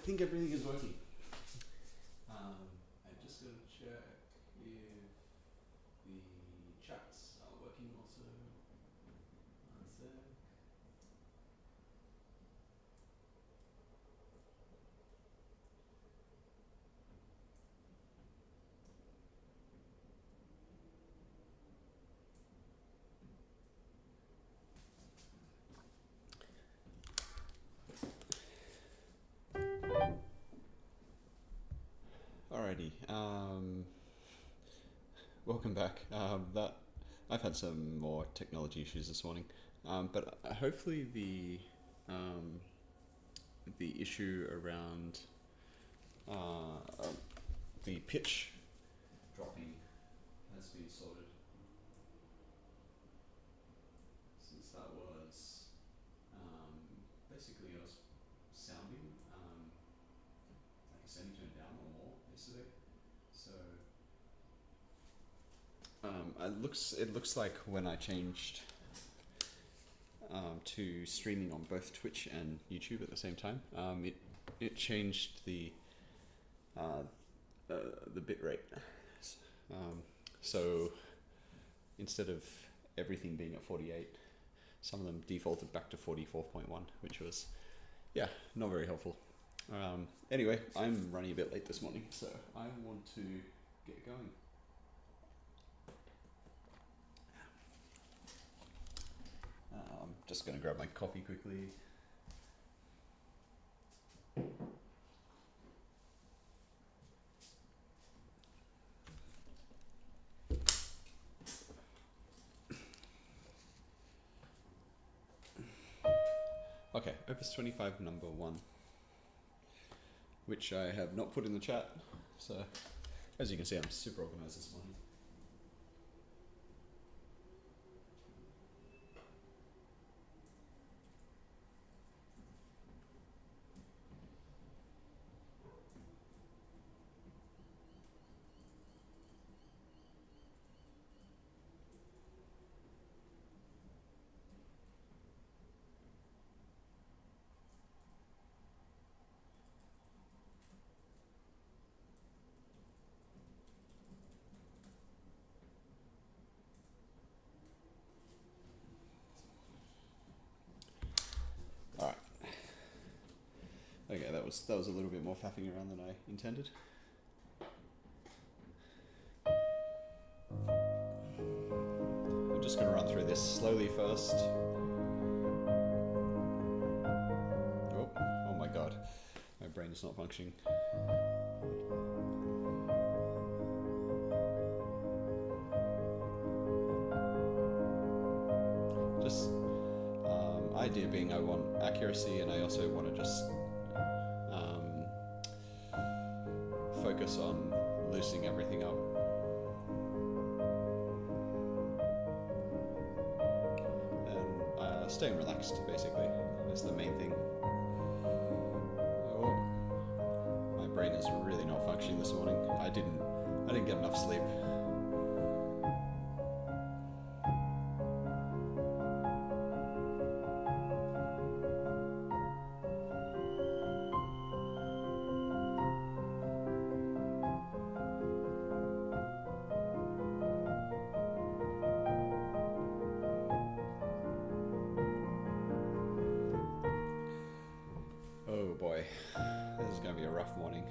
think everything is working. I just got to check if the chats are working also. One sec. Alrighty, welcome back. I've had some more technology issues this morning, but hopefully the issue around the pitch dropping has been sorted, since that was basically I was sounding like a semitone down or more yesterday. So it looks like when I changed to streaming on both Twitch and YouTube at the same time, it changed the bit rate. So instead of everything being at 48, some of them defaulted back to 44.1, which was, yeah, not very helpful. Anyway, I'm running a bit late this morning, so I want to get going. I'm just going to grab my coffee quickly. Okay, Opus 25 number 1, which I have not put in the chat, so as you can see I'm super organized this morning. Okay, that was a little bit more faffing around than I intended. I'm just going to run through this slowly first. Oh my god, my brain is not functioning. Just idea being I want accuracy, and I also want to just focus on loosening everything up. And staying relaxed, basically, is the main thing. Oh, my brain is really not functioning this morning. I didn't get enough sleep. Oh boy, this is going to be a rough morning.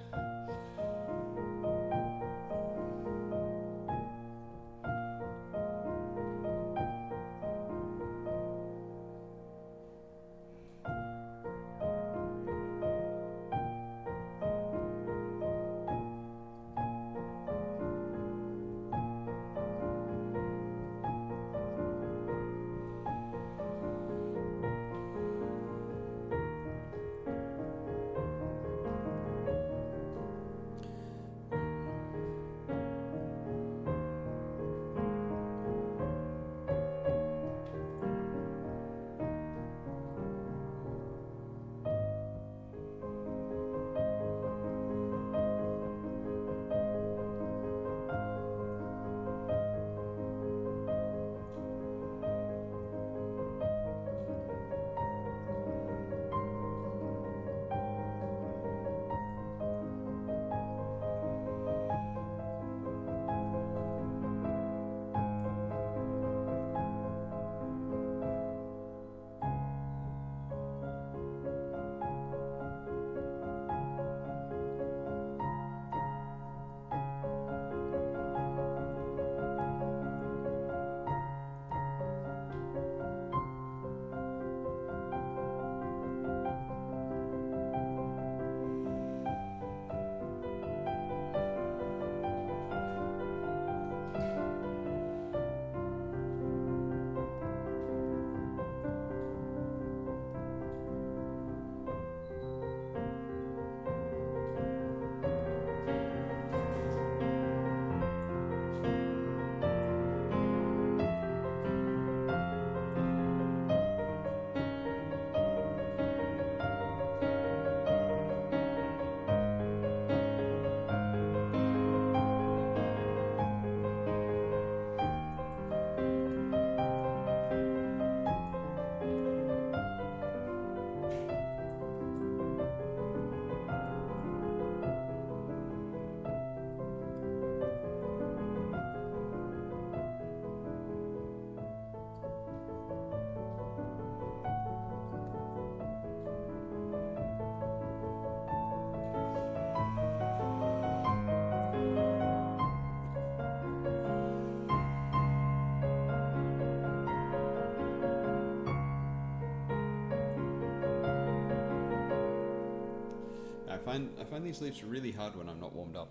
find these loops really hard when I'm not warmed up.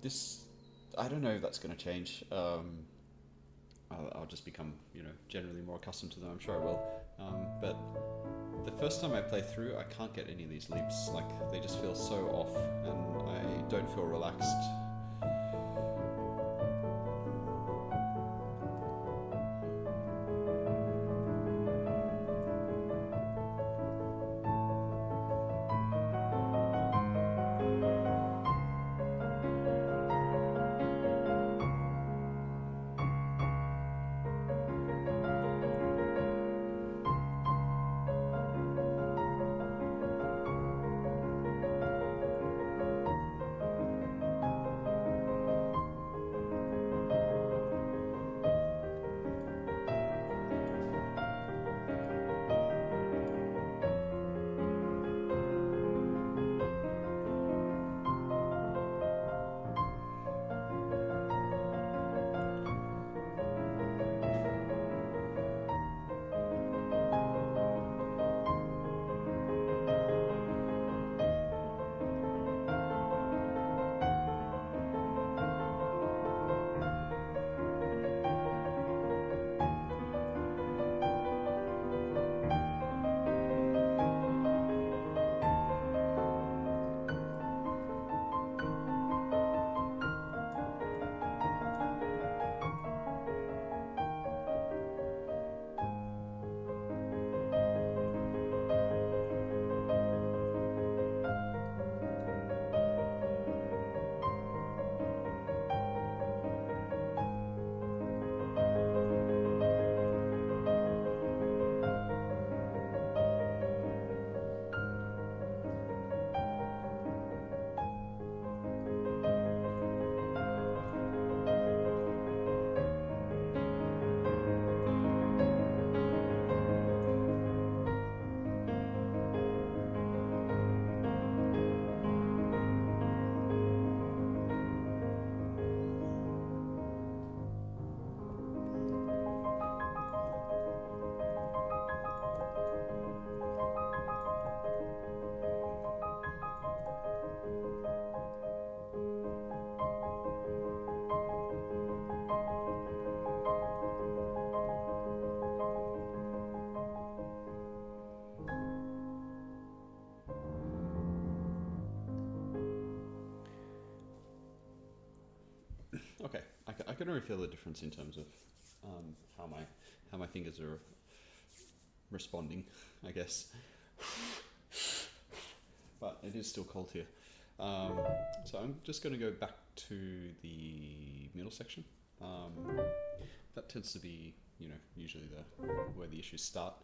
This, I don't know if that's going to change. I'll just become, generally more accustomed to them. I'm sure I will. But the first time I play through, I can't get any of these loops. Like, they just feel so off, and I don't feel relaxed. Okay, I can already feel the difference in terms of how my fingers are responding, I guess. But it is still cold here. So I'm just going to go back to the middle section. That tends to be, usually where the issues start.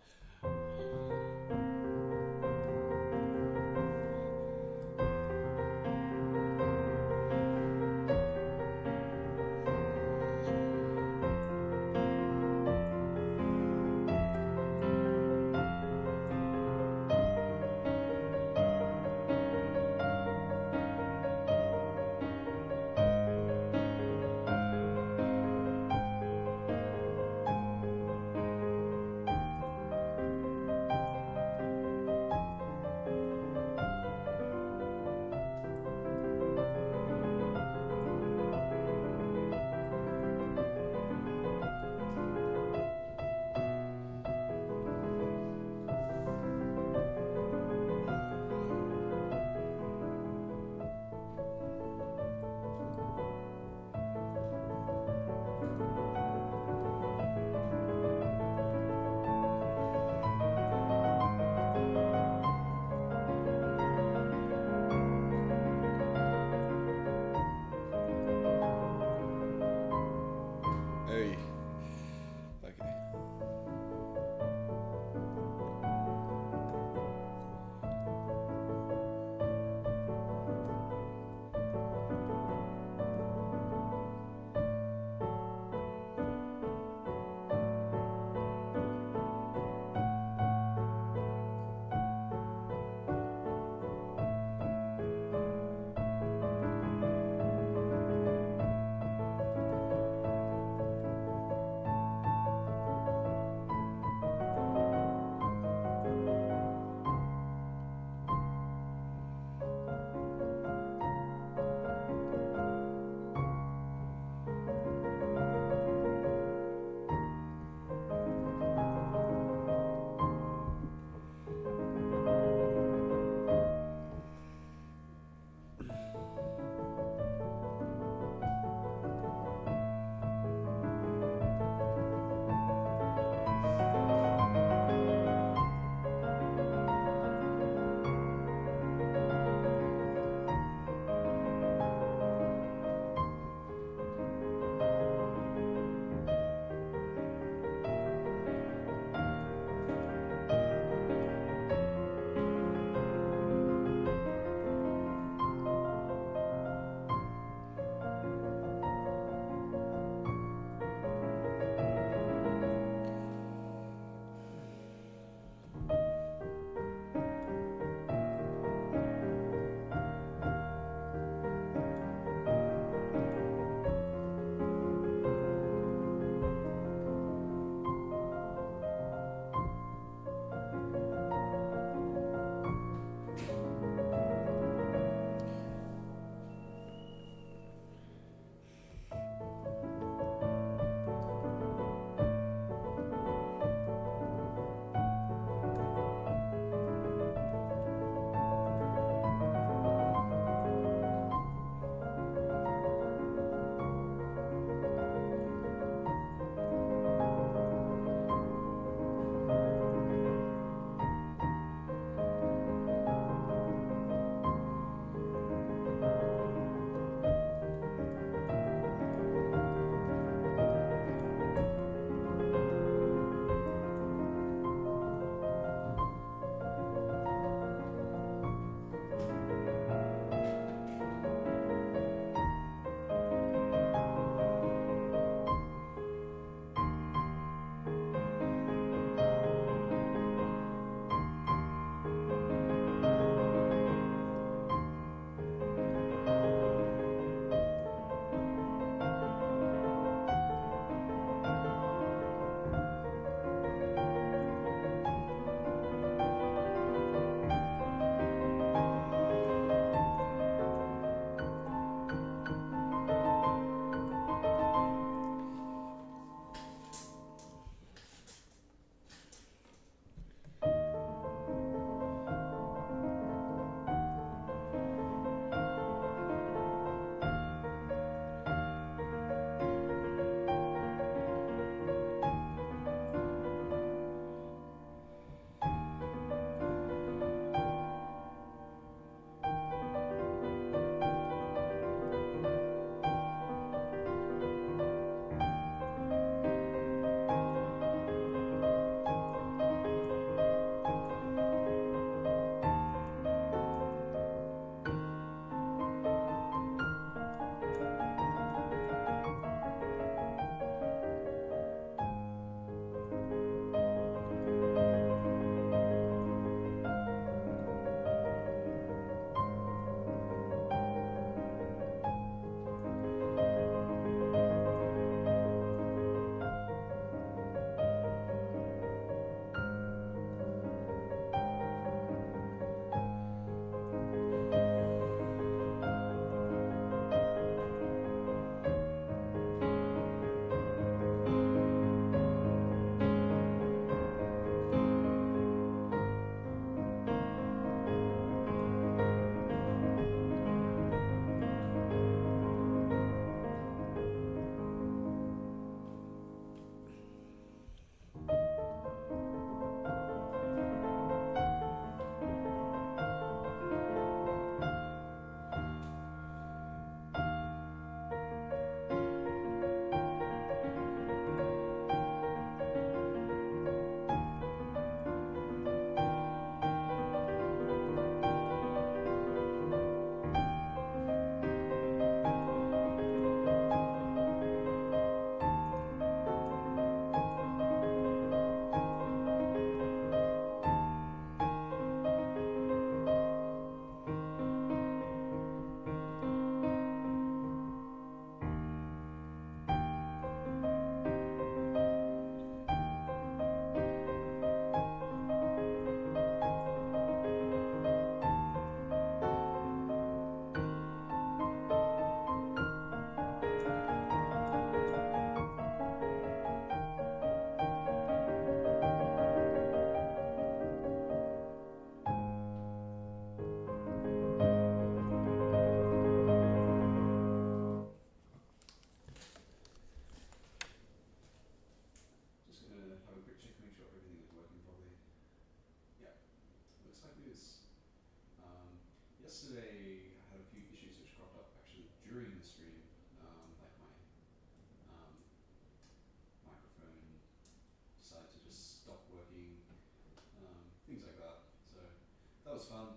was fun.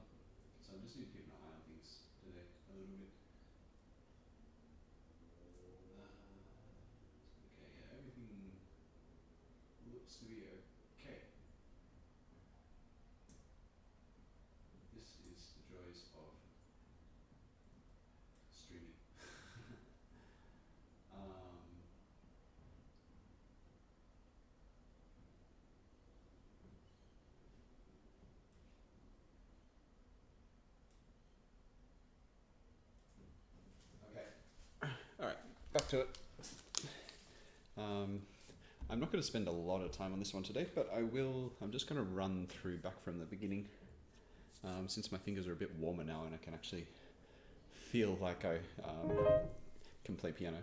So I just need to keep an eye on things today a little bit. Okay, yeah, everything looks to be okay. This is the joys of streaming. Okay. All right, back to it. I'm not going to spend a lot of time on this one today, but I will. I'm just going to run through back from the beginning, since my fingers are a bit warmer now and I can actually feel like I can play piano.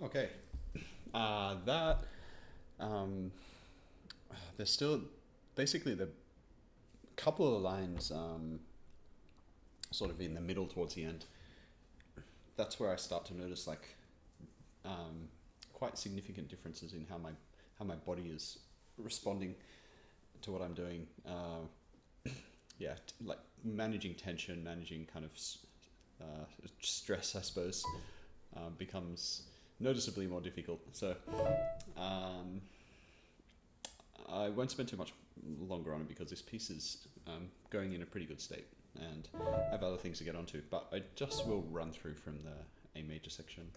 Okay, there's still basically the couple of lines sort of in the middle towards the end. That's where I start to notice like quite significant differences in how my body is responding to what I'm doing. Yeah, like managing tension, managing kind of stress, I suppose, becomes noticeably more difficult. So I won't spend too much longer on it because this piece is going in a pretty good state and I have other things to get onto, but I just will run through from the A major section.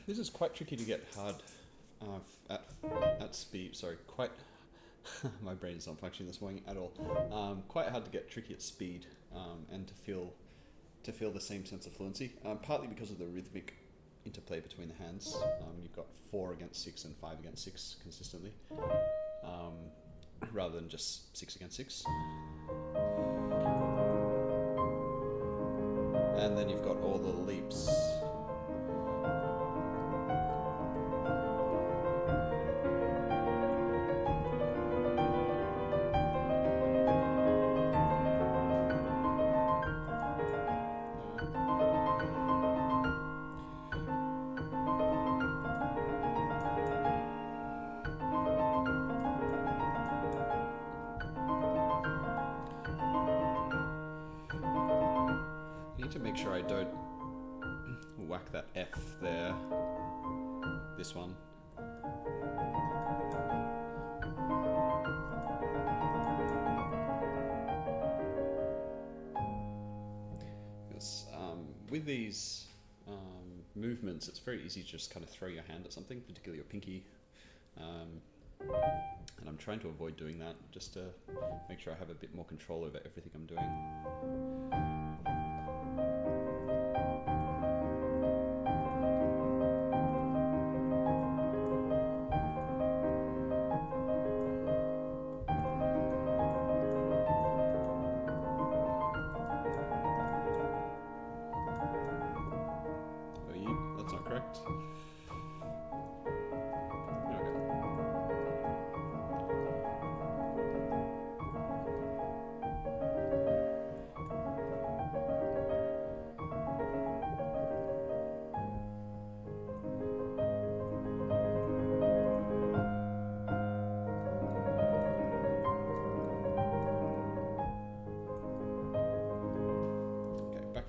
this is quite tricky to get hard at speed. Sorry, quite. My brain is not functioning this morning at all. Quite hard to get tricky at speed and to feel the same sense of fluency. Partly because of the rhythmic interplay between the hands. You've got 4 against 6 and 5 against 6 consistently, rather than just 6 against 6. And then you've got all the leaps. To make sure I don't whack that F there, this one. Because with these movements, it's very easy to just kind of throw your hand at something, particularly your pinky. And I'm trying to avoid doing that, just to make sure I have a bit more control over everything I'm doing.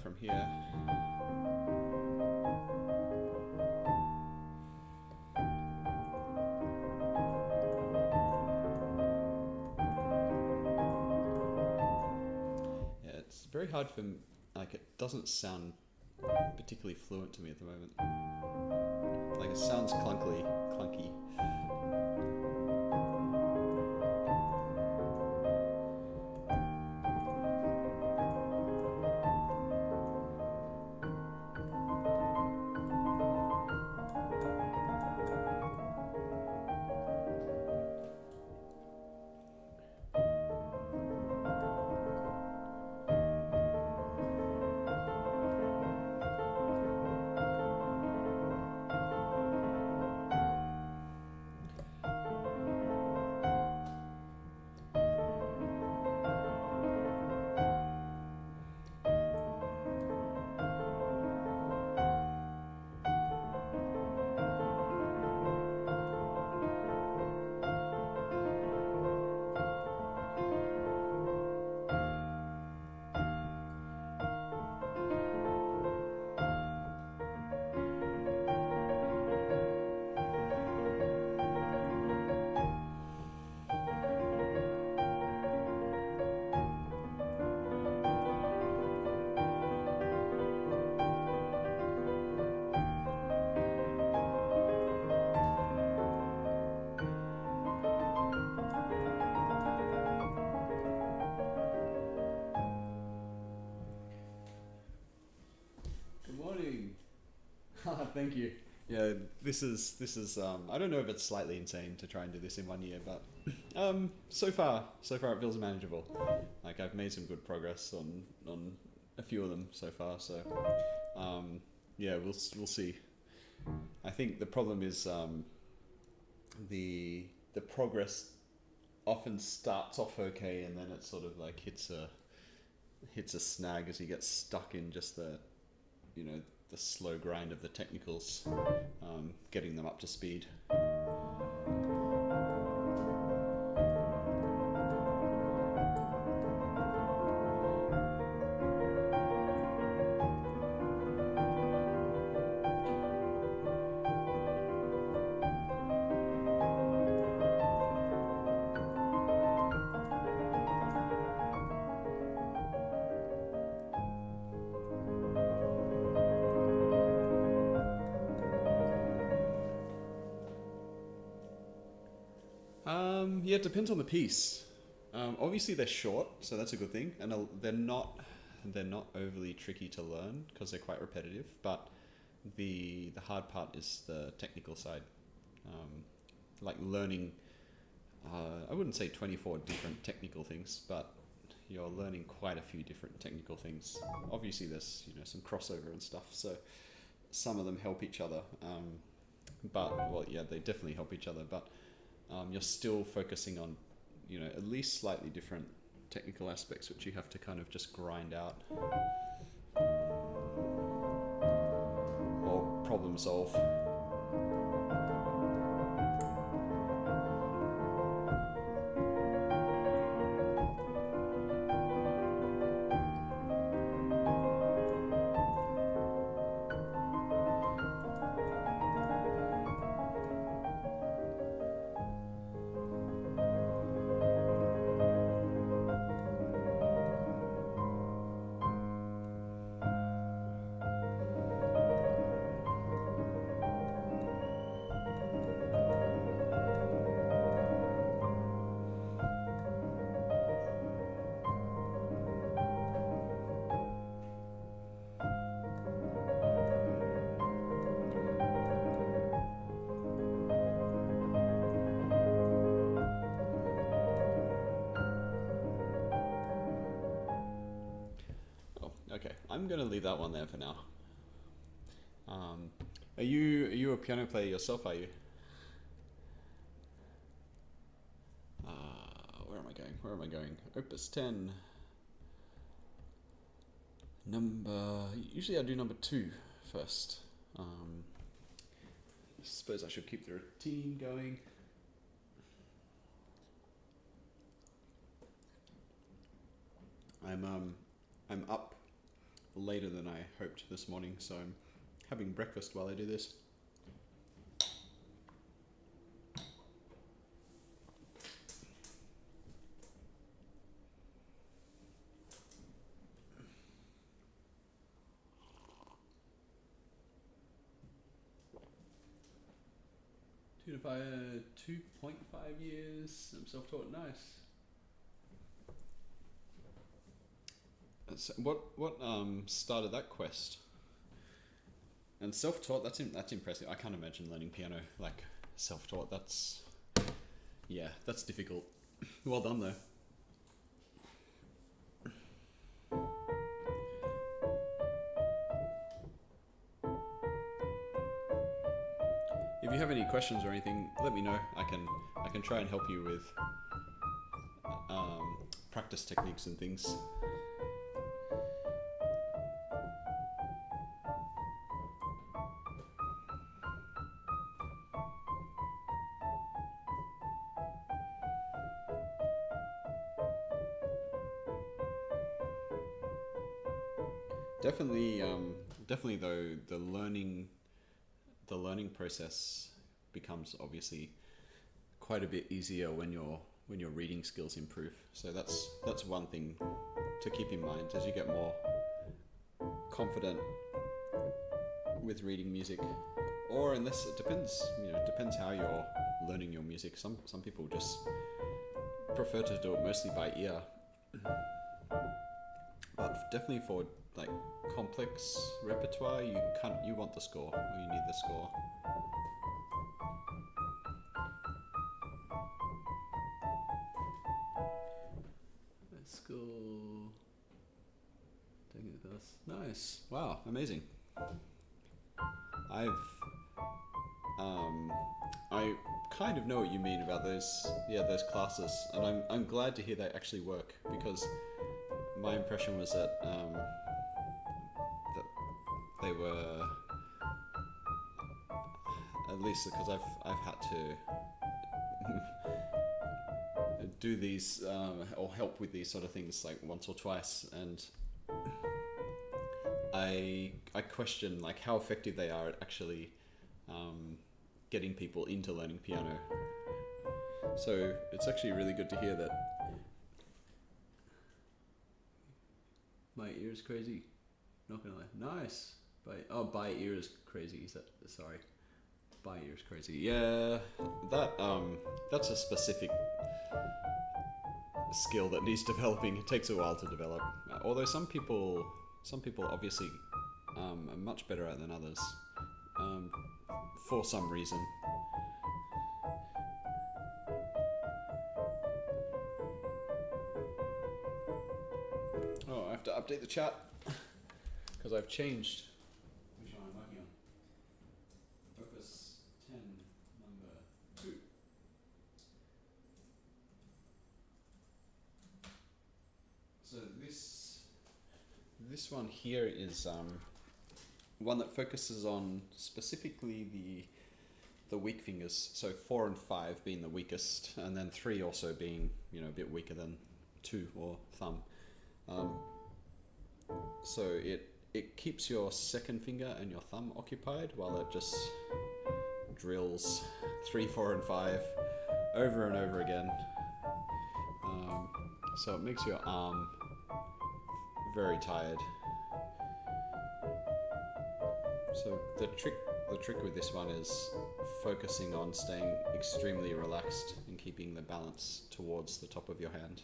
From here. Yeah, it's very hard for, like, it doesn't sound particularly fluent to me at the moment. Like, it sounds clunky. Thank you. Yeah, this is I don't know if it's slightly insane to try and do this in 1 year, but so far it feels manageable. Like, I've made some good progress on a few of them so far, so yeah, we'll see. I think the problem is the progress often starts off okay, and then it sort of like hits a snag as you get stuck in just the slow grind of the technicals, getting them up to speed. Yeah, it depends on the piece. Obviously they're short, so that's a good thing, and they're not overly tricky to learn because they're quite repetitive. But the hard part is the technical side, like learning. I wouldn't say 24 different technical things, but you're learning quite a few different technical things. Obviously, there's some crossover and stuff, so some of them help each other. But well, yeah, they definitely help each other. But you're still focusing on at least slightly different technical aspects, which you have to kind of just grind out or problem solve. Okay, I'm gonna leave that one there for now. Are you a piano player yourself? Are you? Where am I going? Where am I going? Opus 10. Usually I do number 2 first. I suppose I should keep the routine going. I'm up later than I hoped this morning, so I'm having breakfast while I do this. Two to 2.5 years. I'm self-taught. Nice. So what started that quest? And self-taught, that's impressive. I can't imagine learning piano like self-taught. That's difficult. Well done though. If you have any questions or anything, let me know. I can try and help you with practice techniques and things. Definitely though, the learning process becomes obviously quite a bit easier when your reading skills improve. So that's one thing to keep in mind as you get more confident with reading music. Or unless it depends how you're learning your music. Some people just prefer to do it mostly by ear. But definitely for like complex repertoire, you want the score, or you need the score. Let's go. Taking it this. Nice. Wow, amazing. I kind of know what you mean about those classes, and I'm glad to hear they actually work, because my impression was that they were, at least because I've had to do these or help with these sort of things like once or twice, and I question like how effective they are at actually getting people into learning piano. So it's actually really good to hear that. My ear is crazy. Not gonna lie. Nice. By ear is crazy. Sorry. By ear is crazy. Yeah, that's a specific skill that needs developing. It takes a while to develop. Although some people obviously are much better at it than others, for some reason. Oh, I have to update the chat because I've changed. Which one am I working on? Opus 10, number 2. So this one here is one that focuses on specifically the weak fingers. So 4 and 5 being the weakest, and then 3 also being, you know, a bit weaker than 2 or thumb. So it keeps your second finger and your thumb occupied while it just drills 3, 4, and 5 over and over again. So it makes your arm very tired. So the trick with this one is focusing on staying extremely relaxed and keeping the balance towards the top of your hand.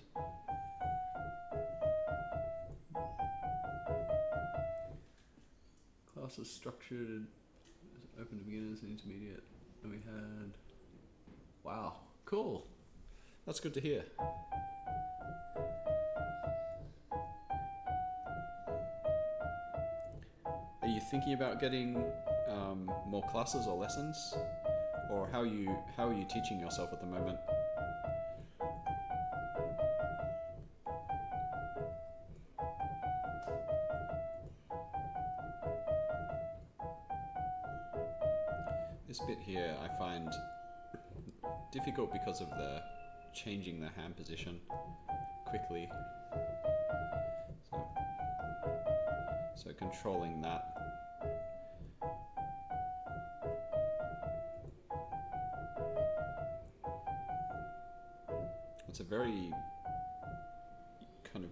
Class is structured, open to beginners and intermediate, and we had, wow, cool. That's good to hear. Are you thinking about getting more classes or lessons, or how are you teaching yourself at the moment? This bit here I find difficult because of the changing the hand position quickly. So controlling that. It's a very kind of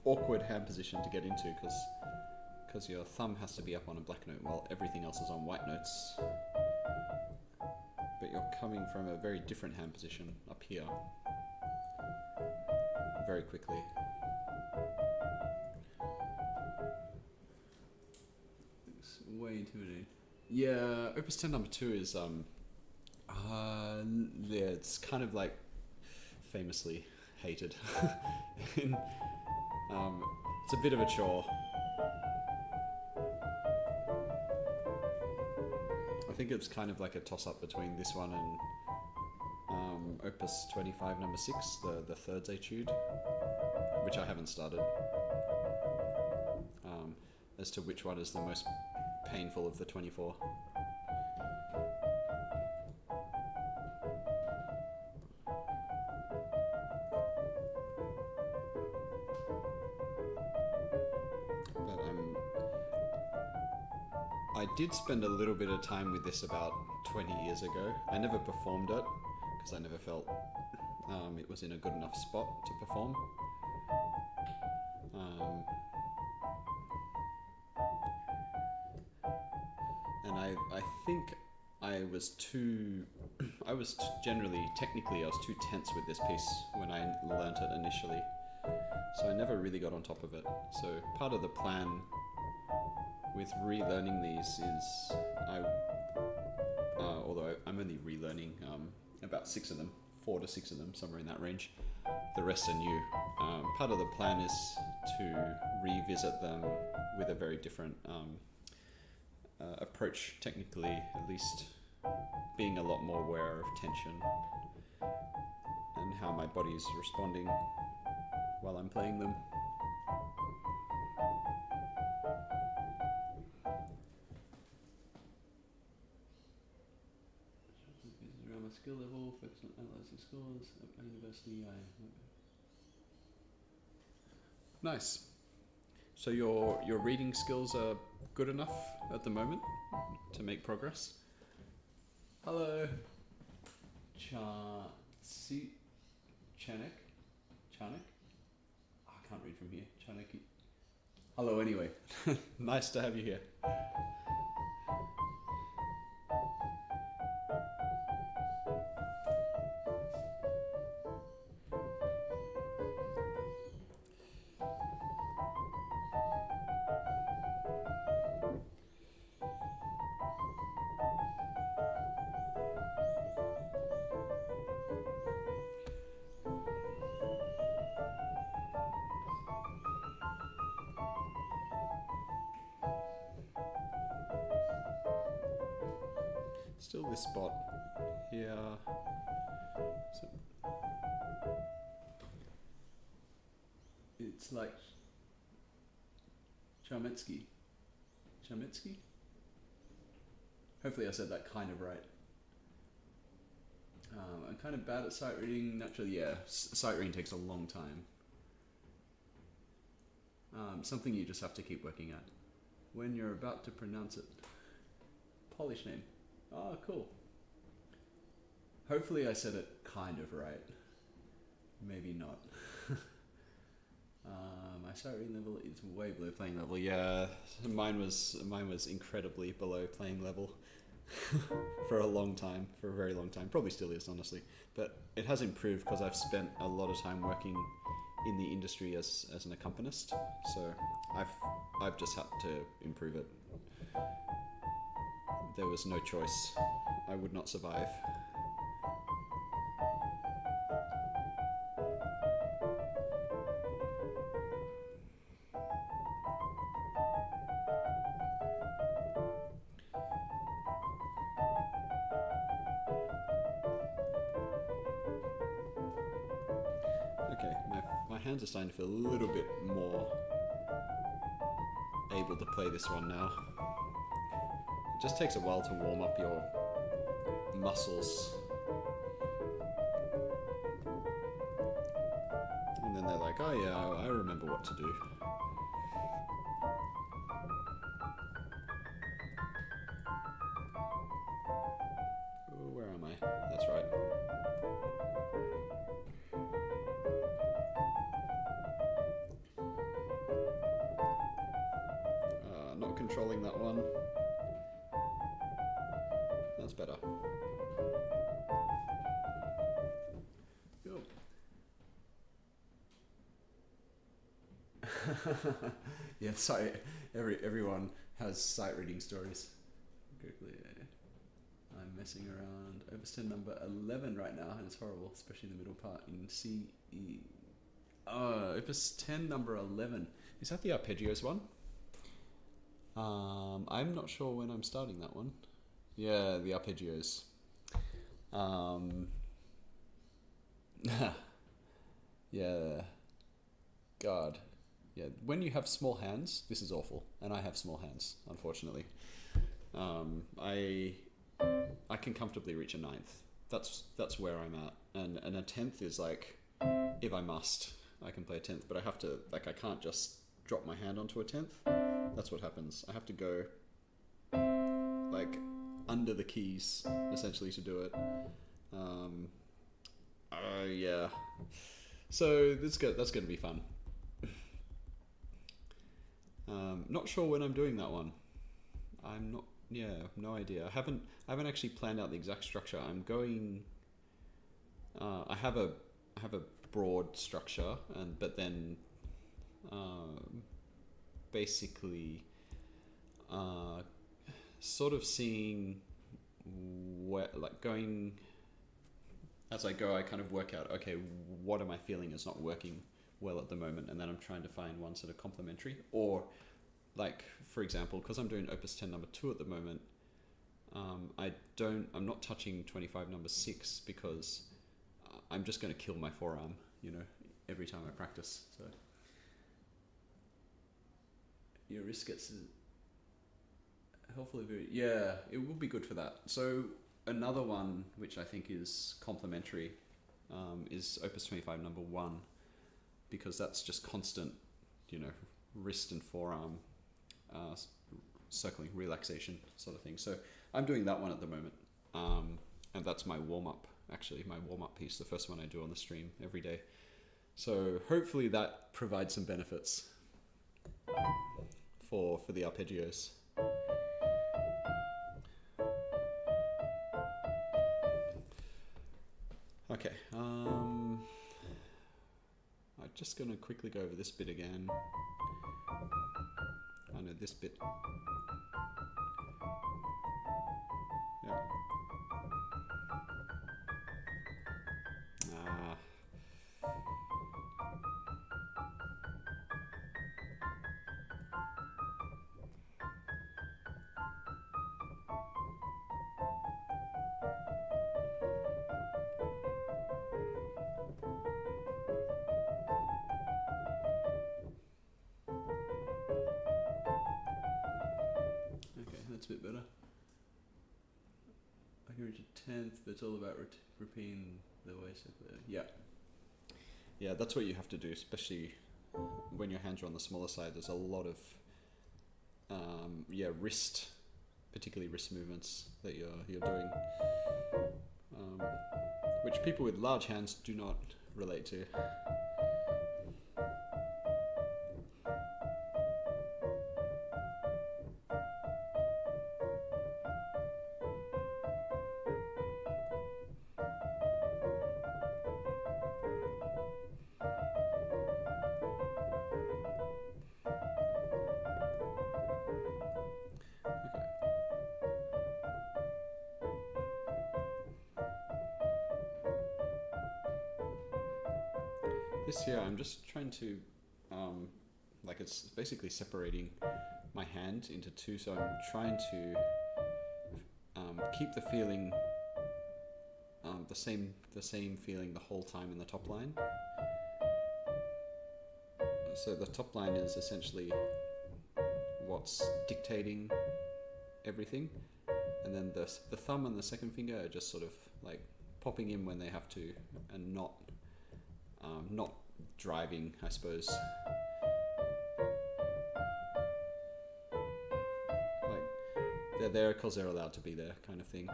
awkward hand position to get into because your thumb has to be up on a black note while everything else is on white notes. But you're coming from a very different hand position up here very quickly. It's way intimidating. Yeah, Opus 10 number 2 is yeah, it's kind of like famously hated. It's a bit of a chore. I think it's kind of like a toss-up between this one and Opus 25 number 6, the third etude, which I haven't started, as to which one is the most painful of the 24. I did spend a little bit of time with this about 20 years ago. I never performed it because I never felt it was in a good enough spot to perform. And I think I was too tense with this piece when I learnt it initially. So I never really got on top of it. So part of the plan with relearning these is although I'm only relearning about 6 of them, 4 to 6 of them, somewhere in that range. The rest are new. Part of the plan is to revisit them with a very different approach technically, at least being a lot more aware of tension and how my body is responding while I'm playing them. Around my skill level, focus on analyzing scores at university. Nice. So your reading skills are good enough at the moment to make progress? Hello. Chanek? Oh, I can't read from here. Chaneki. Hello anyway. Nice to have you here. Still this spot here. So it's like Charmetsky. Hopefully I said that kind of right. I'm kind of bad at sight reading. Naturally, yeah, sight reading takes a long time. Something you just have to keep working at. When you're about to pronounce it. Polish name. Oh, cool. Hopefully I said it kind of right. Maybe not. My sight reading level is way below playing level. Yeah, mine was incredibly below playing level for a long time, for a very long time. Probably still is, honestly. But it has improved because I've spent a lot of time working in the industry as an accompanist. So I've just had to improve it. There was no choice. I would not survive. Okay, my hands are starting to feel a little bit more able to play this one now. It just takes a while to warm up your muscles. And then they're like, oh yeah, I remember what to do. Oh, where am I? That's right. Not controlling that one. That's better. Cool. Yeah, sorry. Everyone has sight reading stories. Quickly, I'm messing around. Opus 10 number 11 right now, and it's horrible, especially in the middle part in C, E. Oh, Opus 10 number 11. Is that the arpeggios one? I'm not sure when I'm starting that one. Yeah, the arpeggios. Yeah. God. Yeah, when you have small hands, this is awful. And I have small hands, unfortunately. I can comfortably reach a ninth. That's where I'm at. And a tenth is like, if I must, I can play a tenth. But I have to, like, I can't just drop my hand onto a tenth. That's what happens. I have to go like under the keys essentially to do it. Yeah. So that's going to be fun. Not sure when I'm doing that one. I'm not. Yeah, no idea. I haven't actually planned out the exact structure. I'm going. I have a broad structure, but then. Basically sort of seeing where, like, going as I go, I kind of work out, okay, what am I feeling is not working well at the moment, and then I'm trying to find ones that are complementary. Or like, for example, because I'm doing Opus 10 number 2 at the moment, I'm not touching 25 number 6 because I'm just going to kill my forearm, every time I practice. So your wrist gets hopefully yeah, it will be good for that. So another one which I think is complementary is Opus 25 number 1, because that's just constant, wrist and forearm circling relaxation sort of thing. So I'm doing that one at the moment, and that's my warm-up, actually, my warm-up piece, the first one I do on the stream every day. So hopefully that provides some benefits for the arpeggios. Okay, I'm just going to quickly go over this bit again. I know this bit. Yeah. you reach a 10th, but it's all about repeating the way so clear. Yeah. Yeah, that's what you have to do, especially when your hands are on the smaller side. There's a lot of wrist, particularly wrist movements that you're doing, which people with large hands do not relate to. This here, I'm just trying to, like it's basically separating my hand into two, so I'm trying to keep the feeling, the same feeling the whole time in the top line. So the top line is essentially what's dictating everything, and then the thumb and the second finger are just sort of like popping in when they have to, and not driving, I suppose. Like they're there because they're allowed to be there, kind of thing.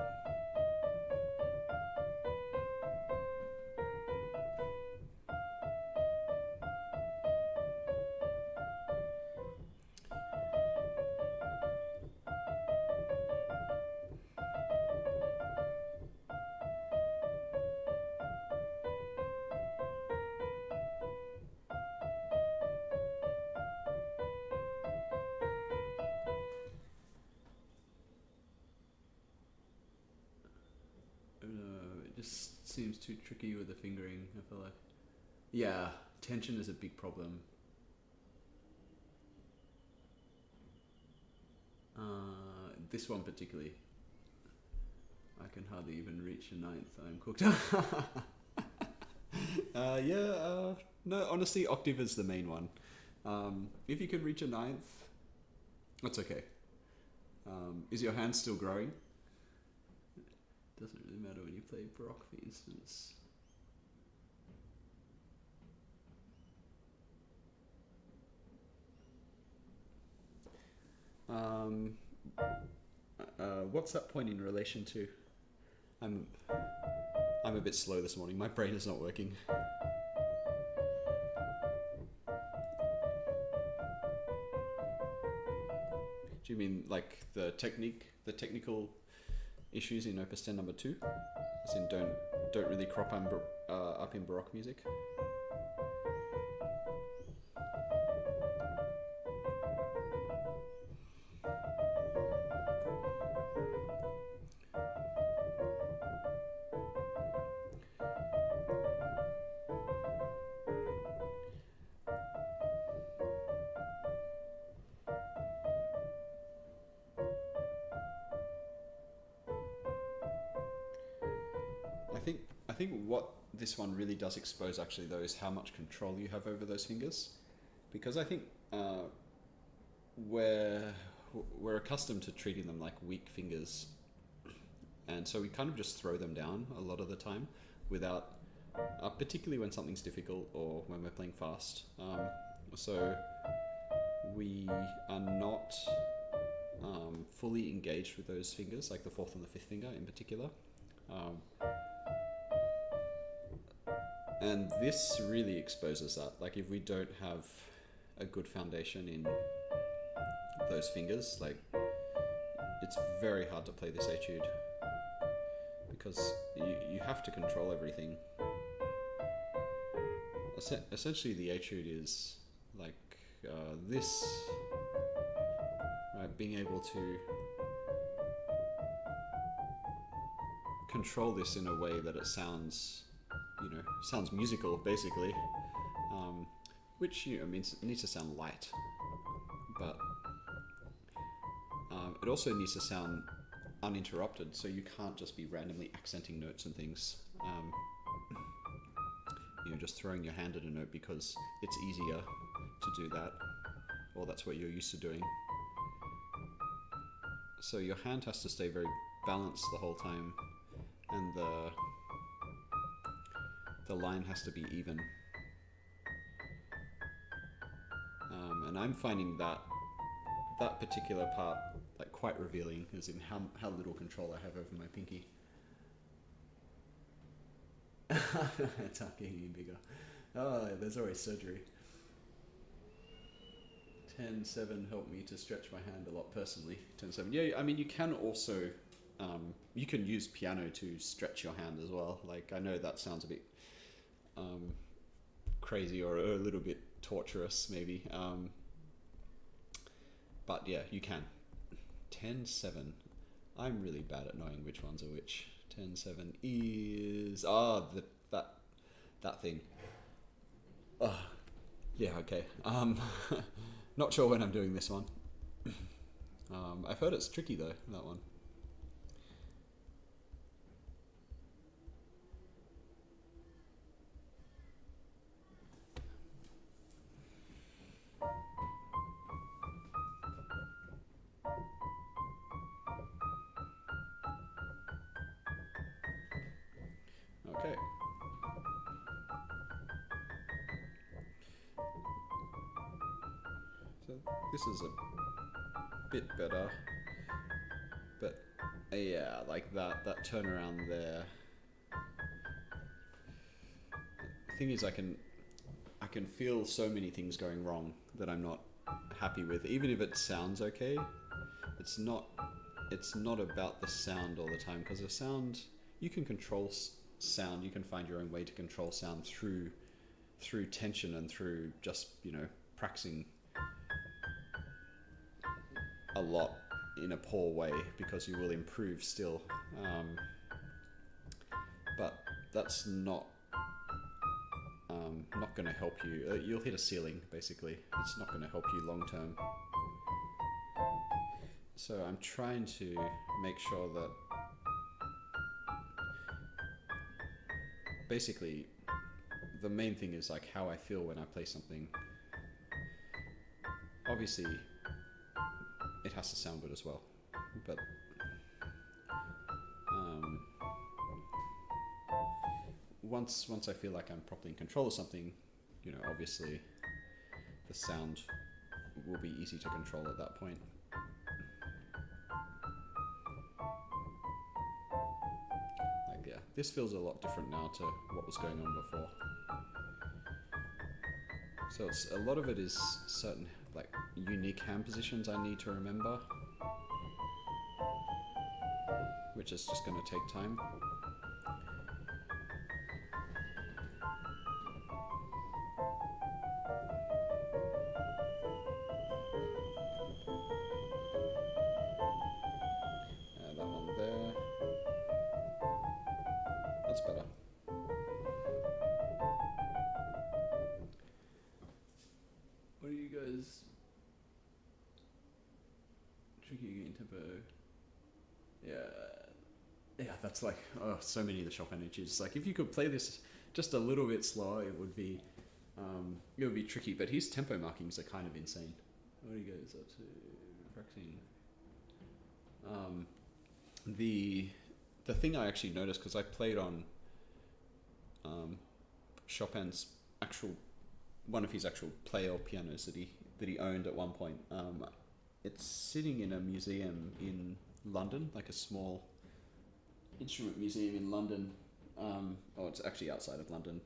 It just seems too tricky with the fingering, I feel like. Yeah, tension is a big problem. This one particularly. I can hardly even reach a ninth. I'm cooked. No, honestly, octave is the main one. If you can reach a ninth, that's okay. Is your hand still growing? Doesn't really matter when you play Baroque, for instance. What's that point in relation to? I'm a bit slow this morning. My brain is not working. Do you mean like the technical issues in Opus 10 number 2? As in don't really crop up in Baroque music? I think what this one really does expose actually though is how much control you have over those fingers, because I think we're accustomed to treating them like weak fingers, and so we kind of just throw them down a lot of the time without, particularly when something's difficult or when we're playing fast. So we are not fully engaged with those fingers, like the fourth and the fifth finger in particular. And this really exposes that. Like if we don't have a good foundation in those fingers, like it's very hard to play this etude, because you have to control everything. Essentially the etude is like this, right? Being able to control this in a way that it sounds musical, basically, which means it needs to sound light, but it also needs to sound uninterrupted, so you can't just be randomly accenting notes and things, just throwing your hand at a note because it's easier to do that, or that's what you're used to doing. So your hand has to stay very balanced the whole time. and the line has to be even. And I'm finding that particular part like quite revealing, as in how little control I have over my pinky. It's not getting any bigger. Oh, there's always surgery. 10-7 helped me to stretch my hand a lot personally. 10-7. Yeah, I mean, you can also, you can use piano to stretch your hand as well. Like, I know that sounds a bit crazy or a little bit torturous maybe. But yeah, you can. 10-7. I'm really bad at knowing which ones are which. 10-7 is that thing. Oh, yeah, okay. Not sure when I'm doing this one. I've heard it's tricky though, that one. Okay. So this is a bit better, but yeah, like that turnaround there. The thing is, I can feel so many things going wrong that I'm not happy with. Even if it sounds okay, it's not about the sound all the time, because the sound, you can control sound. You can find your own way to control sound through tension and through just, practicing a lot in a poor way, because you will improve still. But that's not going to help you. You'll hit a ceiling, basically. It's not going to help you long term. So I'm trying to make sure that basically the main thing is like how I feel when I play something. Obviously it has to sound good as well, but once I feel like I'm properly in control of something, obviously the sound will be easy to control at that point. Like, yeah, this feels a lot different now to what was going on before. So a lot of it is certain like unique hand positions I need to remember, which is just going to take time. That one there. That's better. What are you guys? Tricky again, tempo. Yeah, that's like, so many of the Chopin etudes. Like, if you could play this just a little bit slower, it would be tricky. But his tempo markings are kind of insane. What do you guys up to? Practicing. The thing I actually noticed, because I played on Chopin's one of his actual player pianos that he owned at one point. It's sitting in a museum in London, like a small instrument museum in London. It's actually outside of London.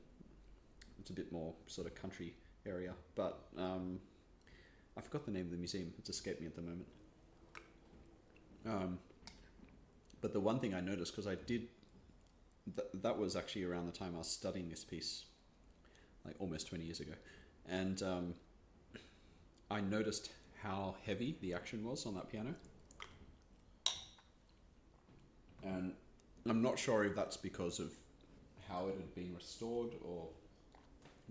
It's a bit more sort of country area, but I forgot the name of the museum. It's escaped me at the moment. But the one thing I noticed, because I did, that was actually around the time I was studying this piece, like almost 20 years ago, and I noticed how heavy the action was on that piano, and I'm not sure if that's because of how it had been restored or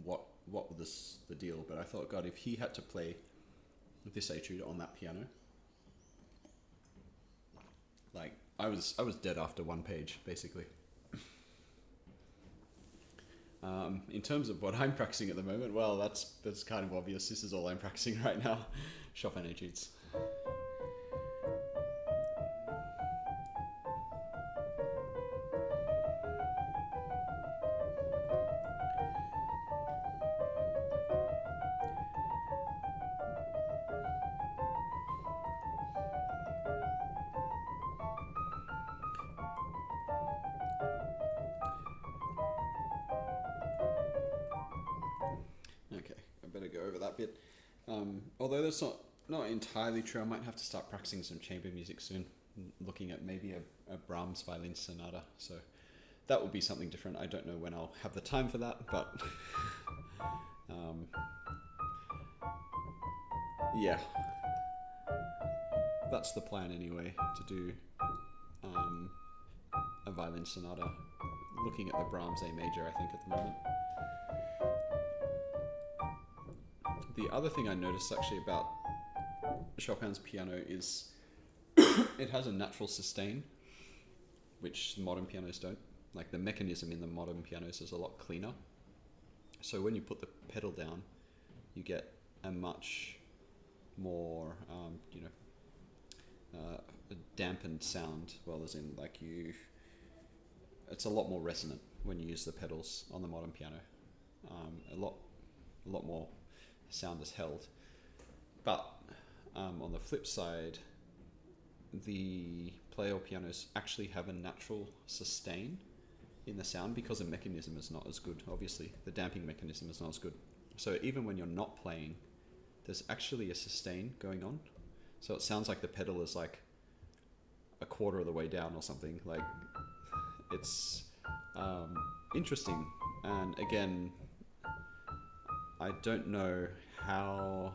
what was the deal, but I thought, God, if he had to play this etude on that piano, like I was dead after one page, basically. In terms of what I'm practicing at the moment, well, that's kind of obvious. This is all I'm practicing right now, Chopin etudes. that bit. Although that's not entirely true. I might have to start practicing some chamber music soon, looking at maybe a Brahms violin sonata. So that will be something different. I don't know when I'll have the time for that, but yeah, that's the plan anyway, to do a violin sonata, looking at the Brahms A major, I think, at the moment. The other thing I noticed actually about Chopin's piano is it has a natural sustain, which modern pianos don't. Like, the mechanism in the modern pianos is a lot cleaner. So when you put the pedal down, you get a much more, a dampened sound. Well, as in, like, it's a lot more resonant when you use the pedals on the modern piano. A lot more sound is held. But on the flip side, the Pleo pianos actually have a natural sustain in the sound because the mechanism is not as good. Obviously, the damping mechanism is not as good. So even when you're not playing, there's actually a sustain going on. So it sounds like the pedal is like a quarter of the way down or something. Like, it's interesting. And again, I don't know how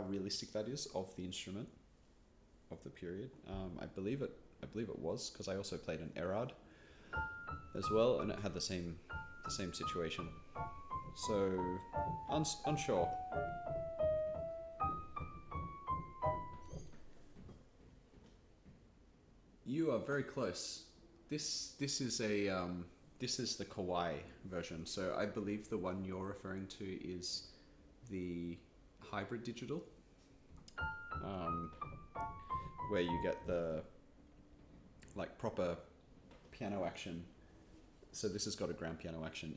realistic that is of the instrument, of the period. I believe it was, because I also played an Erard as well, and it had the same situation. So unsure. You are very close. This is the Kawai version. So I believe the one you're referring to is the hybrid digital, where you get the proper piano action. So this has got a grand piano action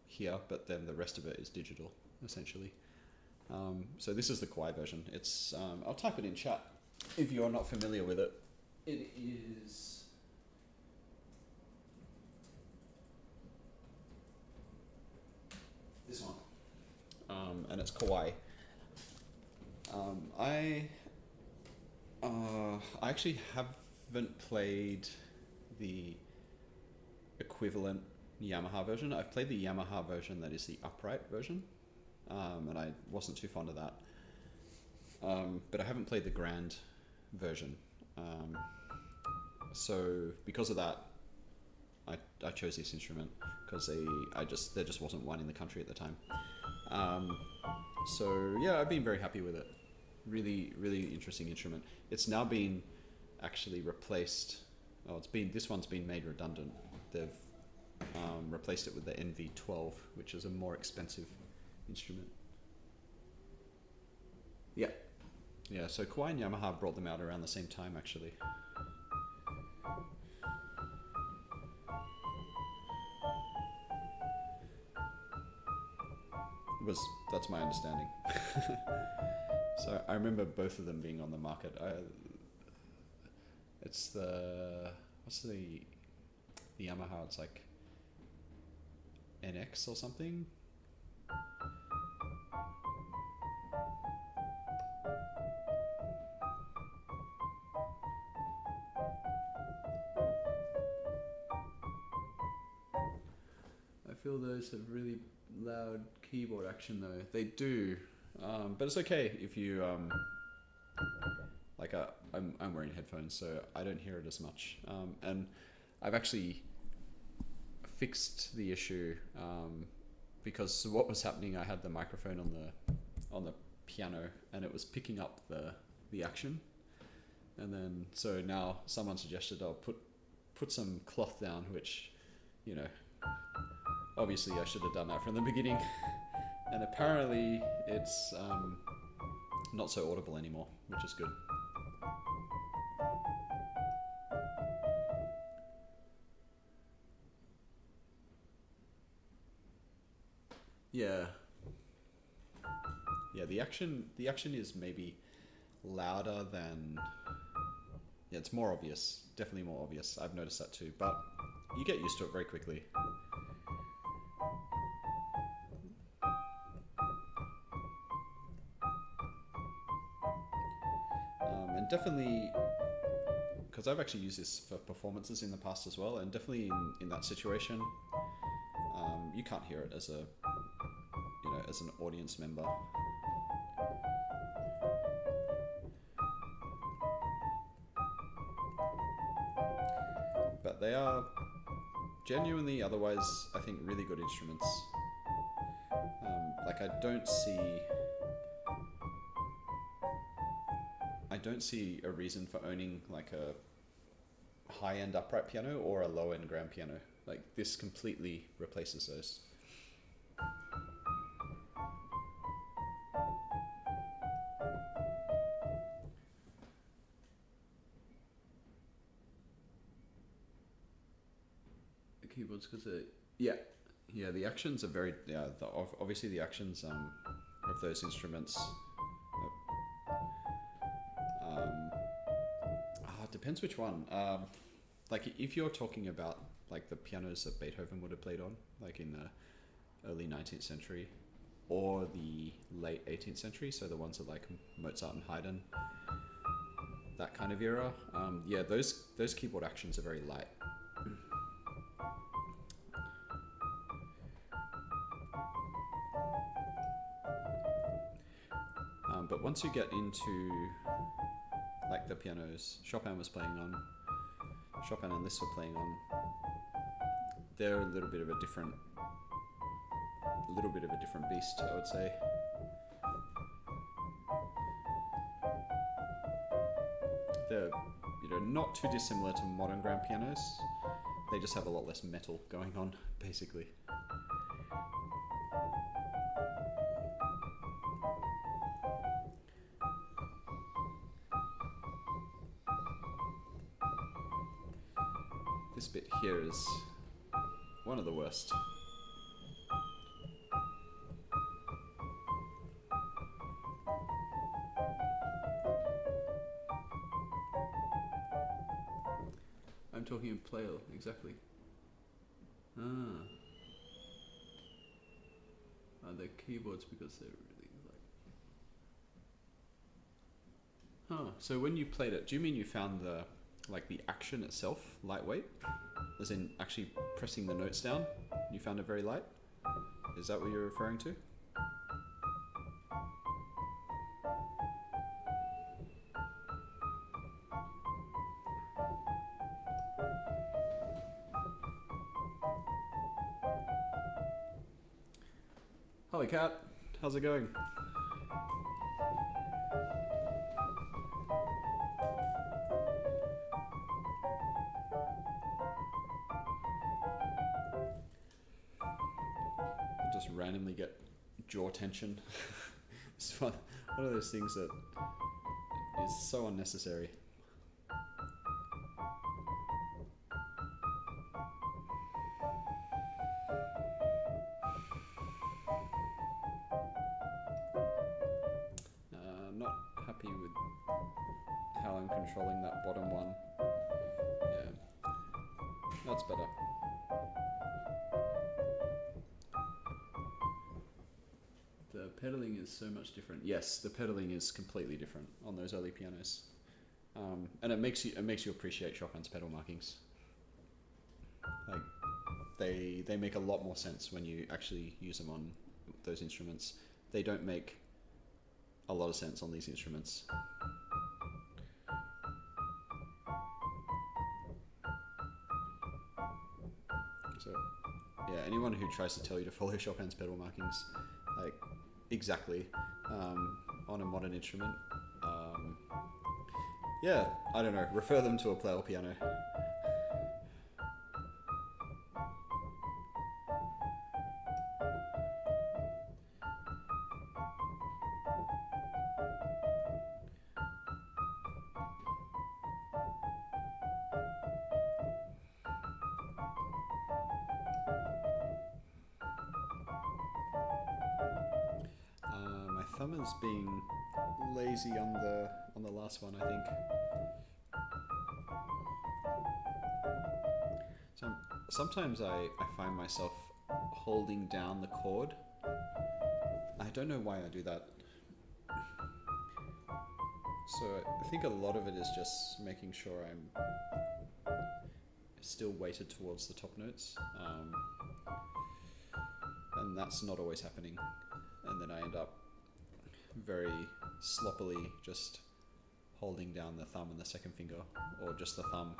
here, but then the rest of it is digital, essentially. So this is the Kawai version. It's I'll type it in chat if you're not familiar with it. It is this one, and it's Kawai. I actually haven't played the equivalent Yamaha version. I've played the Yamaha version that is the upright version, and I wasn't too fond of that. But I haven't played the grand version. So because of that, I chose this instrument, because there just wasn't one in the country at the time. So yeah, I've been very happy with it. Really, really interesting instrument. It's now been actually replaced. Oh, this one's been made redundant. They've replaced it with the NV12, which is a more expensive instrument. Yeah. So Kawai and Yamaha brought them out around the same time, actually. That's my understanding. So I remember both of them being on the market. It's what's the Yamaha? It's like NX or something. I feel those have really loud keyboard action though. They do, but it's okay if you I'm wearing headphones, so I don't hear it as much. And I've actually fixed the issue, because what was happening, I had the microphone on the piano and it was picking up the action, and then so now someone suggested I'll put some cloth down, which, obviously I should have done that from the beginning, and apparently it's not so audible anymore, which is good. Yeah, the action is maybe louder than, it's more obvious, definitely more obvious. I've noticed that too, but you get used to it very quickly. and definitely, because I've actually used this for performances in the past as well, and definitely in that situation, you can't hear it as a, as an audience member. But they are genuinely, otherwise, I think, really good instruments. Like I don't see a reason for owning like a high-end upright piano or a low-end grand piano. Like this completely replaces those. The keyboards, because the actions are very obviously the actions of those instruments. It depends which one. Like if you're talking about like the pianos that Beethoven would have played on, like in the early 19th century or the late 18th century, so the ones that like Mozart and Haydn, that kind of era, those keyboard actions are very light. But once you get into like the pianos Chopin was playing on, Chopin and Liszt were playing on, they're a little bit of a different beast, I would say. They're not too dissimilar to modern grand pianos. They just have a lot less metal going on, basically. This bit here is one of the worst. I'm talking in Pleyel, exactly. They're keyboards because they're really like... So when you played it, do you mean you found the action itself lightweight? As in actually pressing the notes down, you found it very light? Is that what you're referring to? Hello Kat, how's it going? Just randomly get jaw tension. It's one of those things that is so unnecessary. Not happy with how I'm controlling that bottom one. Yeah, that's better. The pedaling is so much different. Yes, the pedaling is completely different on those early pianos, and it makes you appreciate Chopin's pedal markings. Like they make a lot more sense when you actually use them on those instruments. They don't make a lot of sense on these instruments. So yeah, anyone who tries to tell you to follow Chopin's pedal markings, like exactly, on a modern instrument, yeah, I don't know, refer them to a Pleyel piano. Thumb is being lazy on the last one, I think. So sometimes I find myself holding down the chord. I don't know why I do that. So I think a lot of it is just making sure I'm still weighted towards the top notes, and that's not always happening, and then I end up very sloppily just holding down the thumb and the second finger, or just the thumb.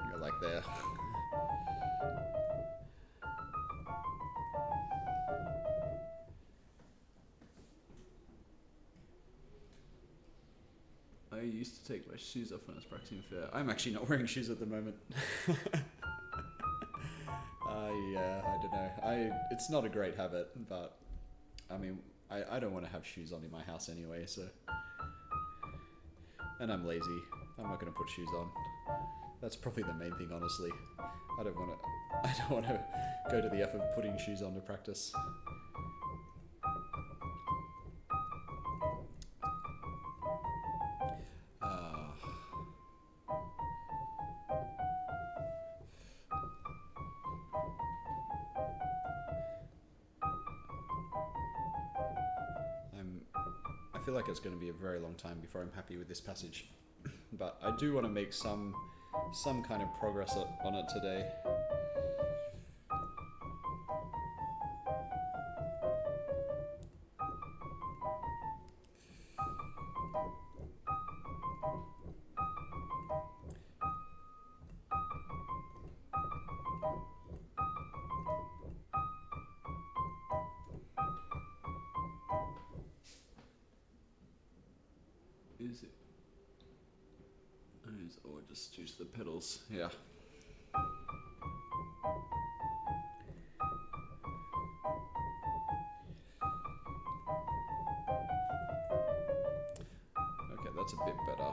You're like there. I used to take my shoes off when I was practicing fair. I'm actually not wearing shoes at the moment. I don't know. It's not a great habit, but I mean, I don't want to have shoes on in my house anyway, so. And I'm lazy. I'm not going to put shoes on. That's probably the main thing, honestly. I don't want to go to the effort of putting shoes on to practice. I feel like it's going to be a very long time before I'm happy with this passage, but I do want to make some kind of progress on it today. Is it? Or just use the pedals, yeah. Okay, that's a bit better.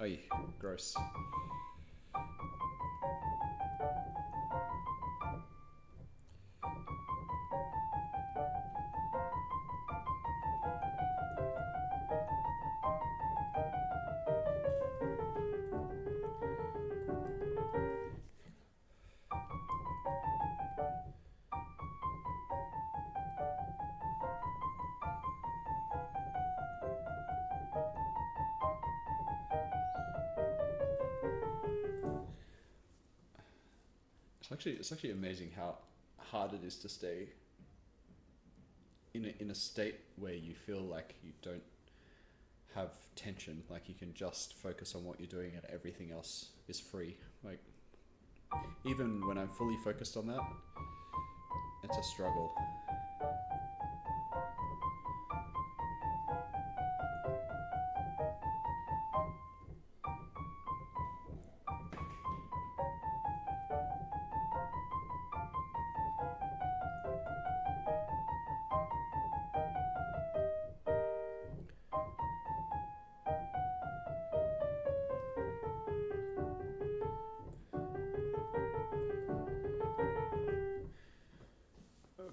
Oy, gross. It's actually amazing how hard it is to stay in a state where you feel like you don't have tension, like you can just focus on what you're doing and everything else is free. Like, even when I'm fully focused on that, it's a struggle.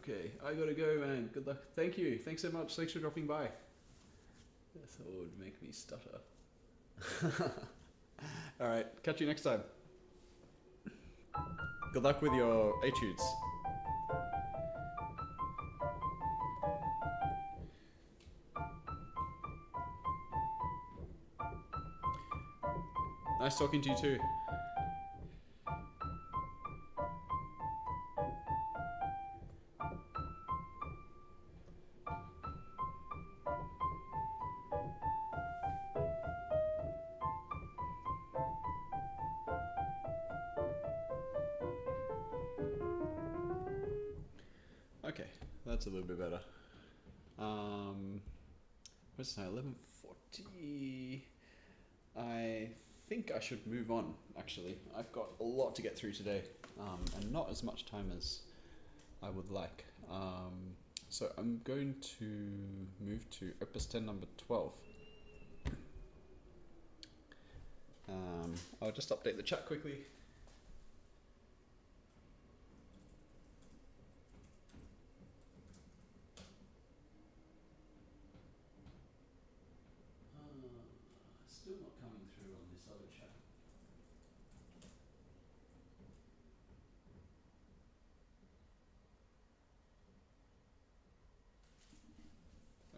Okay, I gotta go, man. Good luck. Thank you. Thanks so much. Thanks for dropping by. That's what would make me stutter. Alright, catch you next time. Good luck with your etudes. Nice talking to you too. Okay, that's a little bit better. What's it now? 11:40. I think I should move on, actually. I've got a lot to get through today, and not as much time as I would like. So I'm going to move to Opus 10 number 12. I'll just update the chat quickly. Still not coming through on this other chat.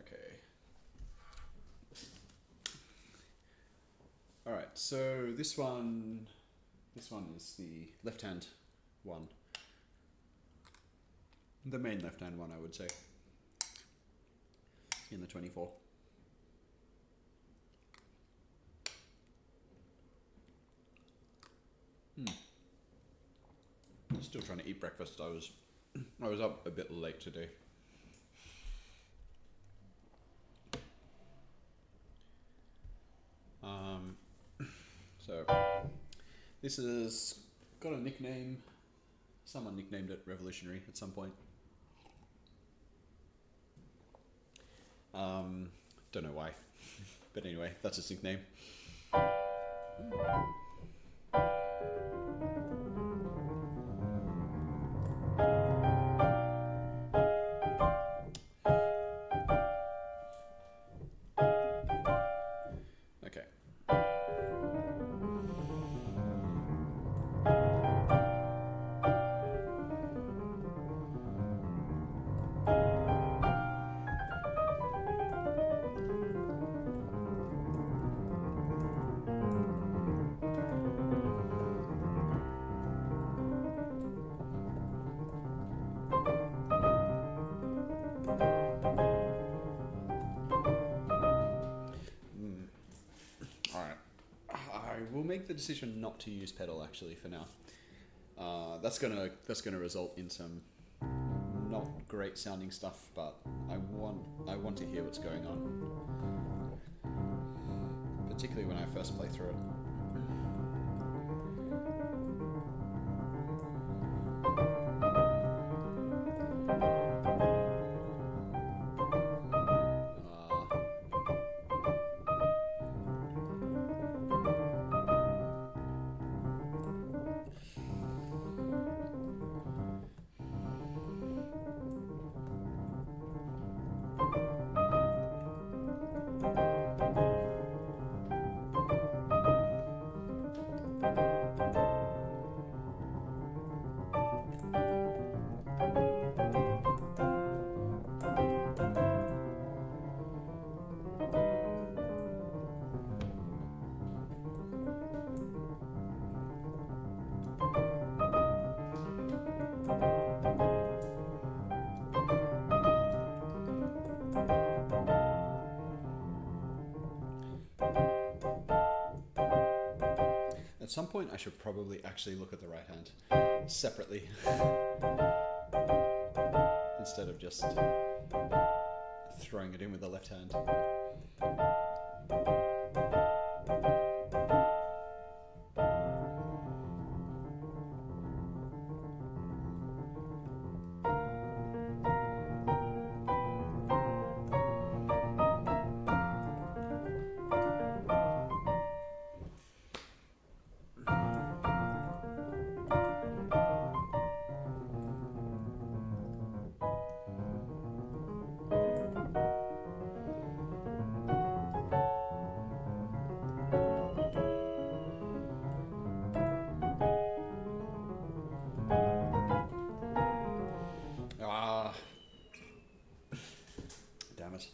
Okay. All right, so this one is the left-hand one. The main left-hand one, I would say, in the 24. Still trying to eat breakfast. I was up a bit late today. So this has got a nickname. Someone nicknamed it Revolutionary at some point. Don't know why, but anyway, that's its nickname. Make the decision not to use pedal actually for now. That's gonna result in some not great sounding stuff, but I want to hear what's going on, particularly when I first play through it. At some point, I should probably actually look at the right hand separately instead of just throwing it in with the left hand. Damn it.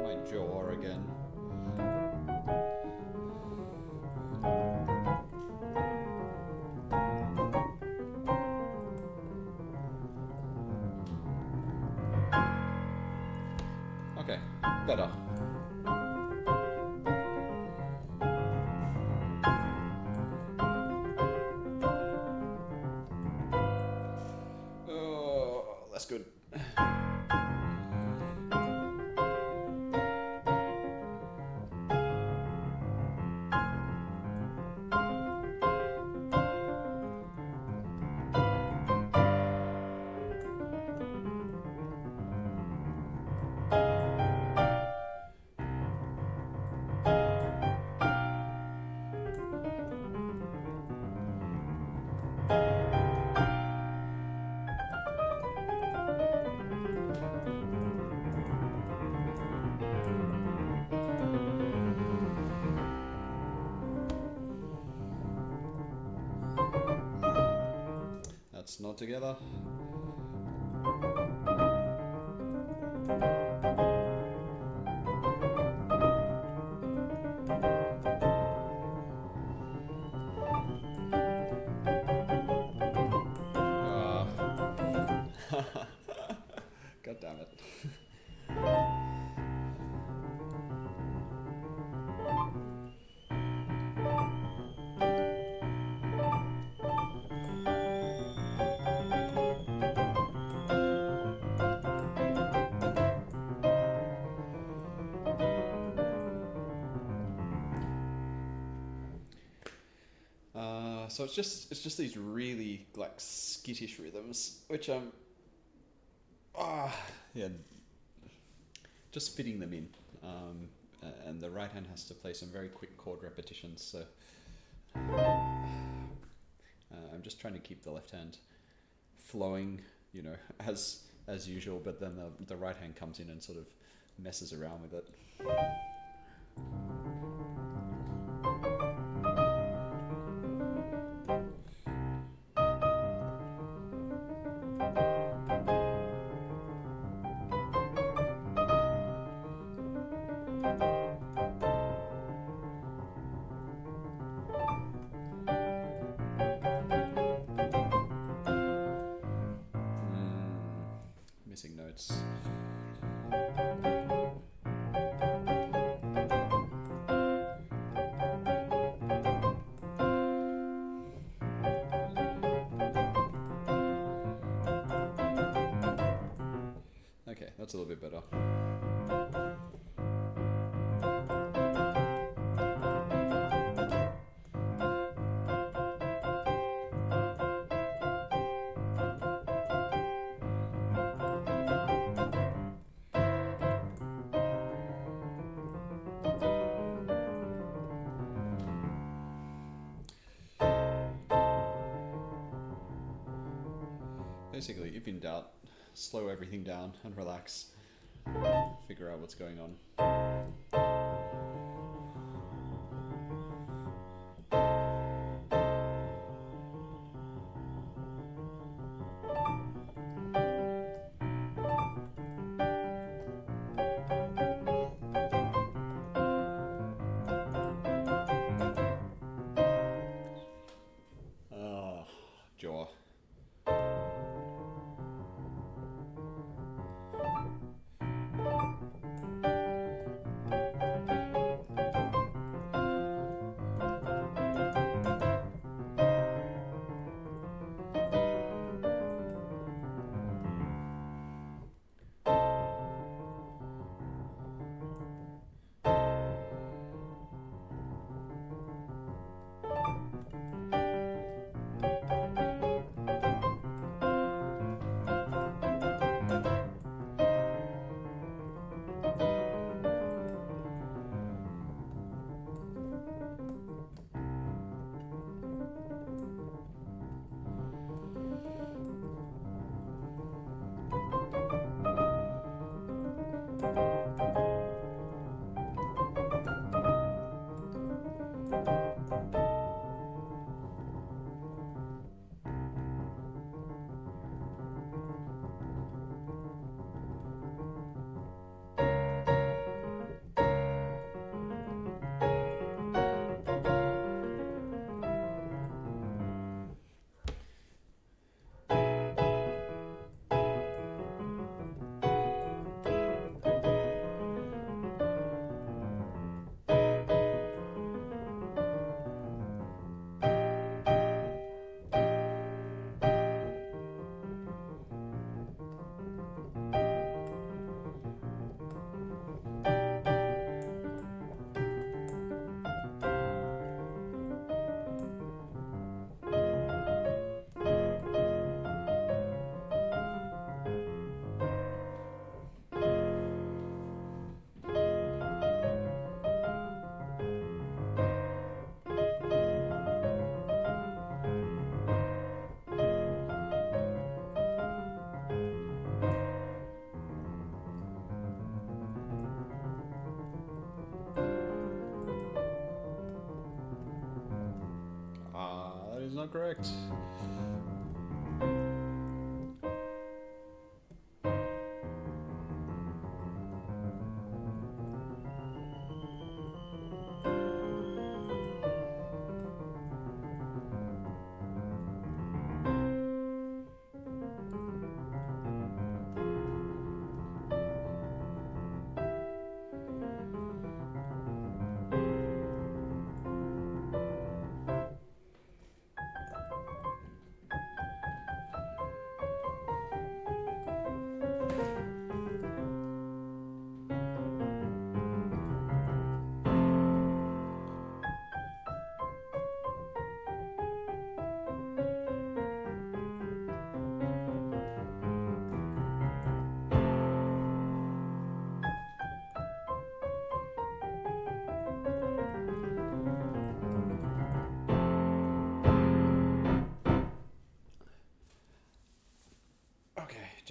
My jaw again. Okay, better. Oh, that's good. That's not together. God damn it. So it's just these really like skittish rhythms, which yeah, just fitting them in, and the right hand has to play some very quick chord repetitions. So I'm just trying to keep the left hand flowing, you know, as usual, but then the right hand comes in and sort of messes around with it. Missing notes. Okay, that's a little bit better. Basically, if in doubt, slow everything down and relax. Figure out what's going on. Jaw. That is not correct.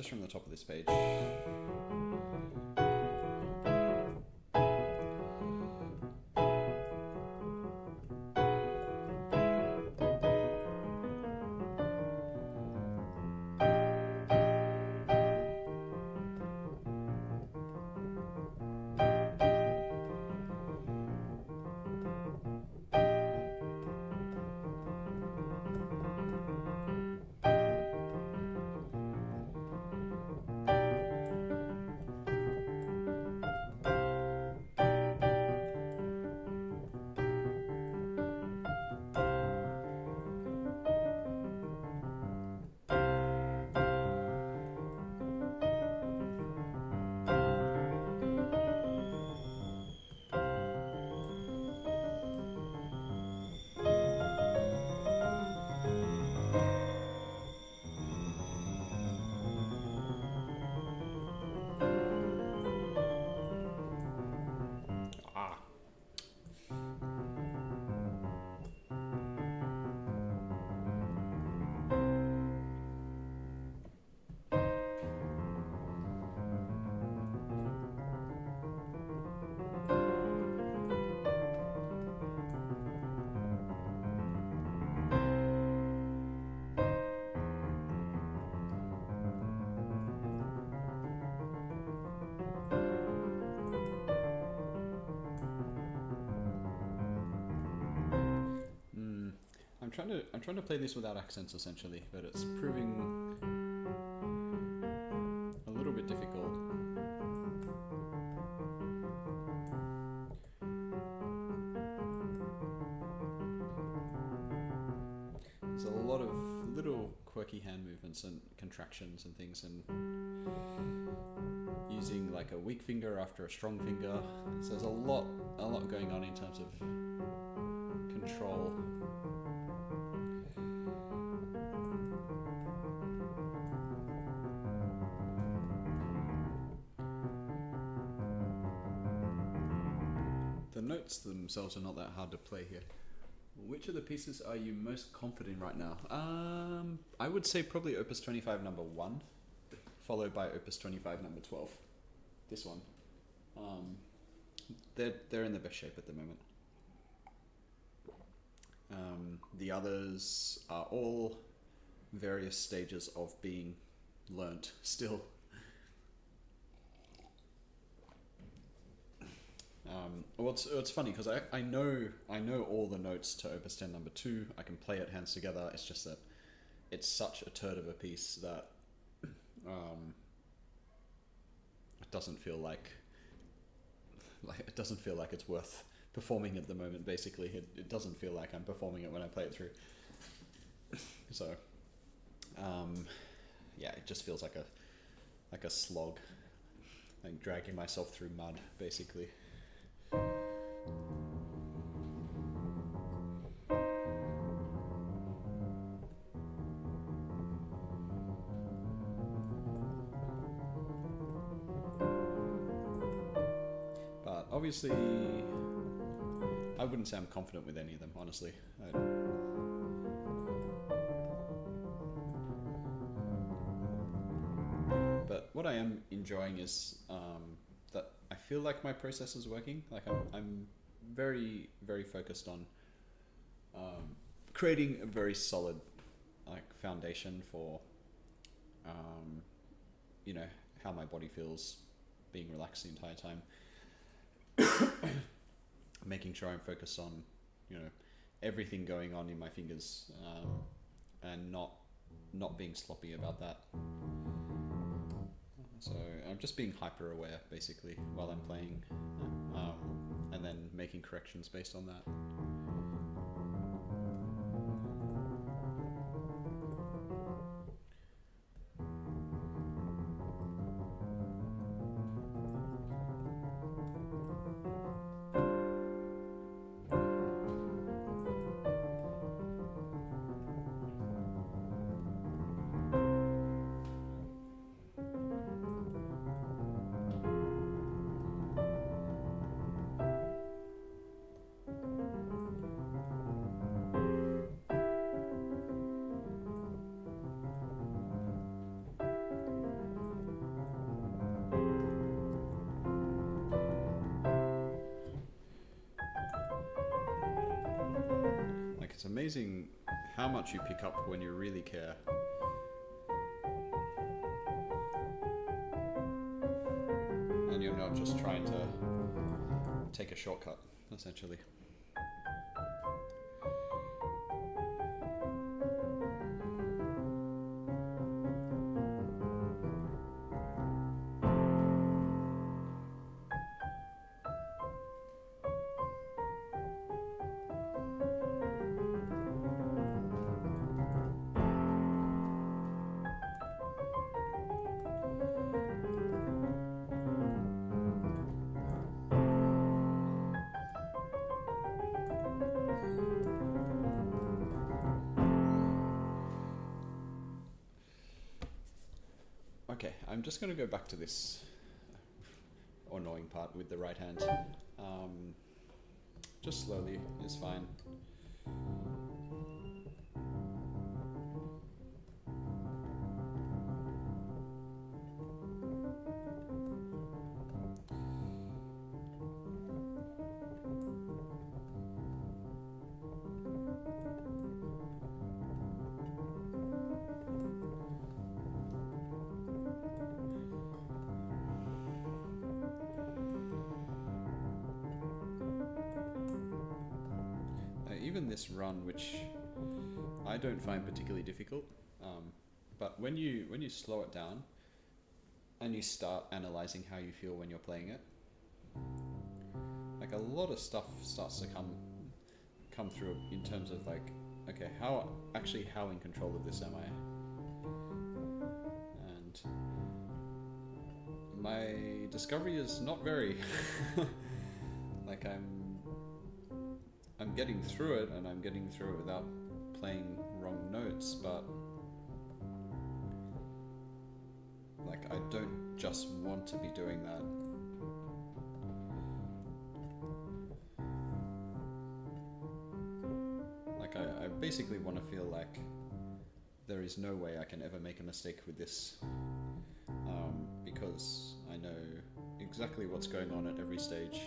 just from the top of this page. I'm trying to play this without accents essentially, but it's proving a little bit difficult. There's a lot of little quirky hand movements and contractions and things, and using like a weak finger after a strong finger. So there's a lot going on in terms of control. The notes themselves are not that hard to play here. Which of the pieces are you most confident in right now? I would say probably Opus 25 number 1, followed by Opus 25 number 12. This one. They're in the best shape at the moment. The others are all various stages of being learnt still. Well, it's funny because I know all the notes to Opus 10 number 2. I can play it hands together. It's just that it's such a turd of a piece that it doesn't feel like it's worth performing at the moment. Basically, it doesn't feel like I'm performing it when I play it through. So, yeah, it just feels like a slog, like dragging myself through mud, basically. But obviously, I wouldn't say I'm confident with any of them, honestly. But what I am enjoying is that I feel like my process is working. Like I'm very, very focused on creating a very solid foundation for you know, how my body feels being relaxed the entire time. Making sure I'm focused on, you know, everything going on in my fingers, and not being sloppy about that. So I'm just being hyper aware basically while I'm playing, and then making corrections based on that. amazing how much you pick up when you really care. And you're not just trying to take a shortcut, essentially. Okay, I'm just going to go back to this annoying part with the right hand. Just slowly is fine. Even this run, which I don't find particularly difficult, but when you slow it down and you start analyzing how you feel when you're playing it, like a lot of stuff starts to come through in terms of like, okay, how in control of this am I? And my discovery is not very. Like I'm getting through it, and I'm getting through it without playing wrong notes, but like I don't just want to be doing that. Like I basically want to feel like there is no way I can ever make a mistake with this, because I know exactly what's going on at every stage.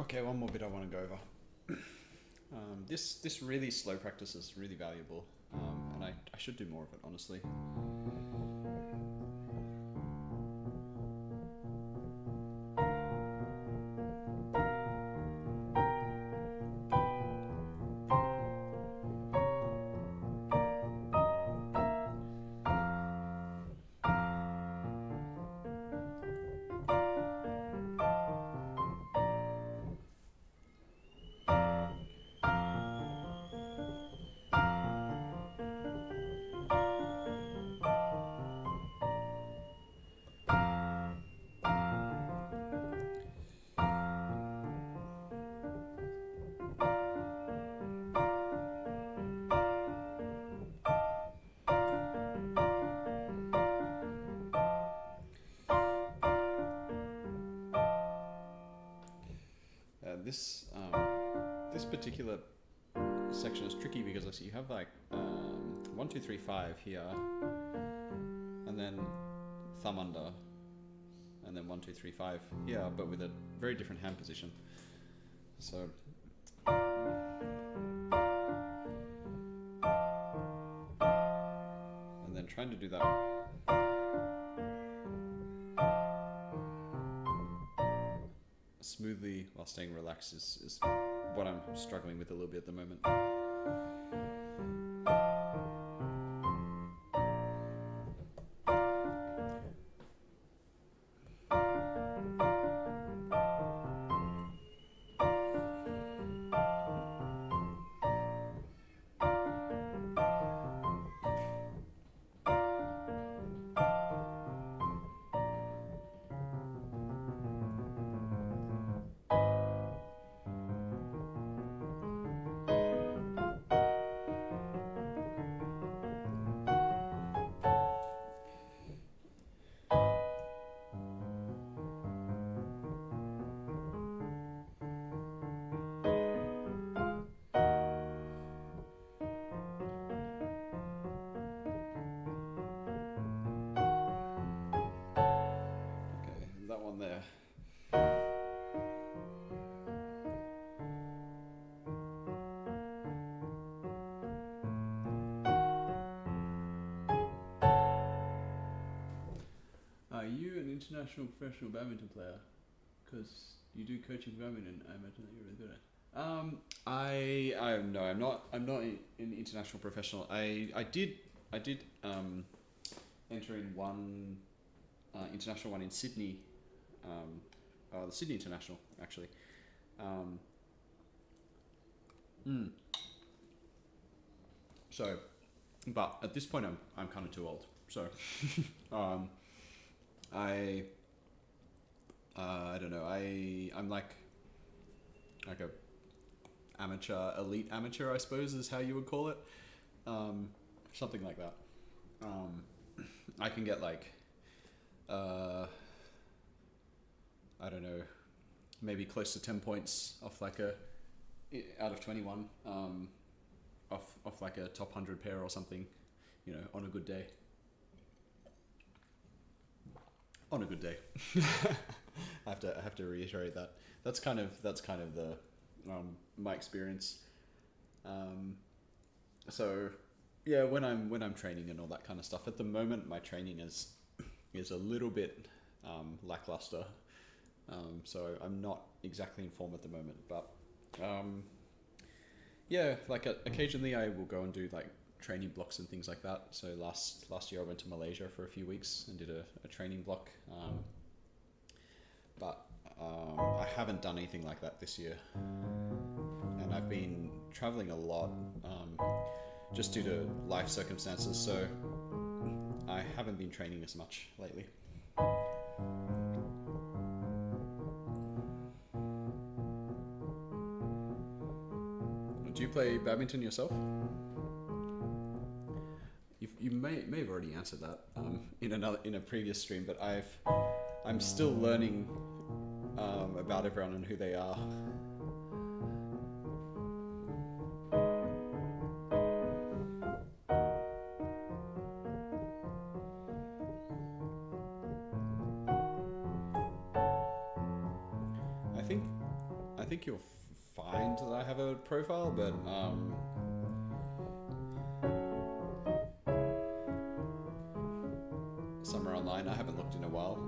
Okay, one more bit I want to go over. This really slow practice is really valuable, and I should do more of it, honestly. This particular section is tricky because I see you have like 1, 2, 3, 5 here, and then thumb under, and then 1, 2, 3, 5 here, but with a very different hand position. So and then trying to do that smoothly while staying relaxed is what I'm struggling with a little bit at the moment. There. Are you an international professional badminton player? Because you do coaching badminton, I imagine that you're really good at. No, I'm not an international professional. I did enter in one international one in Sydney. The Sydney International, actually. So, but at this point, I'm kind of too old. So, I don't know. I'm like a elite amateur, I suppose, is how you would call it. Something like that. I can get like, I don't know, maybe close to 10 points off like out of 21, off like a top 100 pair or something, you know, on a good day. On a good day. I have to reiterate that. That's kind of the my experience. So yeah, when I'm training and all that kind of stuff. At the moment, my training is a little bit lackluster. So I'm not exactly in form at the moment, but yeah, like occasionally I will go and do like training blocks and things like that. So last year I went to Malaysia for a few weeks and did a training block, but I haven't done anything like that this year, and I've been traveling a lot just due to life circumstances, so I haven't been training as much lately. Do you play badminton yourself? You may have already answered that in a previous stream, but I'm still learning about everyone and who they are. I think think you'll find that I have a profile, but somewhere online. I haven't looked in a while.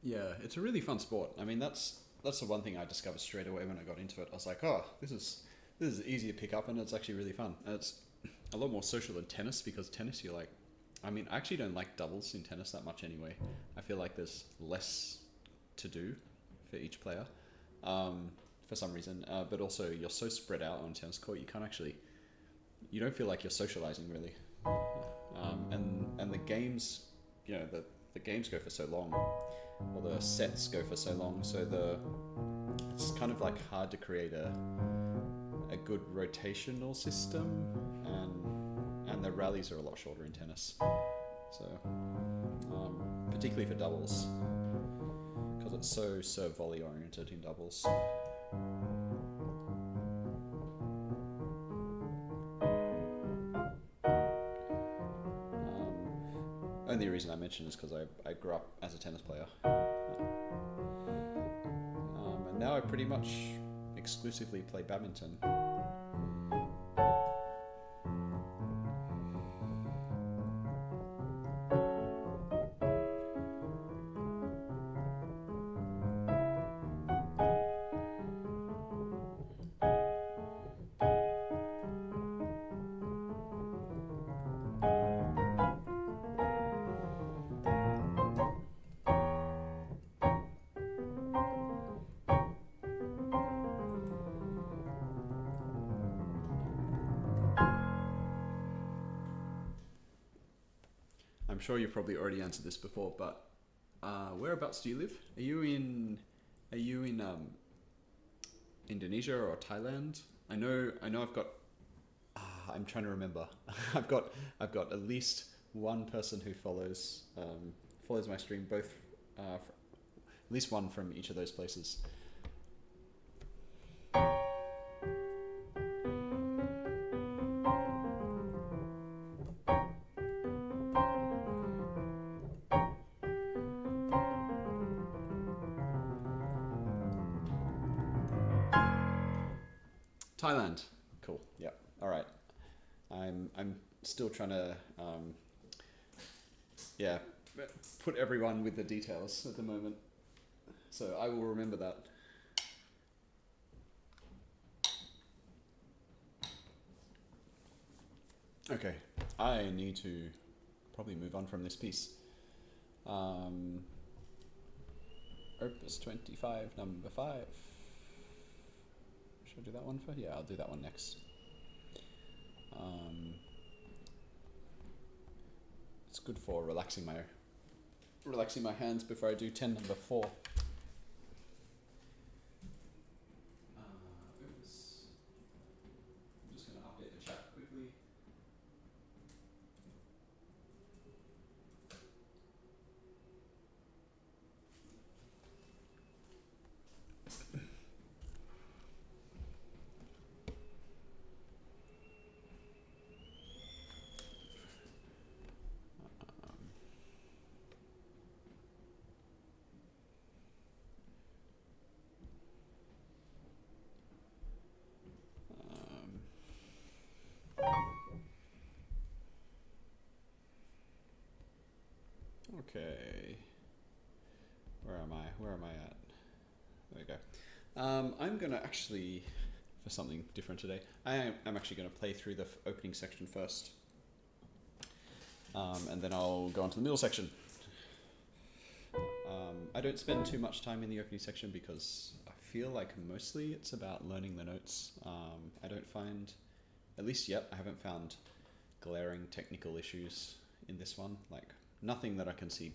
Yeah, it's a really fun sport. I mean, that's the one thing I discovered straight away when I got into it. I was like, oh, this is easy to pick up, and it's actually really fun. And it's a lot more social than tennis, because tennis, you're like, I mean, I actually don't like doubles in tennis that much anyway. I feel like there's less to do for each player, for some reason. But also, you're so spread out on a tennis court, you don't feel like you're socializing really. And the games, the games go for so long, or the sets go for so long, so it's kind of like hard to create a good rotational system, and the rallies are a lot shorter in tennis. So particularly for doubles, because it's so serve volley oriented in doubles. Only reason I mention is because I grew up as a tennis player, and now I pretty much exclusively play badminton. I'm sure you've probably already answered this before, but whereabouts do you live? Are you in Indonesia or Thailand? I know I've got I'm trying to remember. I've got at least one person who follows my stream, both at least one from each of those places. Thailand, cool. Yep. All right. I'm still trying to put everyone with the details at the moment, so I will remember that. Okay, I need to probably move on from this piece. Opus 25, number 5. Should I do that one first? Yeah, I'll do that one next. It's good for relaxing my hands before I do 10 number 4. I'm just going to update the chat quickly. Okay. Where am I? Where am I at? There we go. I'm going to actually, for something different today, I'm actually going to play through the opening section first. And then I'll go on to the middle section. I don't spend too much time in the opening section because I feel like mostly it's about learning the notes. I don't find, at least yet, I haven't found glaring technical issues in this one. Like nothing that I can see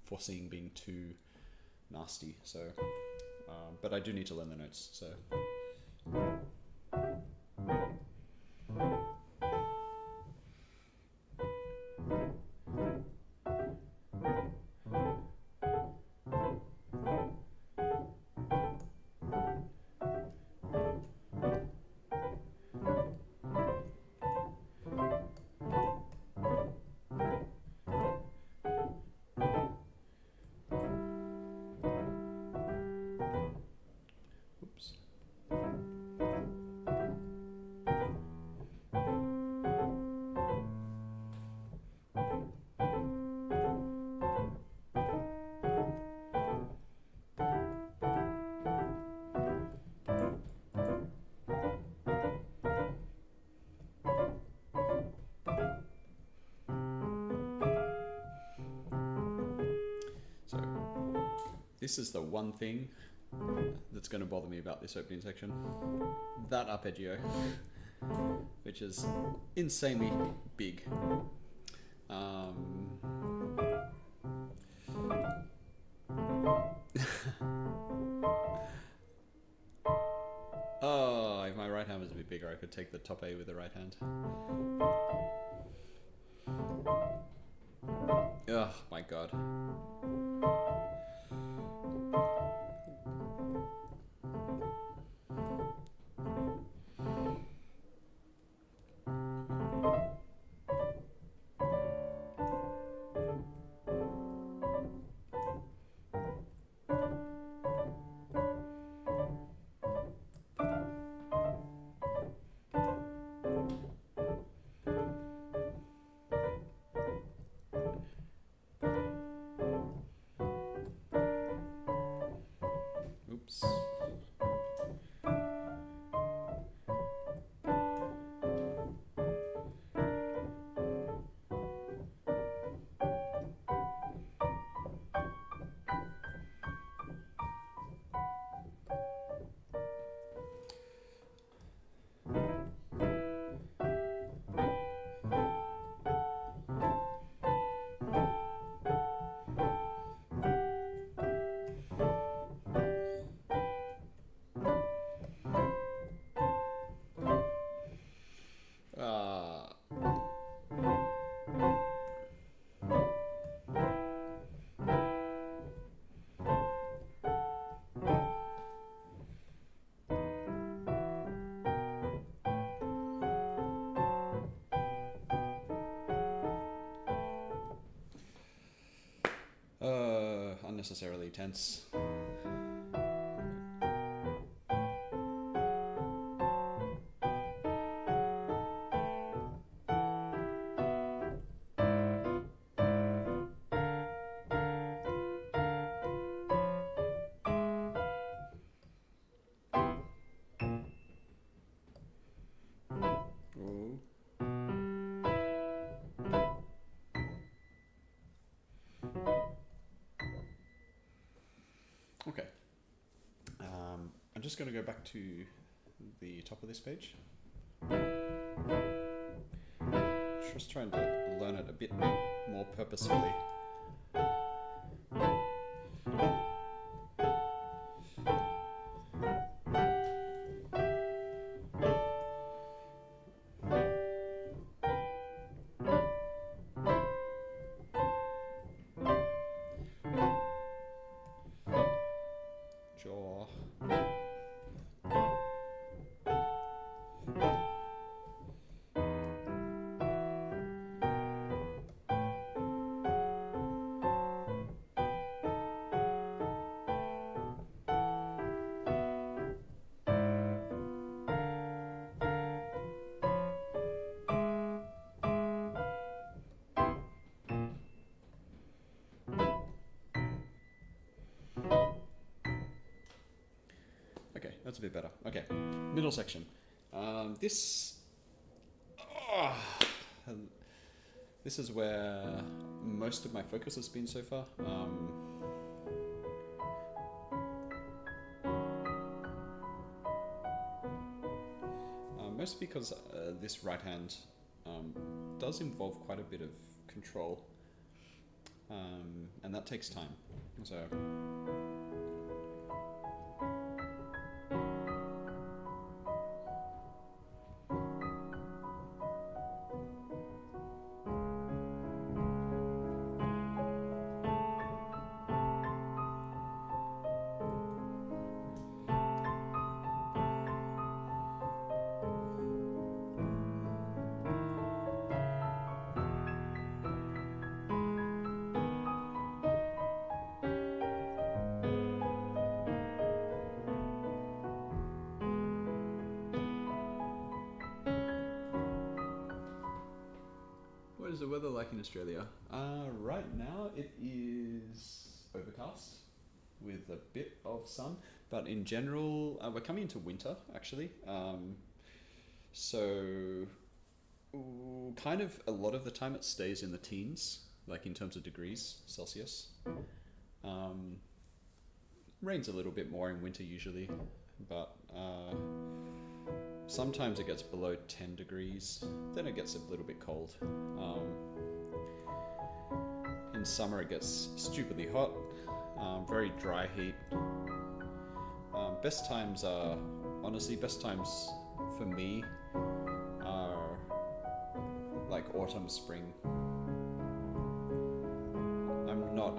foreseeing being too nasty. So, but I do need to learn the notes. So. This is the one thing that's going to bother me about this opening section. That arpeggio, which is insanely big. Oh, if my right hand was a bit bigger, I could take the top A with the right hand. Oh my god. Oops. Unnecessarily tense. Ooh. Okay, I'm just going to go back to the top of this page. Just trying to learn it a bit more purposefully. Jaw. that's a bit better. Okay, middle section. This is where most of my focus has been so far. Mostly because this right hand does involve quite a bit of control, and that takes time. So what is the weather like in Australia? Right now it is overcast with a bit of sun, but in general we're coming into winter actually. So kind of a lot of the time it stays in the teens, like in terms of degrees Celsius. Rains a little bit more in winter usually, but sometimes it gets below 10 degrees, then it gets a little bit cold. In summer it gets stupidly hot, very dry heat. Best times for me are like autumn, spring. I'm not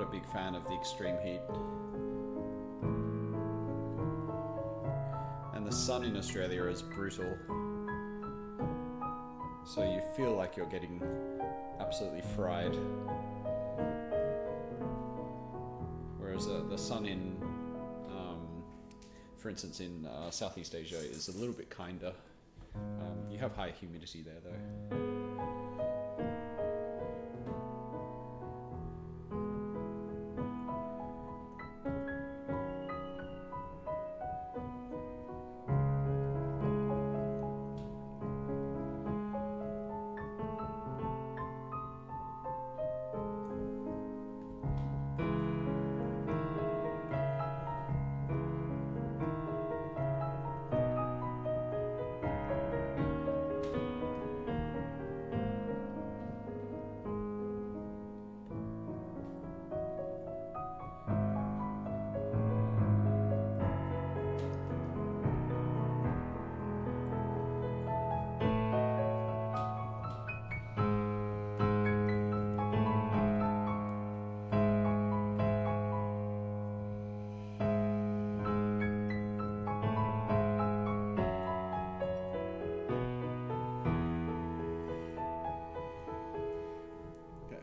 a big fan of the extreme heat. And the sun in Australia is brutal, so you feel like you're getting absolutely fried. Whereas the sun in, for instance, in Southeast Asia is a little bit kinder. You have high humidity there though.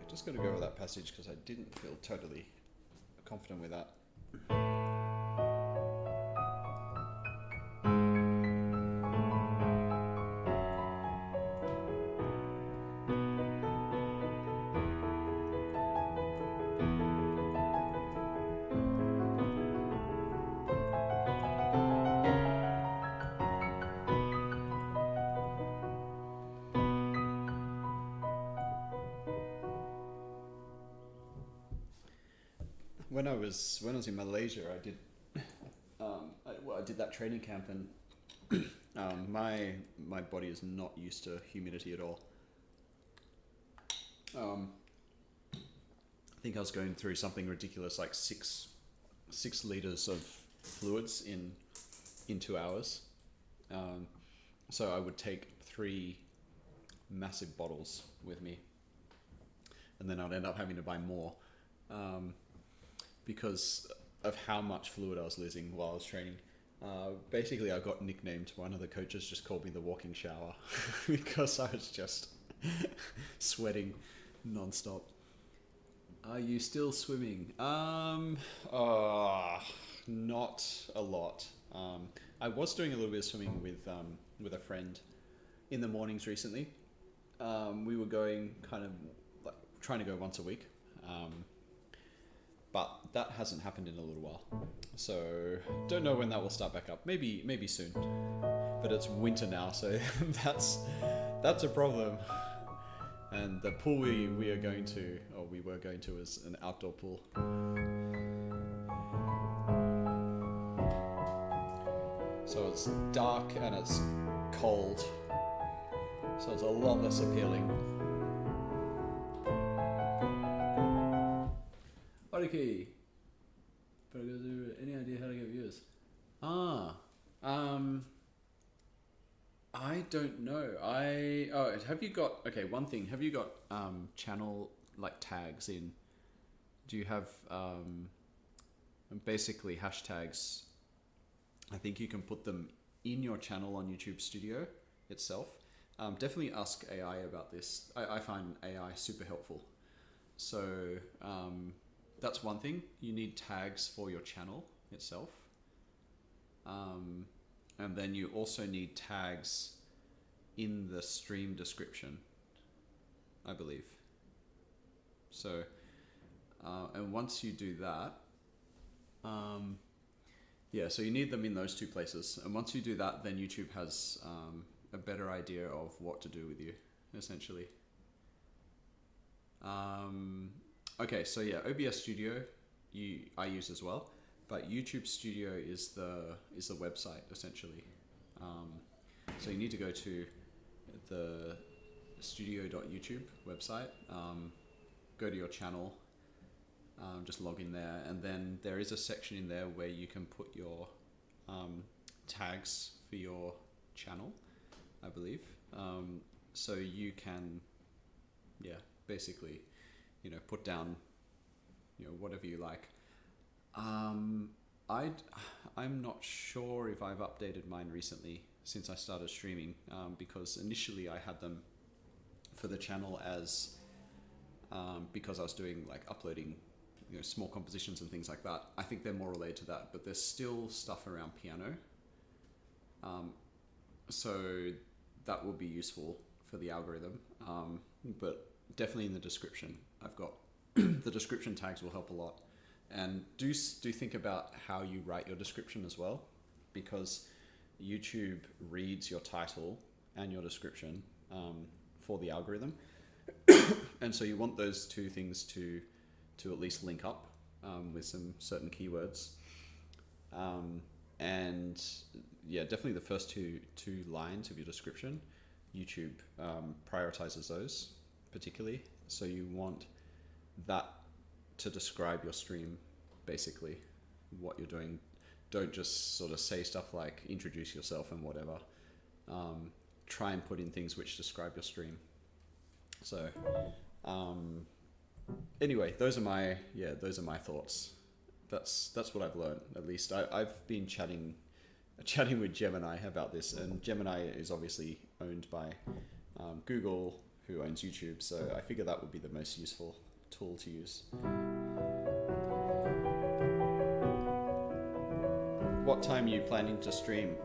Just going to go over that passage because I didn't feel totally confident with that. When I was in Malaysia, I did I did that training camp, and my body is not used to humidity at all. I think I was going through something ridiculous like six liters of fluids in 2 hours. So I would take 3 massive bottles with me, and then I'd end up having to buy more. Because of how much fluid I was losing while I was training. Basically, I got nicknamed. One of the coaches just called me the walking shower because I was just sweating non-stop. Are you still swimming? Not a lot. I was doing a little bit of swimming with a friend in the mornings recently. We were going kind of like trying to go once a week. but that hasn't happened in a little while. So don't know when that will start back up. Maybe soon. But it's winter now, so that's a problem. And the pool we were going to is an outdoor pool. So it's dark and it's cold. So it's a lot less appealing. Ariki, but I do any idea how to get views? I don't know. Have you got, okay, one thing, have you got channel like tags in? Do you have basically hashtags? I think you can put them in your channel on YouTube Studio itself. Definitely ask AI about this. I find AI super helpful. So that's one thing. You need tags for your channel itself. And then you also need tags in the stream description, I believe. So, and once you do that, yeah, so you need them in those two places. And once you do that, then YouTube has a better idea of what to do with you, essentially. Okay, so yeah, OBS Studio I use as well, but YouTube Studio is the website essentially. So you need to go to the studio.youtube website, go to your channel, just log in there, and then there is a section in there where you can put your tags for your channel, I believe. So you can, yeah, basically, put down, whatever you like. I'm not sure if I've updated mine recently since I started streaming, because initially I had them for the channel as because I was doing like uploading small compositions and things like that. I think they're more related to that, but there's still stuff around piano, so that will be useful for the algorithm, but definitely in the description I've got the description tags will help a lot. And do think about how you write your description as well, because YouTube reads your title and your description for the algorithm. And so you want those two things to at least link up with some certain keywords. And yeah, definitely the first two lines of your description, YouTube prioritizes those particularly. So you want that to describe your stream, basically, what you're doing. Don't just sort of say stuff like introduce yourself and whatever. Try and put in things which describe your stream. So anyway, those are my thoughts. That's what I've learned, at least. I've been chatting with Gemini about this, and Gemini is obviously owned by Google, who owns YouTube, so I figure that would be the most useful tool to use. What time are you planning to stream?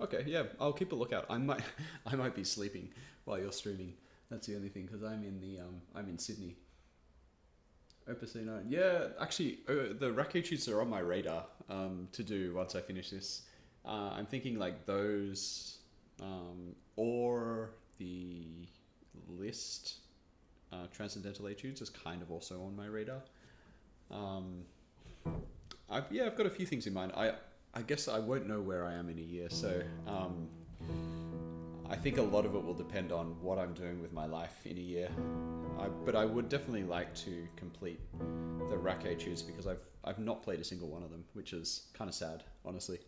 Okay, yeah, I'll keep a lookout. I might be sleeping while you're streaming. That's the only thing, because I'm in Sydney. Opus A9. Yeah, actually, the rack etudes are on my radar to do once I finish this. I'm thinking like those or the list Transcendental Etudes is kind of also on my radar. I've got a few things in mind. I guess I won't know where I am in a year, so I think a lot of it will depend on what I'm doing with my life in a year. But I would definitely like to complete the rack etudes because I've not played a single one of them, which is kind of sad, honestly.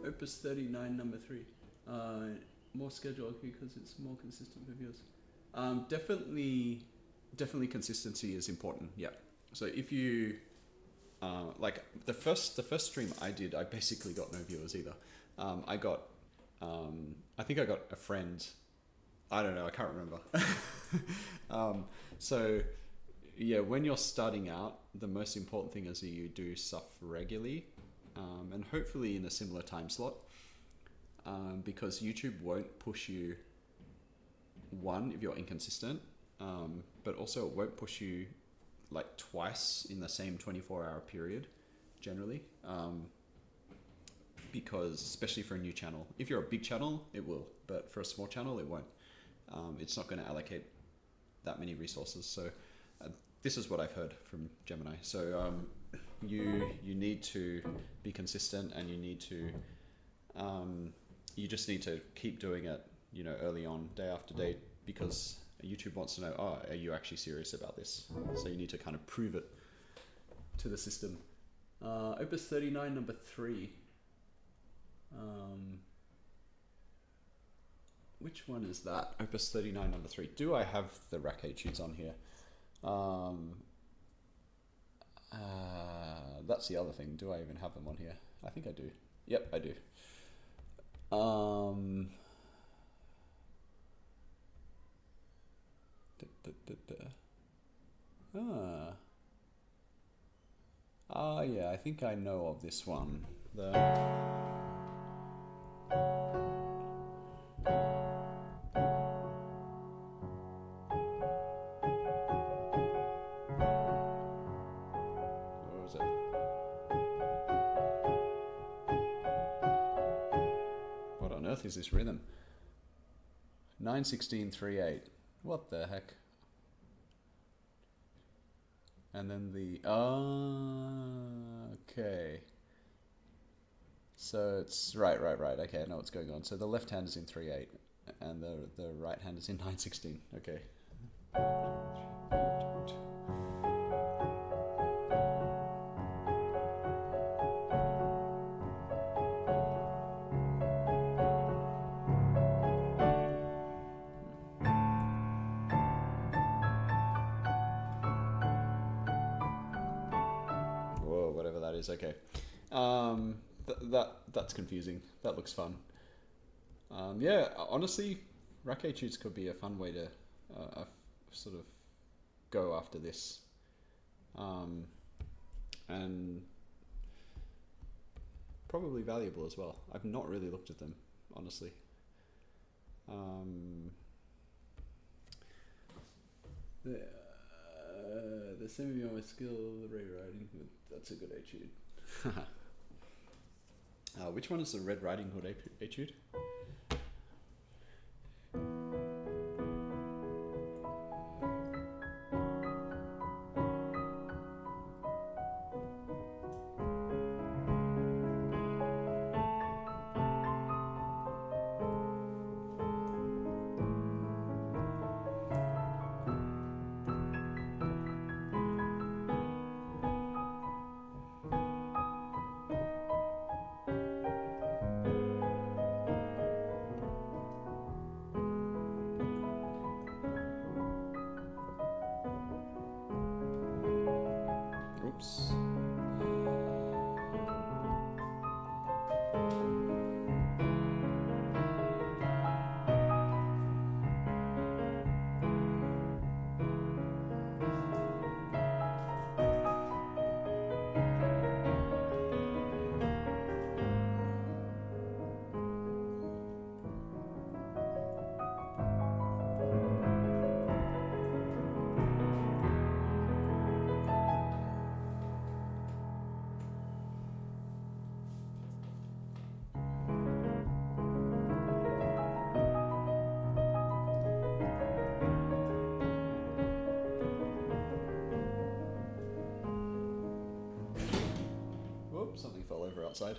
Opus 39, number 3. More scheduled because it's more consistent for viewers. Definitely consistency is important. Yeah. So if you like the first stream I did, I basically got no viewers either. I think I got a friend. I don't know. I can't remember. So yeah, when you're starting out, the most important thing is that you do stuff regularly. And hopefully in a similar time slot, because YouTube won't push you, one, if you're inconsistent, but also it won't push you like twice in the same 24-hour period, generally, because especially for a new channel. If you're a big channel, it will, but for a small channel, it won't. It's not going to allocate that many resources. So this is what I've heard from Gemini. So you need to be consistent, and you need to you just need to keep doing it, you know, early on, day after day, because YouTube wants to know, oh, are you actually serious about this? So you need to kind of prove it to the system. Opus 39, number 3. Which one is that? Opus 39, number 3. Do I have the rack etudes on here? That's the other thing. Do I even have them on here? I think I do. Yep, I do. Yeah, I think I know of this one. Is this rhythm? 9/16/3/8. What the heck? And then the okay. So it's right. Okay, I know what's going on. So the left hand is in 3/8, and the right hand is in 9/16. Okay. Okay, that's confusing. That looks fun. Yeah, honestly, rack etudes could be a fun way to sort of go after this, and probably valuable as well. I've not really looked at them, honestly. The semi-my skill, the Red Riding Hood. That's a good etude. Which one is the Red Riding Hood etude? Oops. Whoops, something fell over outside.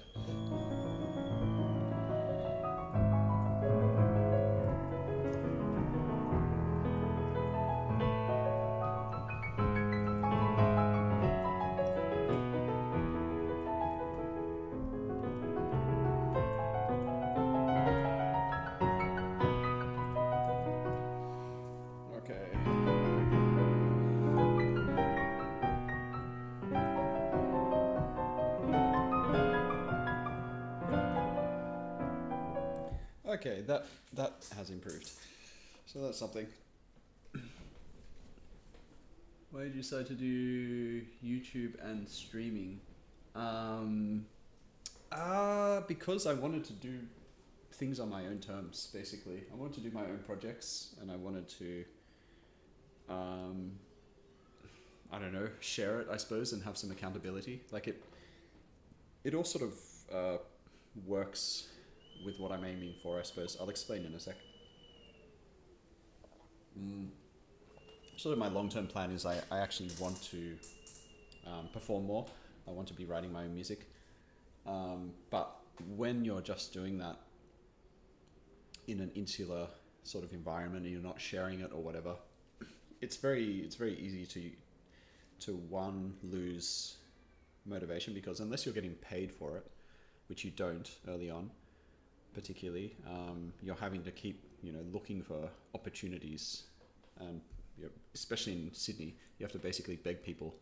Okay, that has improved. So that's something. Why did you decide to do YouTube and streaming? Because I wanted to do things on my own terms, basically. I wanted to do my own projects, and I wanted to, I don't know, share it, I suppose, and have some accountability. Like it all sort of works with what I'm aiming for, I suppose. I'll explain in a sec. Sort of my long-term plan is I actually want to perform more. I want to be writing my own music. But when you're just doing that in an insular sort of environment and you're not sharing it or whatever, it's very easy to one, lose motivation, because unless you're getting paid for it, which you don't early on, particularly, you're having to keep, looking for opportunities, and especially in Sydney, you have to basically beg people.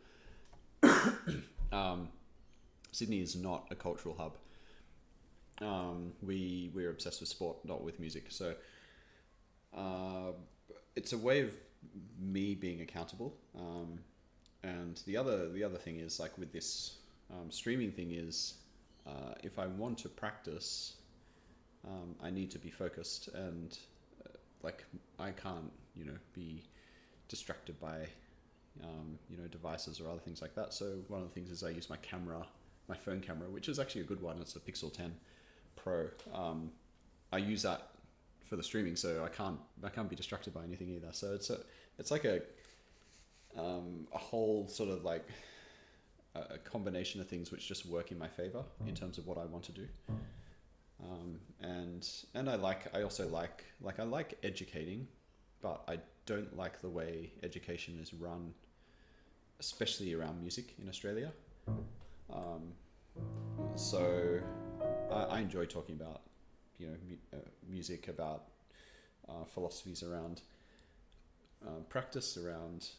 Sydney is not a cultural hub. We're obsessed with sport, not with music. So it's a way of me being accountable. And the other thing is, like with this streaming thing, is if I want to practice, I need to be focused, and I can't, be distracted by, devices or other things like that. So one of the things is I use my phone camera, which is actually a good one. It's a Pixel 10 Pro. I use that for the streaming, so I can't be distracted by anything either. So it's like a whole sort of like a combination of things which just work in my favor in terms of what I want to do. And I also like educating, but I don't like the way education is run, especially around music in Australia. So I enjoy talking about, music, about philosophies around practice, around,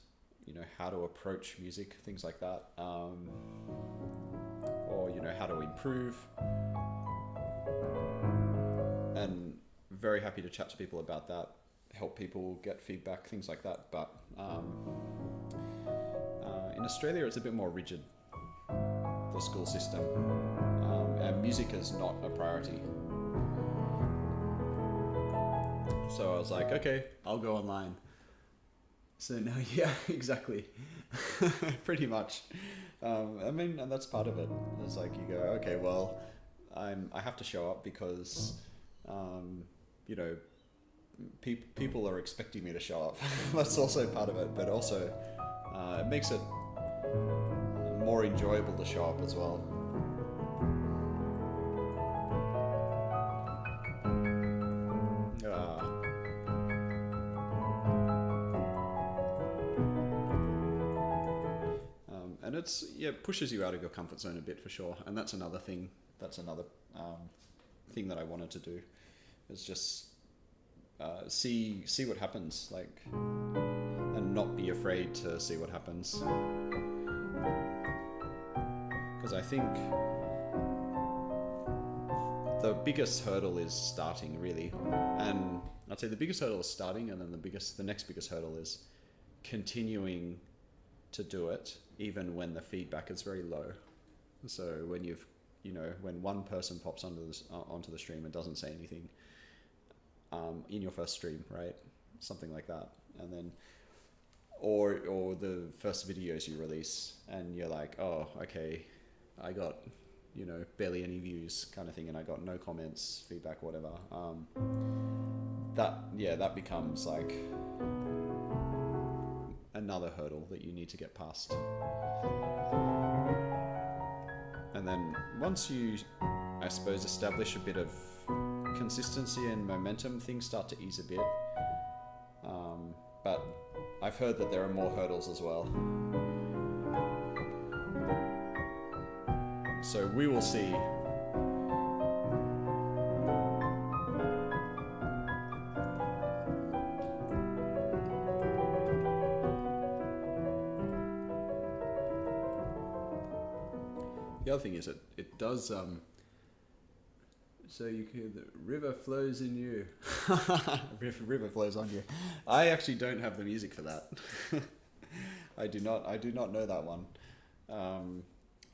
how to approach music, things like that, or, how to improve. And very happy to chat to people about that, help people get feedback, things like that. But in Australia, it's a bit more rigid, the school system, and music is not a priority. So I was like, okay, I'll go online. So now, yeah, exactly, pretty much. And that's part of it. It's like you go, okay, well, I have to show up because, people are expecting me to show up. That's also part of it, but also it makes it more enjoyable to show up as well. And it pushes you out of your comfort zone a bit, for sure. And that's another thing. That's another thing that I wanted to do, is just see what happens, and not be afraid to see what happens. because I think the biggest hurdle is starting, really. And I'd say the biggest hurdle is starting, and then the next biggest hurdle is continuing to do it even when the feedback is very low. So when when one person pops onto the stream and doesn't say anything in your first stream, right? Something like that. And then or the first videos you release and you're like, oh, okay, I got barely any views kind of thing, and I got no comments, feedback, whatever. That becomes like another hurdle that you need to get past. And then once you, I suppose, establish a bit of consistency and momentum, things start to ease a bit. But I've heard that there are more hurdles as well. So we will see. The other thing is it does so you can, the river flows in you. river flows on you. I actually don't have the music for that. I do not know that one.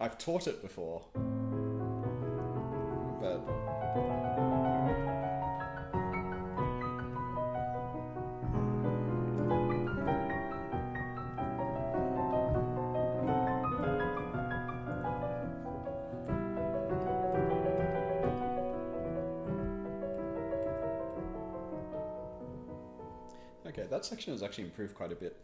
I've taught it before, but okay, that section has actually improved quite a bit.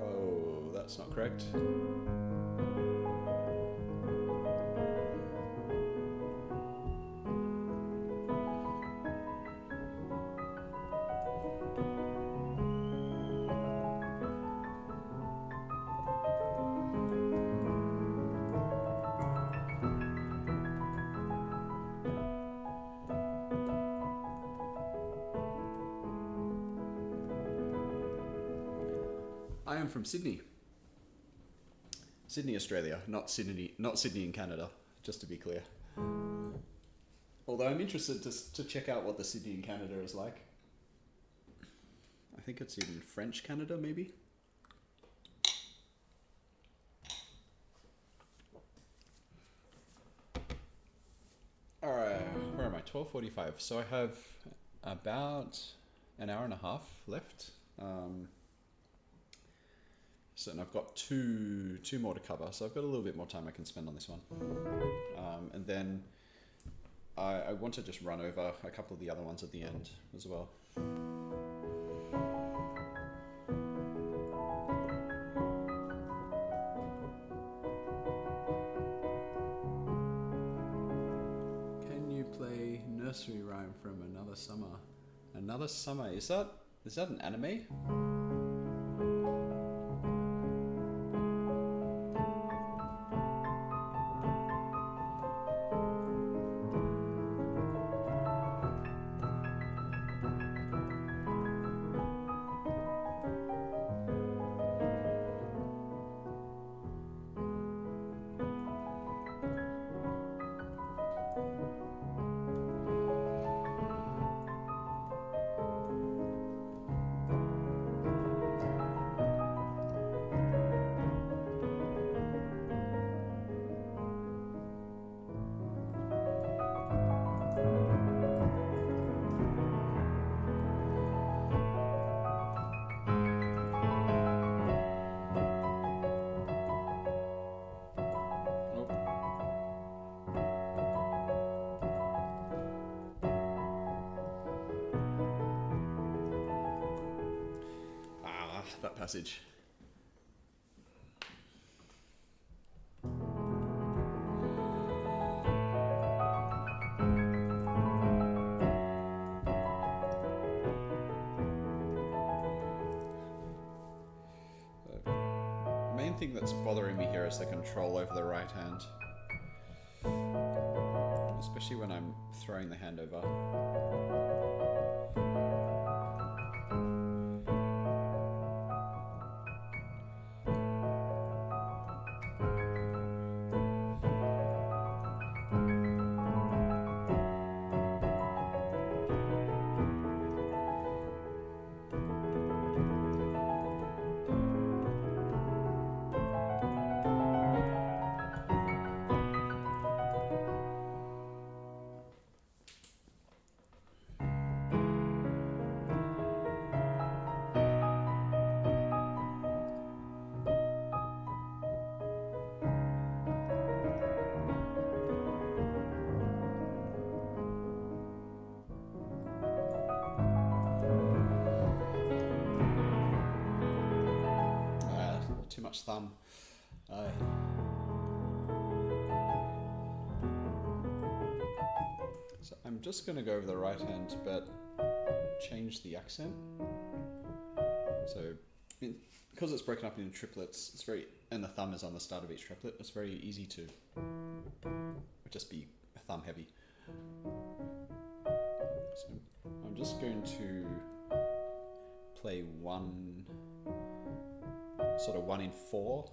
Oh, that's not correct. I am from Sydney, Australia, not Sydney in Canada, just to be clear. Although I'm interested to check out what the Sydney in Canada is like. I think it's in French Canada, maybe. All right, where am I? 12:45. So I have about an hour and a half left. So and I've got two more to cover, so I've got a little bit more time I can spend on this one. And then I want to just run over a couple of the other ones at the end as well. Can you play Nursery Rhyme from Another Summer? Another Summer, is that an anime? That passage. main thing that's bothering me here is the control over the right hand. Especially when I'm throwing the hand over. Too much thumb. So I'm just going to go over the right hand, but change the accent. So because it's broken up into triplets, it's very, and the thumb is on the start of each triplet, it's very easy to just be thumb heavy. So I'm just going to play one, sort of 1 in 4.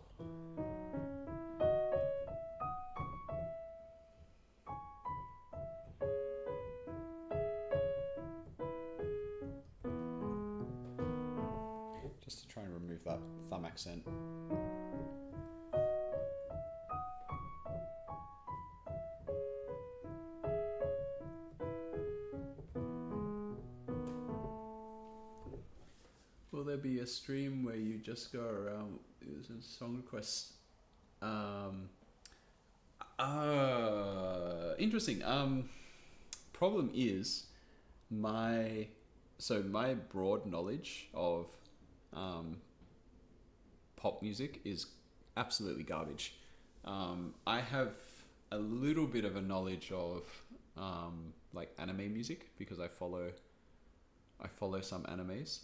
Just to try and remove that thumb accent. Will there be a stream where you just go around using song requests? Interesting. Problem is my broad knowledge of pop music is absolutely garbage. I have a little bit of a knowledge of like anime music because I follow some animes.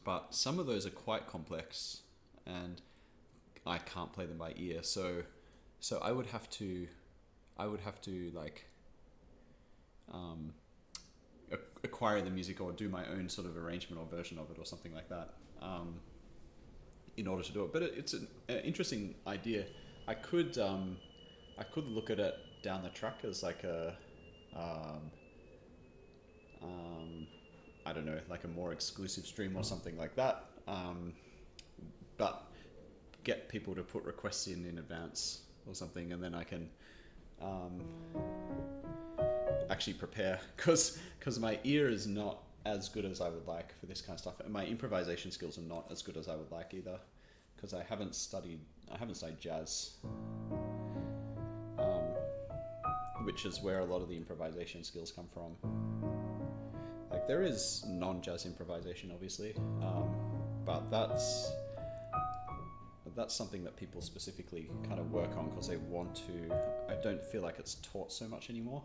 But some of those are quite complex and I can't play them by ear. So I would have to like acquire the music or do my own sort of arrangement or version of it or something like that in order to do it. But it's an interesting idea. I could look at it down the track as like a I don't know, like a more exclusive stream or something like that. But get people to put requests in advance or something, and then I can actually prepare, because my ear is not as good as I would like for this kind of stuff, and my improvisation skills are not as good as I would like either, because I haven't studied jazz, which is where a lot of the improvisation skills come from. Like there is non-jazz improvisation, obviously, but that's something that people specifically kind of work on because they want to. I don't feel like it's taught so much anymore.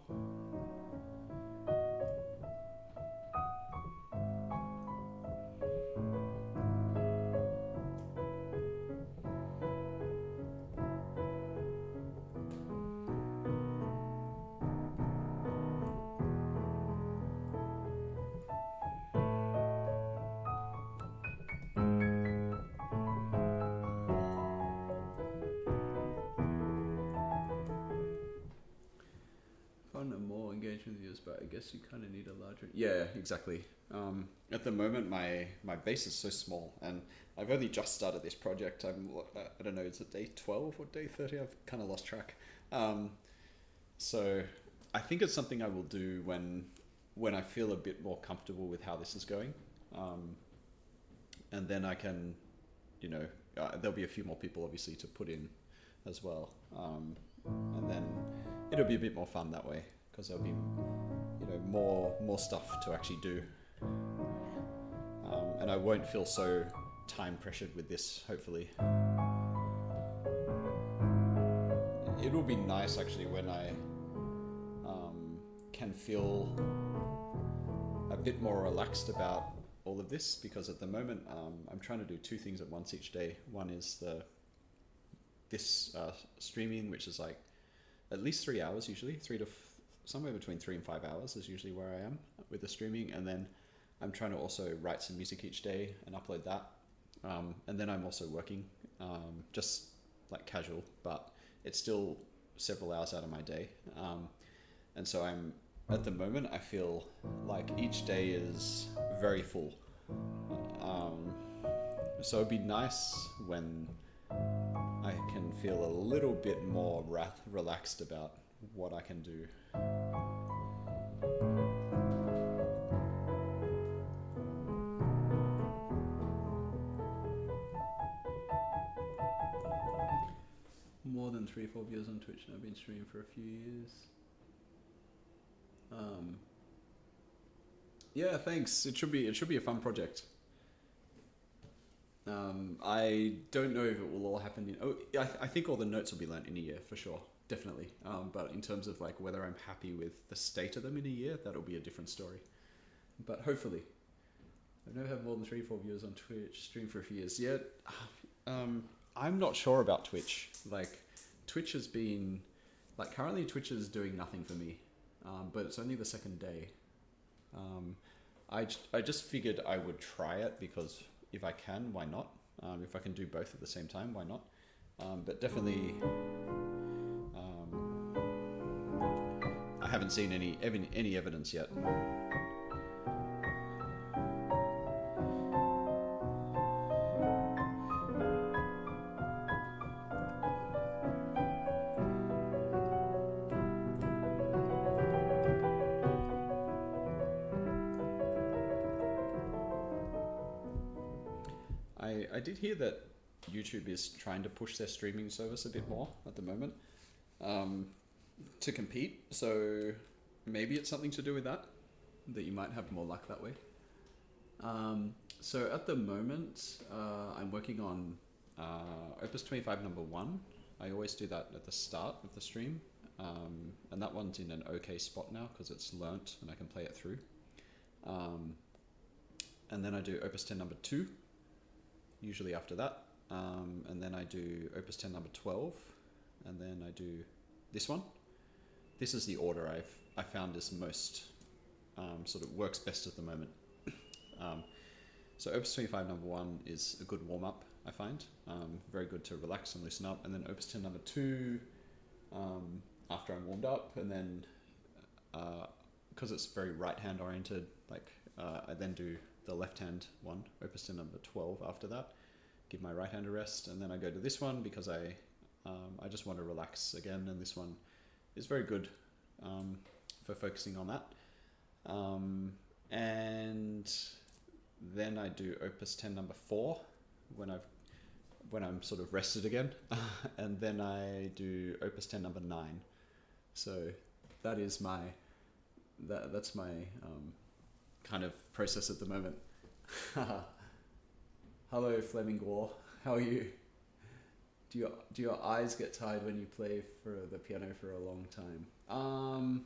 But I guess you kind of need a larger... Yeah, exactly. At the moment, my bass is so small, and I've only just started this project. I don't know, is it day 12 or day 30? I've kind of lost track. So I think it's something I will do when I feel a bit more comfortable with how this is going. And then I can, there'll be a few more people obviously to put in as well. And then it'll be a bit more fun that way, because there'll be, more stuff to actually do. And I won't feel so time pressured with this, hopefully. It will be nice actually when I can feel a bit more relaxed about all of this, because at the moment I'm trying to do two things at once each day. One is this streaming, which is like at least 3 hours usually, somewhere between 3 and 5 hours is usually where I am with the streaming. And then I'm trying to also write some music each day and upload that. And then I'm also working, just like casual, but it's still several hours out of my day. And so at the moment, I feel like each day is very full. So it'd be nice when I can feel a little bit more relaxed about what I can do. More than 3 or 4 years on Twitch, and I've been streaming for a few years. Yeah, thanks. It should be a fun project. I don't know if it will all happen I think all the notes will be learnt in a year for sure, definitely. But in terms of like whether I'm happy with the state of them in a year, that'll be a different story. But hopefully. I've never had more than 3 or 4 viewers on Twitch, stream for a few years. Yeah, I'm not sure about Twitch. Like, Twitch has been, like, currently Twitch is doing nothing for me, but it's only the second day. I just figured I would try it because if I can, why not? If I can do both at the same time, why not? But definitely, I haven't seen any evidence yet. I did hear that YouTube is trying to push their streaming service a bit more at the moment to compete. So maybe it's something to do with that you might have more luck that way. So at the moment, I'm working on Opus 25 number 1. I always do that at the start of the stream. And that one's in an okay spot now because it's learnt and I can play it through. And then I do Opus 10 number 2. Usually after that, and then I do Opus 10 number 12, and then I do this one. This is the order I found is most sort of works best at the moment. So Opus 25 number 1 is a good warm up, I find, very good to relax and loosen up, and then Opus 10 number 2 after I'm warmed up, and then because it's very right hand oriented, like I then do the left hand one, Opus 10 number 12 after that, give my right hand a rest, and then I go to this one because I just want to relax again, and this one is very good for focusing on that. And then I do Opus 10 number 4 when I'm sort of rested again, and then I do Opus 10 number 9. So that is that's my kind of process at the moment. Hello, Fleming War. How are you? Do your eyes get tired when you play for the piano for a long time?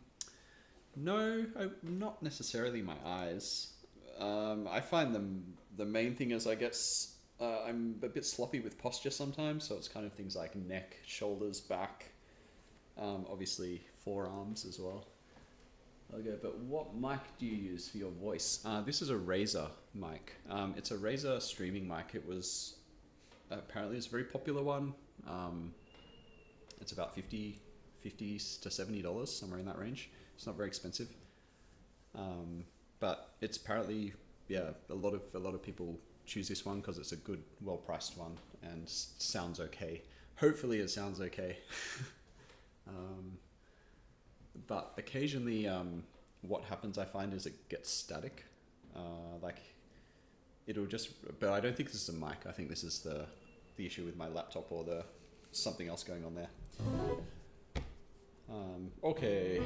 No, not necessarily my eyes. I find the main thing is I guess I'm a bit sloppy with posture sometimes, so it's kind of things like neck, shoulders, back, obviously forearms as well. Okay, but what mic do you use for your voice? This is a Razer mic. It's a Razer streaming mic. It was apparently it's a very popular one. It's about $50 to $70, somewhere in that range. It's not very expensive, but it's apparently a lot of people choose this one because it's a good, well-priced one and sounds okay. Hopefully, it sounds okay. But occasionally, what happens I find is it gets static. Like it'll just, but I don't think this is a mic. I think this is the issue with my laptop or something else going on there. Okay.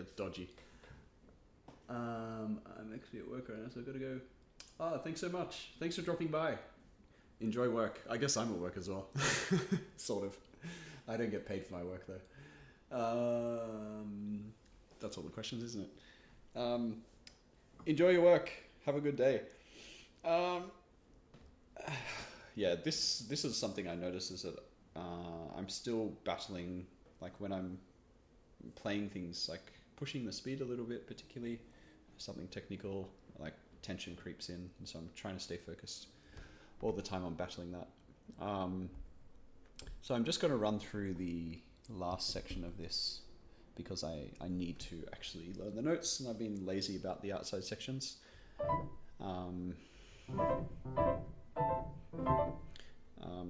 gets dodgy. I'm actually at work right now, so I've got to go. Ah, thanks so much. Thanks for dropping by. Enjoy work. I guess I'm at work as well. Sort of. I don't get paid for my work though. That's all the questions, isn't it? Enjoy your work. Have a good day. Yeah, this is something I notice is that I'm still battling, like when I'm playing things, like pushing the speed a little bit, particularly something technical, like tension creeps in, and so I'm trying to stay focused all the time on battling that. So I'm just going to run through the last section of this because I need to actually learn the notes, and I've been lazy about the outside sections.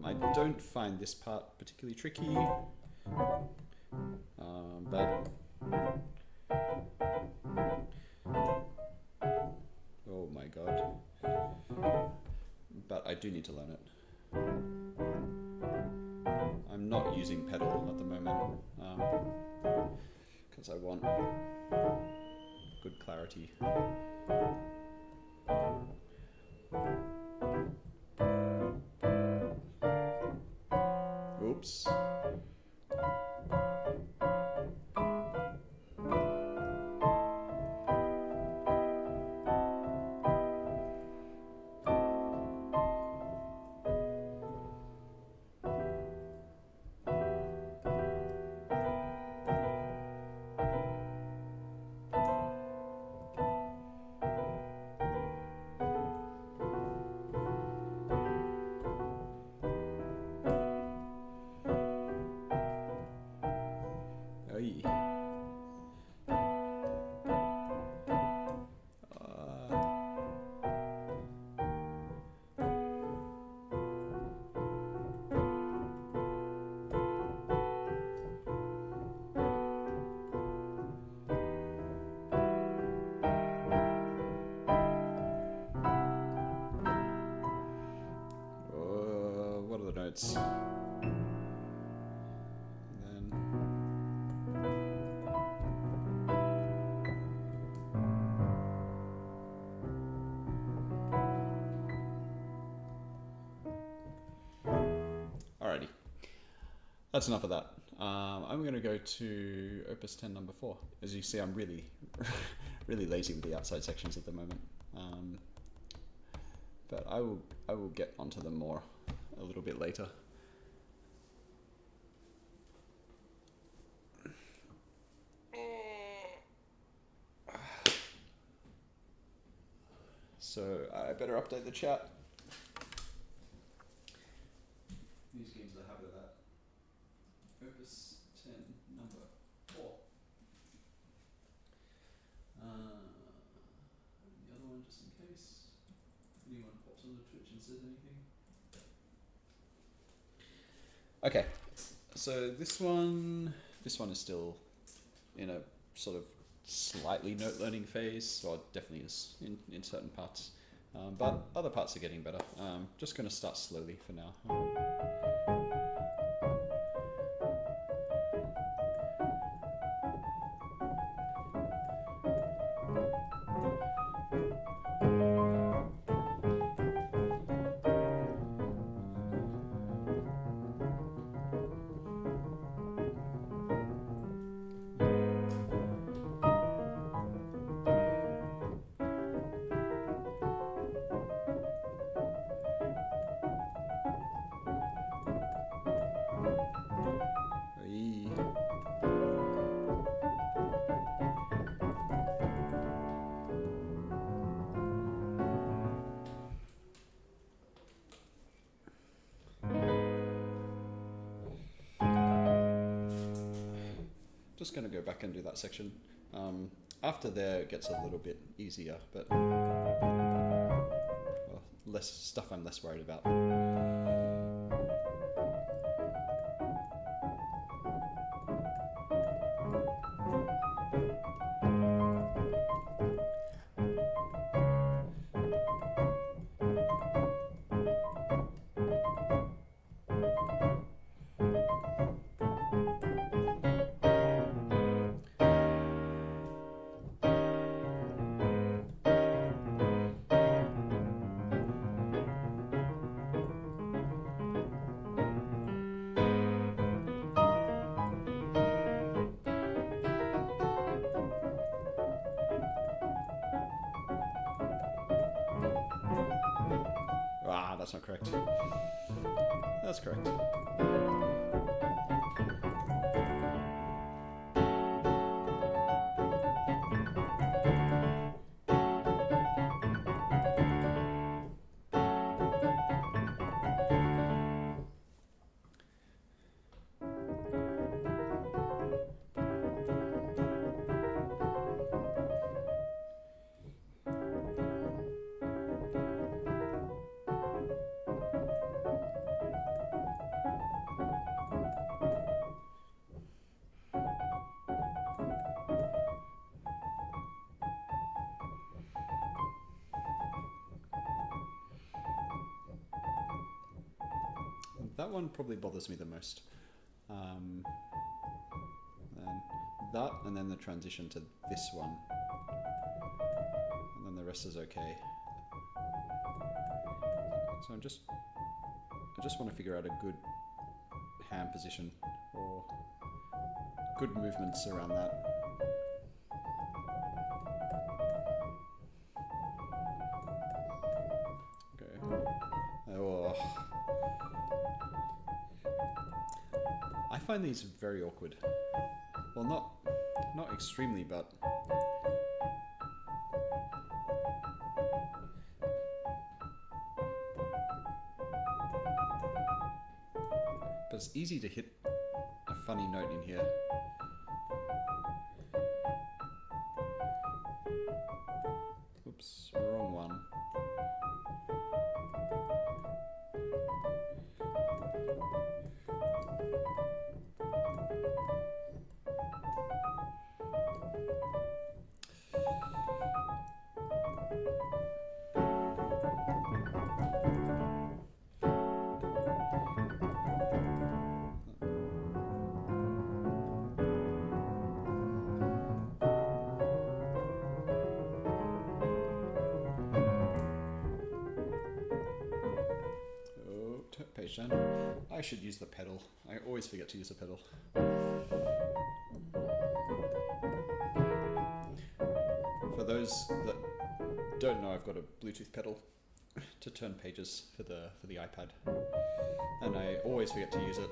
I don't find this part particularly tricky, but oh my god, but I do need to learn it. I'm not using pedal at the moment because I want good clarity. Oops. What are the notes? And alrighty, that's enough of that. I'm going to go to Opus 10 number 4. As you see, I'm really, really lazy with the outside sections at the moment. But I will get onto them more a little bit later. So I better update the chat. These games are habit of that. Opus 10 number 4. The other one, just in case anyone pops on the Twitch and says anything. Okay, so this one is still in a sort of slightly note learning phase, or it definitely is in certain parts, but other parts are getting better. Just going to start slowly for now. Just going to go back and do that section. After there, it gets a little bit easier, but well, less stuff I'm less worried about. that's not correct. That's correct. That one probably bothers me the most. And that, and then the transition to this one, and then the rest is okay. So I just want to figure out a good hand position or good movements around that. Okay. Oh. I find these very awkward. Well, not extremely, but it's easy to hit a funny note in here. Oops, wrong one. Page down. I should use the pedal. I always forget to use the pedal. For those that don't know, I've got a Bluetooth pedal to turn pages for the iPad, and I always forget to use it.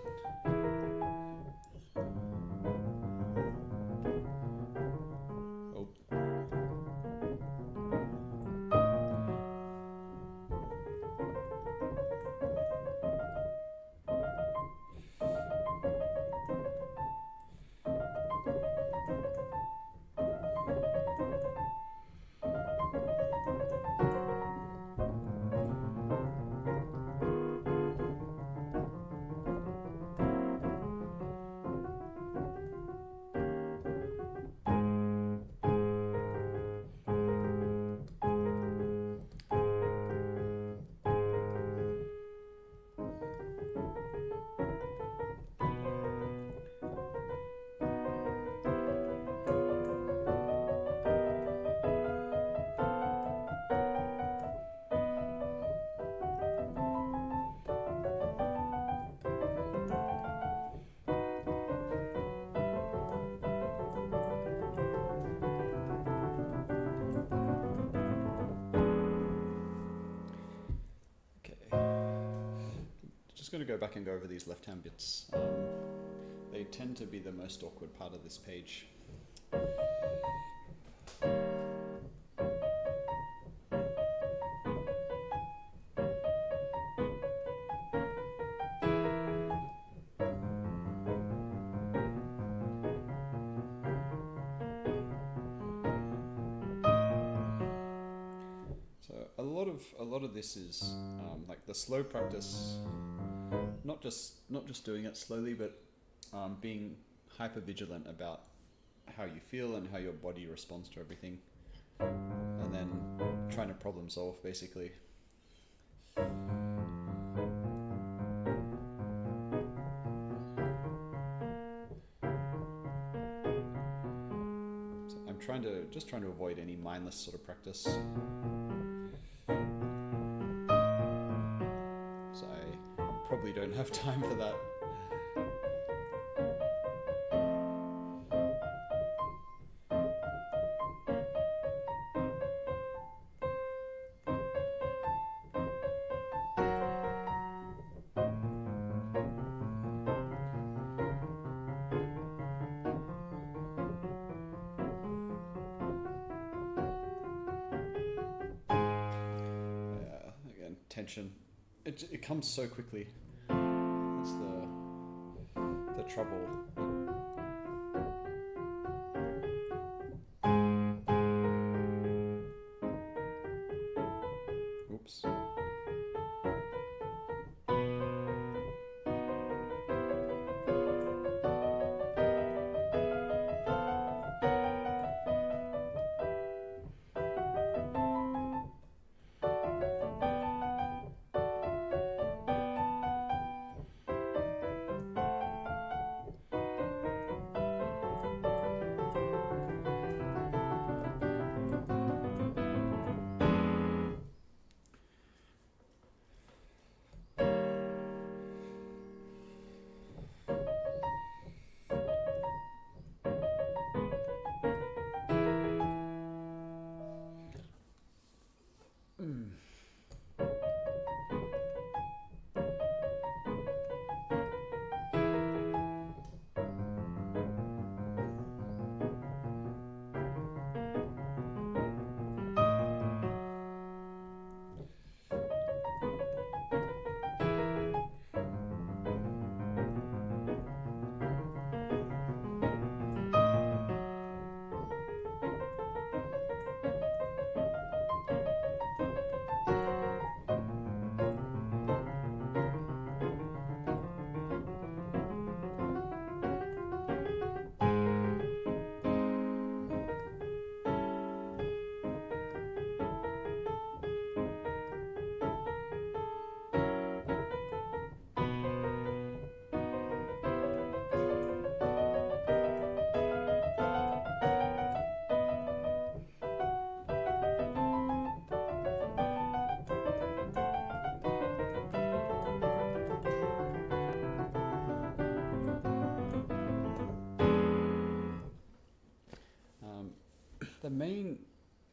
Just going to go back and go over these left-hand bits. They tend to be the most awkward part of this page. So a lot of this is like the slow practice. Not just doing it slowly, but being hyper vigilant about how you feel and how your body responds to everything, and then trying to problem solve basically. So I'm trying to avoid any mindless sort of practice. Probably don't have time for that. tension. It comes so quickly. That's the trouble. Oops.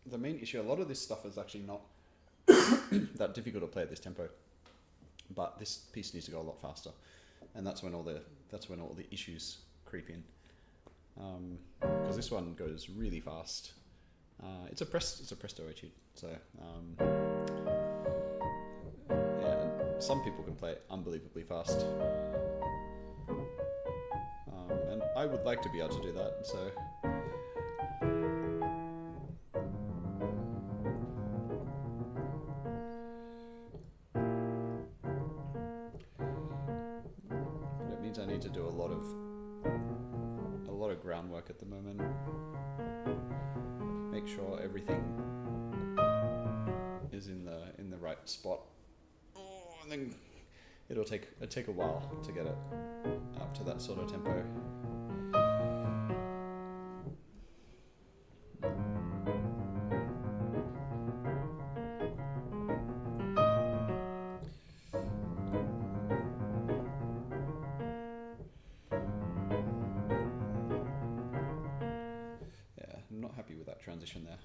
The main issue, a lot of this stuff is actually not that difficult to play at this tempo, but this piece needs to go a lot faster, and that's when all the issues creep in. Because this one goes really fast. It's a presto etude, so yeah. Some people can play it unbelievably fast, and I would like to be able to do that. So. I need to do a lot of groundwork at the moment. Make sure everything is in the right spot, and then it'll take a while to get it up to that sort of tempo. Transition there.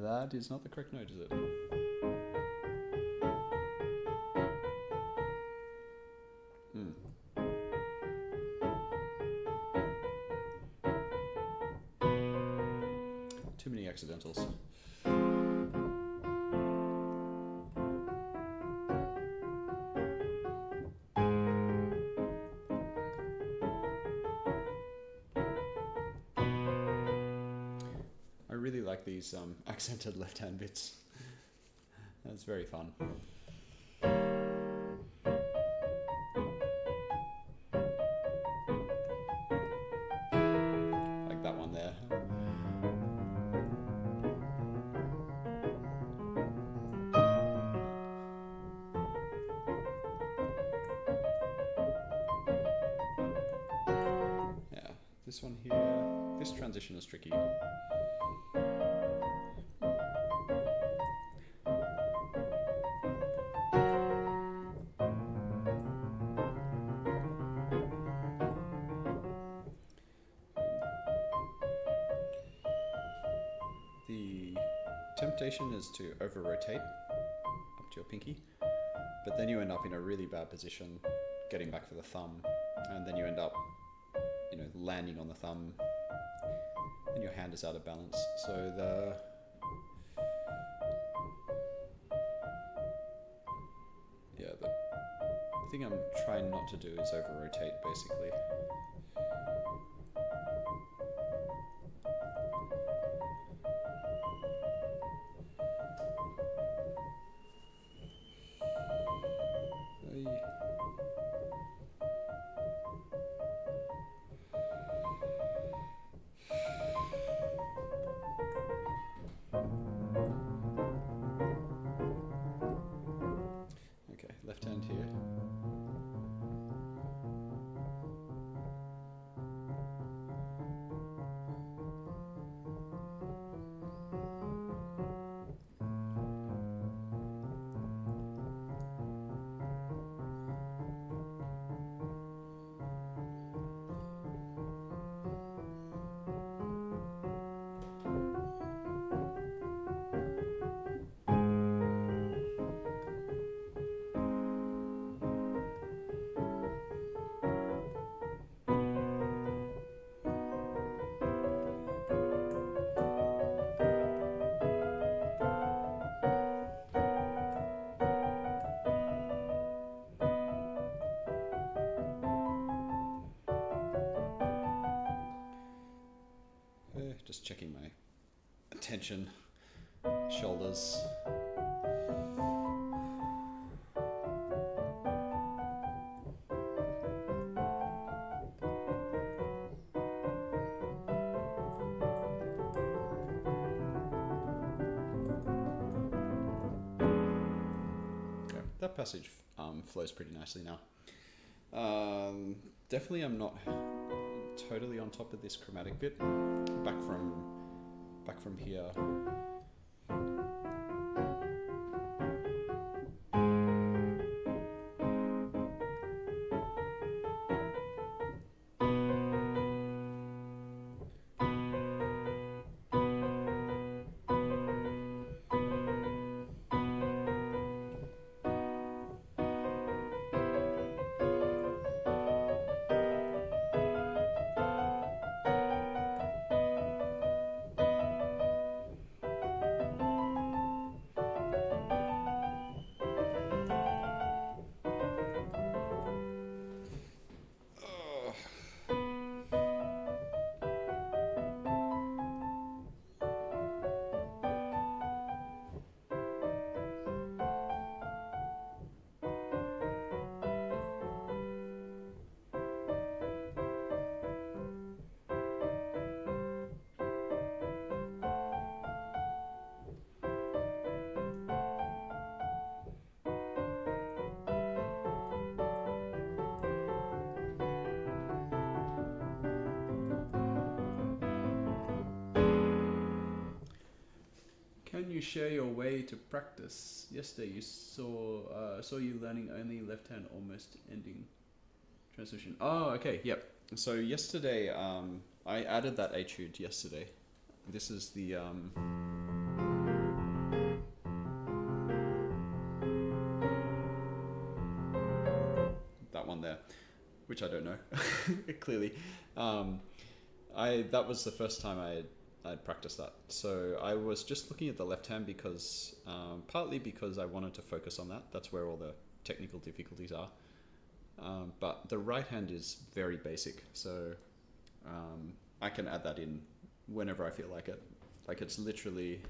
That is not the correct note, is it? Too many accidentals. I really like these accented left-hand bits. That's very fun. Like that one there. this one here, this transition is tricky. The temptation is to over rotate up to your pinky, but then you end up in a really bad position getting back for the thumb, and then you end up, you know, landing on the thumb and your hand is out of balance. So the thing I'm trying not to do is over rotate, basically. Okay, left hand here. Just checking my attention, shoulders. Okay, that passage flows pretty nicely now. Definitely I'm not totally on top of this chromatic bit. Back from here. Can you share your way to practice? Yesterday you saw you learning only left hand almost ending transition. Oh, okay, yep. So yesterday, I added that etude yesterday. This is the that one there, which I don't know clearly. That was the first time I'd practiced that. So I was just looking at the left hand because, partly because I wanted to focus on that. That's where all the technical difficulties are. But the right hand is very basic. So I can add that in whenever I feel like it. Like it's literally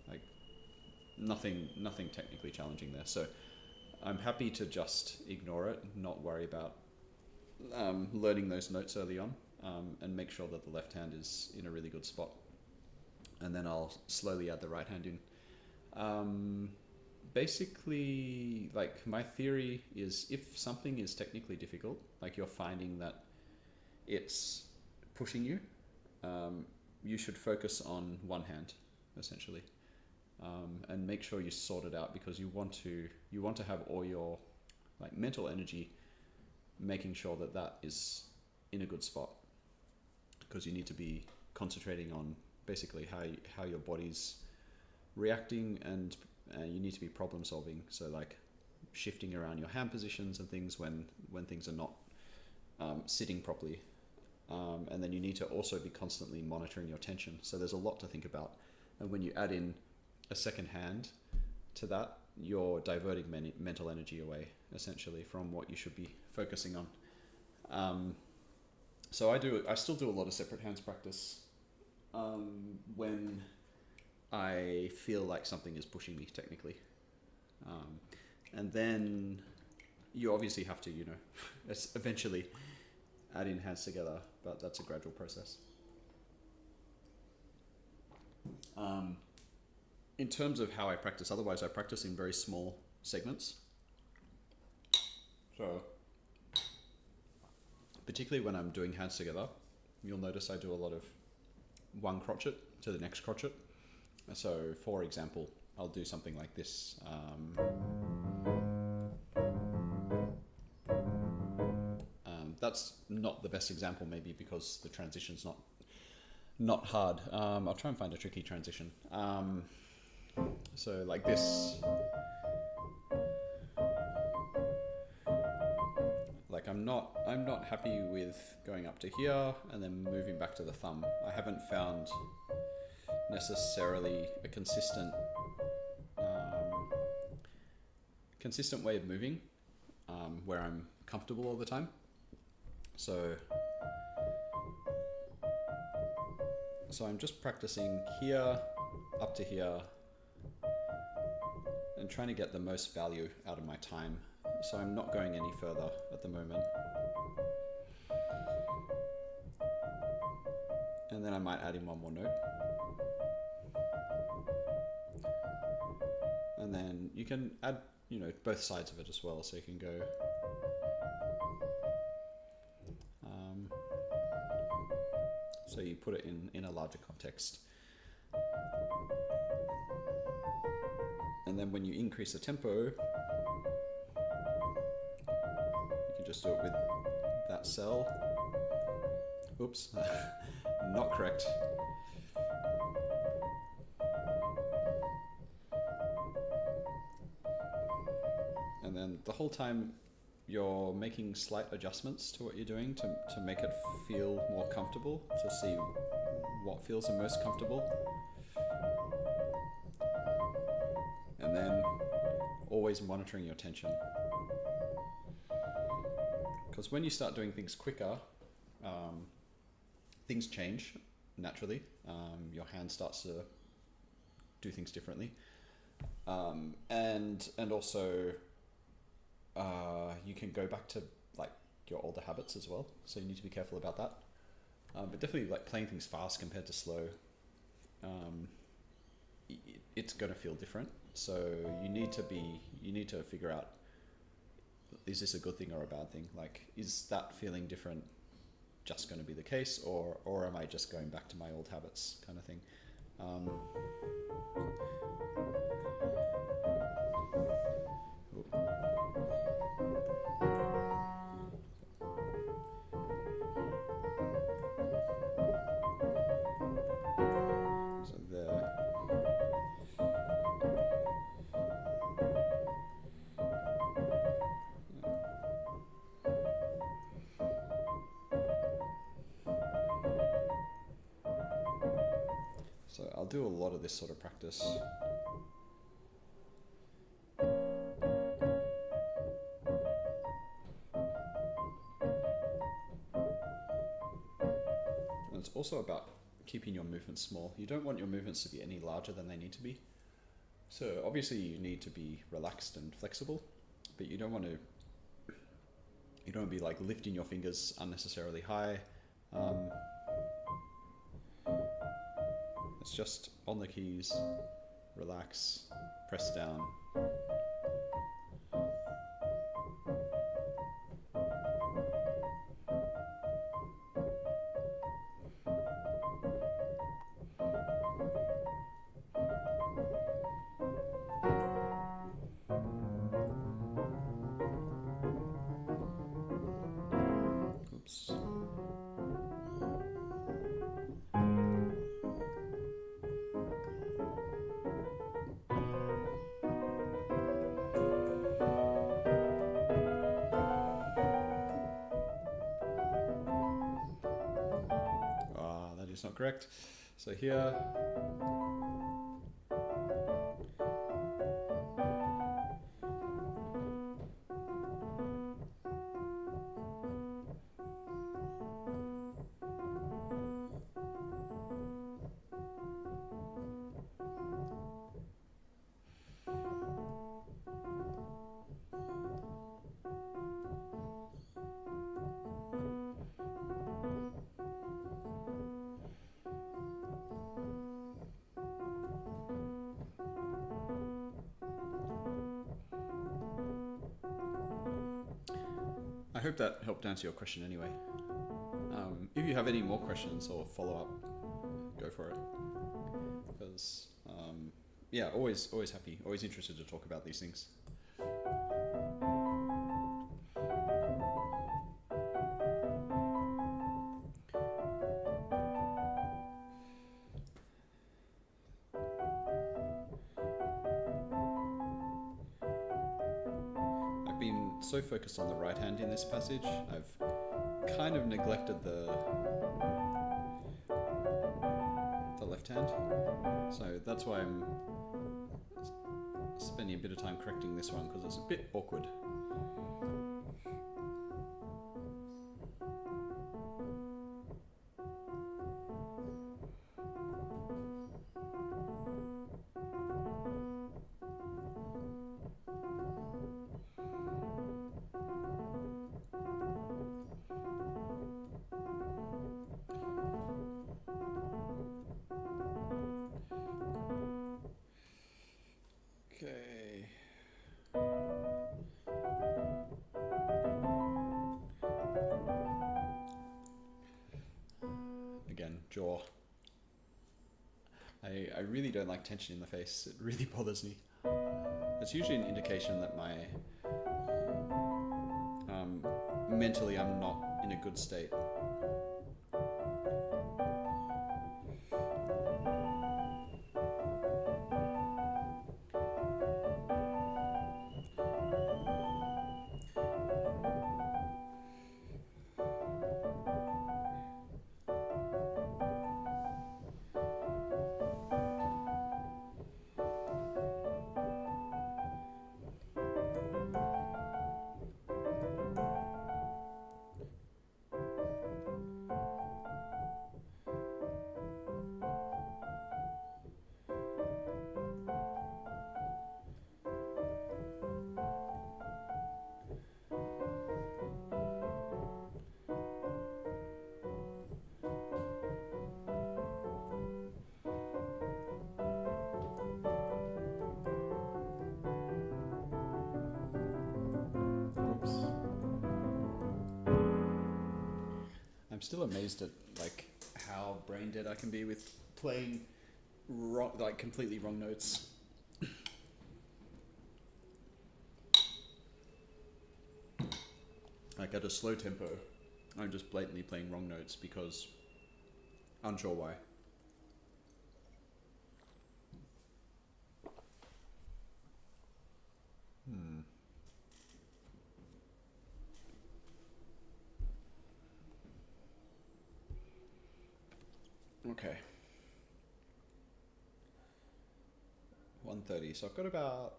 like nothing technically challenging there. So I'm happy to just ignore it, not worry about learning those notes early on, and make sure that the left hand is in a really good spot, and then I'll slowly add the right hand in. Basically, like my theory is if something is technically difficult, like you're finding that it's pushing you, you should focus on one hand, essentially, and make sure you sort it out, because you want to have all your like mental energy making sure that that is in a good spot, because you need to be concentrating on basically how your body's reacting, and you need to be problem solving. So like shifting around your hand positions and things when things are not sitting properly. And then you need to also be constantly monitoring your tension. So there's a lot to think about. And when you add in a second hand to that, you're diverting mental energy away, essentially, from what you should be focusing on. So I still do a lot of separate hands practice when I feel like something is pushing me technically. And then you obviously have to, eventually add in hands together, but that's a gradual process. In terms of how I practice, otherwise I practice in very small segments. So, particularly when I'm doing hands together, you'll notice I do a lot of one crotchet to the next crotchet. So, for example, I'll do something like this. That's not the best example, maybe, because the transition's not hard. I'll try and find a tricky transition. So like this. Like I'm not happy with going up to here and then moving back to the thumb. I haven't found necessarily a consistent way of moving where I'm comfortable all the time. So I'm just practicing here up to here and trying to get the most value out of my time. So I'm not going any further at the moment. And then I might add in one more note. And then you can add, both sides of it as well. So you can go so you put it in a larger context. And then when you increase the tempo, you can just do it with that cell. Oops, not correct. And then the whole time you're making slight adjustments to what you're doing to make it feel more comfortable, to see what feels the most comfortable. And then always monitoring your tension. Because when you start doing things quicker, things change naturally. Your hand starts to do things differently. And also you can go back to like your older habits as well. So you need to be careful about that. But definitely like playing things fast compared to slow, it's going to feel different. So you need to figure out, is this a good thing or a bad thing? Like, is that feeling different just going to be the case, or am I just going back to my old habits, kind of thing? So there. So I'll do a lot of this sort of practice. And it's also about keeping your movements small. You don't want your movements to be any larger than they need to be. So obviously you need to be relaxed and flexible, but you don't want to be like lifting your fingers unnecessarily high. It's just on the keys, relax, press down, Oops. That is not correct. So here, I hope that helped answer your question anyway. If you have any more questions or follow up, go for it. Because, yeah, always happy, always interested to talk about these things. I've been so focused on the right hand in this passage, I've kind of neglected the left hand. So that's why I'm spending a bit of time correcting this one, because it's a bit awkward. Okay. Again, jaw. I really don't like tension in the face. It really bothers me. It's usually an indication that my mentally I'm not in a good state. I'm still amazed at like how brain dead I can be with playing wrong, like completely wrong notes. Like at a slow tempo, I'm just blatantly playing wrong notes because unsure why. Okay. 1:30. So I've got about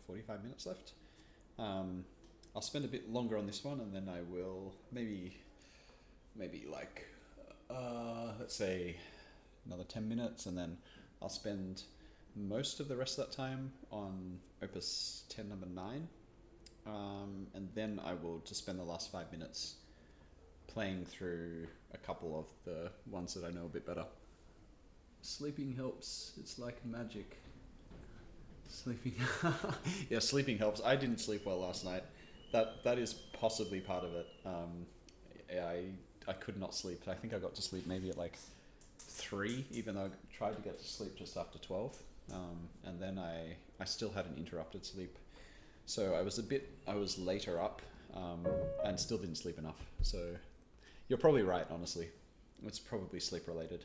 45 minutes left. I'll spend a bit longer on this one, and then I will maybe like let's say another 10 minutes, and then I'll spend most of the rest of that time on Opus 10 number 9, and then I will just spend the last 5 minutes playing through a couple of the ones that I know a bit better. Sleeping helps. It's like magic. Sleeping. Yeah, sleeping helps. I didn't sleep well last night. That is possibly part of it. I could not sleep. I think I got to sleep maybe at like 3, even though I tried to get to sleep just after 12. And then I still had an interrupted sleep. So I was later up and still didn't sleep enough. So you're probably right, honestly. It's probably sleep related.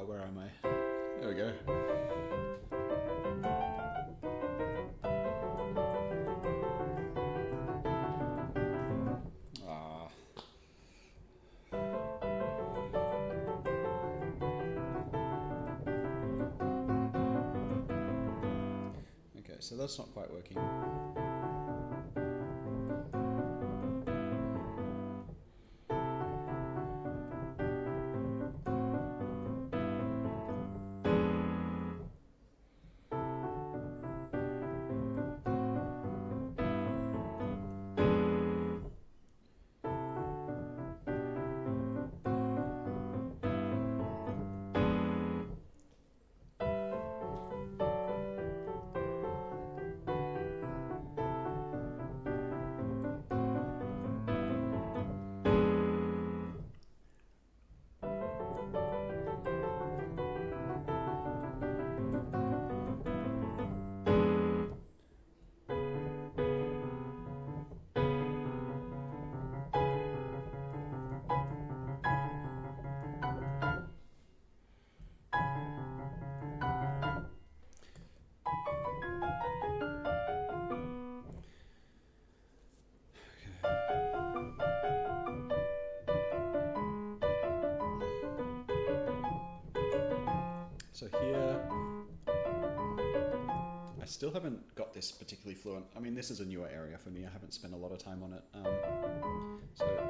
Where am I? There we go. Okay, so that's not quite working. So here, I still haven't got this particularly fluent. I mean, this is a newer area for me. I haven't spent a lot of time on it.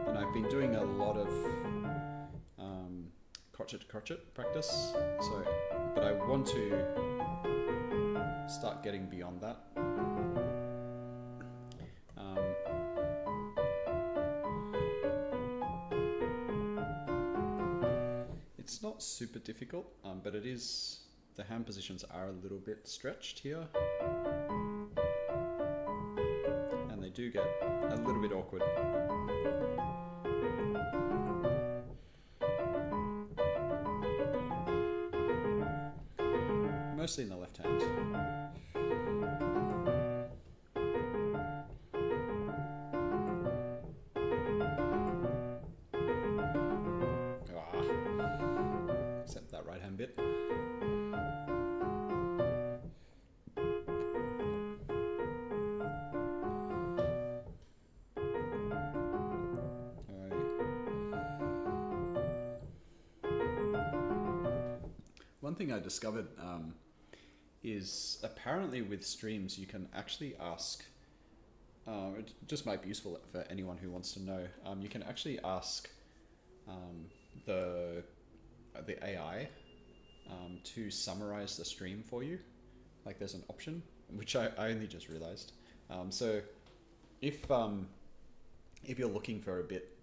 And I've been doing a lot of crotchet to crotchet practice. But I want to start getting beyond that. It's not super difficult, but it is, the hand positions are a little bit stretched here. And they do get a little bit awkward. Mostly in the left hand. Except that right hand bit. One thing I discovered is apparently with streams you can actually ask, it just might be useful for anyone who wants to know, you can actually ask the AI to summarize the stream for you. Like there's an option, which I only just realized. So if you're looking for a bit,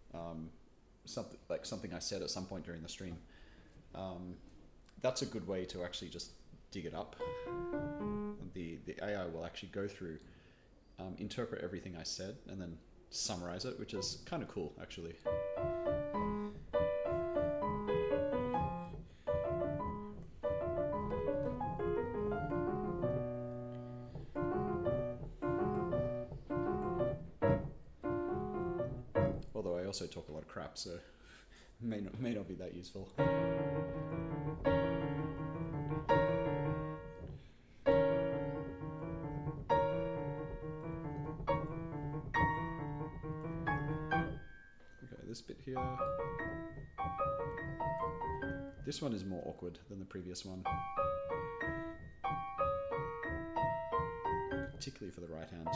something I said at some point during the stream, that's a good way to actually just dig it up. The AI will actually go through, interpret everything I said, and then summarize it, which is kind of cool, actually. Although I also talk a lot of crap, so may not be that useful. this bit here. This one is more awkward than the previous one, particularly for the right hand.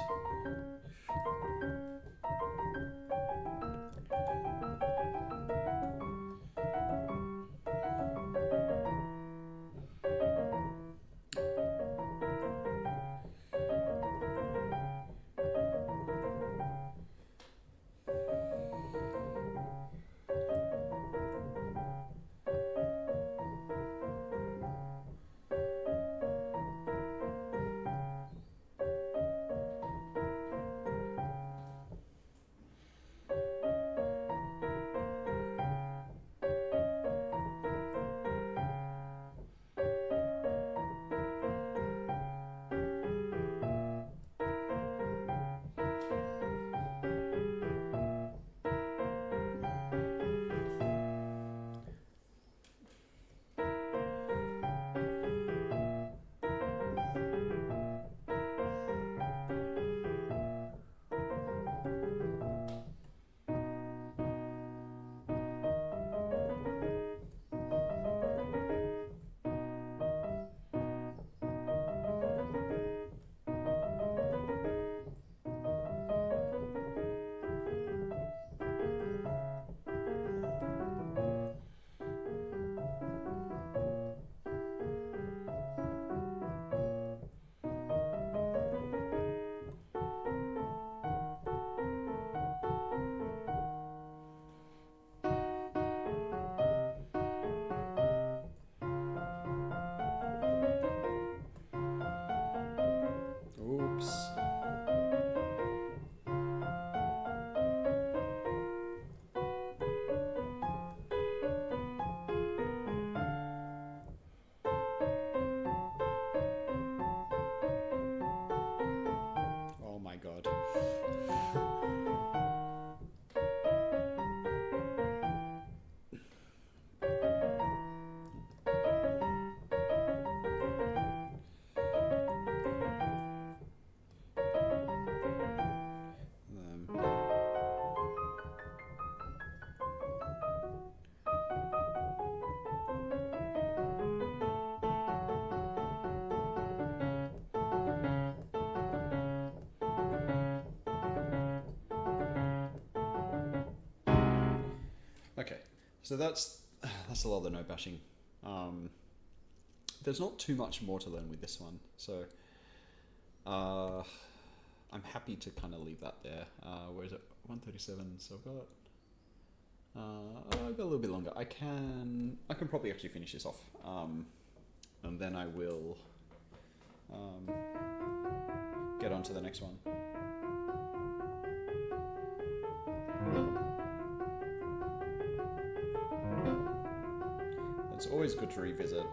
Okay, so that's a lot of the note bashing. There's not too much more to learn with this one, so I'm happy to kind of leave that there. Where is it? 137. So I've got a little bit longer. I can probably actually finish this off, and then I will get on to the next one. It's always good to revisit.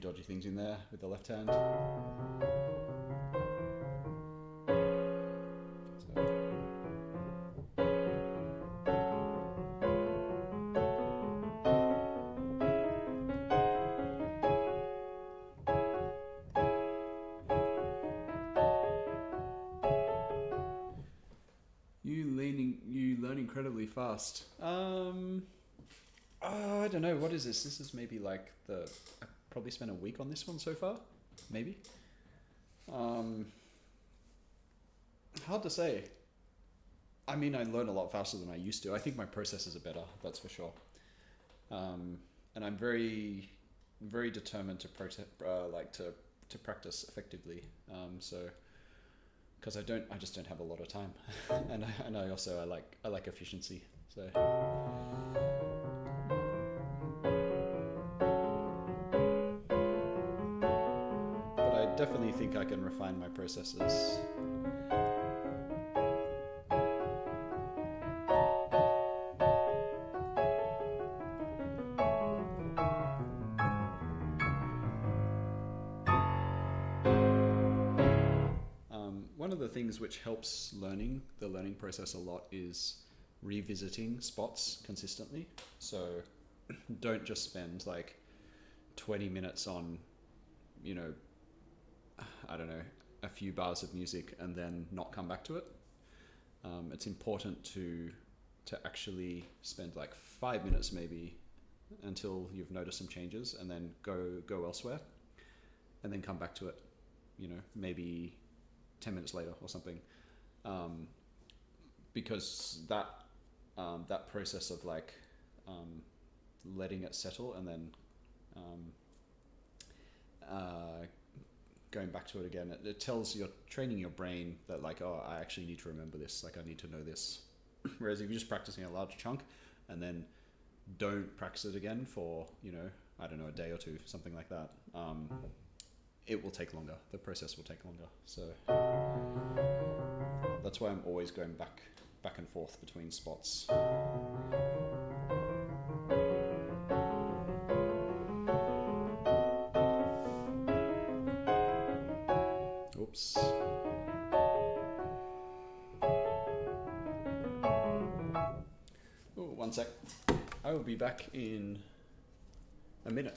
Dodgy things in there with the left hand. You learn incredibly fast. I don't know, what is this? This is maybe like I probably spent a week on this one so far, maybe. Hard to say. I mean, I learn a lot faster than I used to. I think my processes are better, that's for sure. And I'm very, very determined to to practice effectively. So, because I just don't have a lot of time, and I like efficiency. So. But I definitely think I can refine my processes. One of the things which helps the learning process a lot is revisiting spots consistently. So don't just spend like 20 minutes on, you know, I don't know, a few bars of music and then not come back to it. It's important to actually spend like 5 minutes maybe until you've noticed some changes, and then go elsewhere, and then come back to it, you know, maybe 10 minutes later or something, because that process of like letting it settle and then going back to it again, it tells you're training your brain that like, oh, I actually need to remember this, like I need to know this. Whereas if you're just practicing a large chunk and then don't practice it again for, you know, I don't know, a day or two, something like that, it will take longer. The process will take longer. So that's why I'm always going back and forth between spots. Oops. Oh, one sec. I will be back in a minute.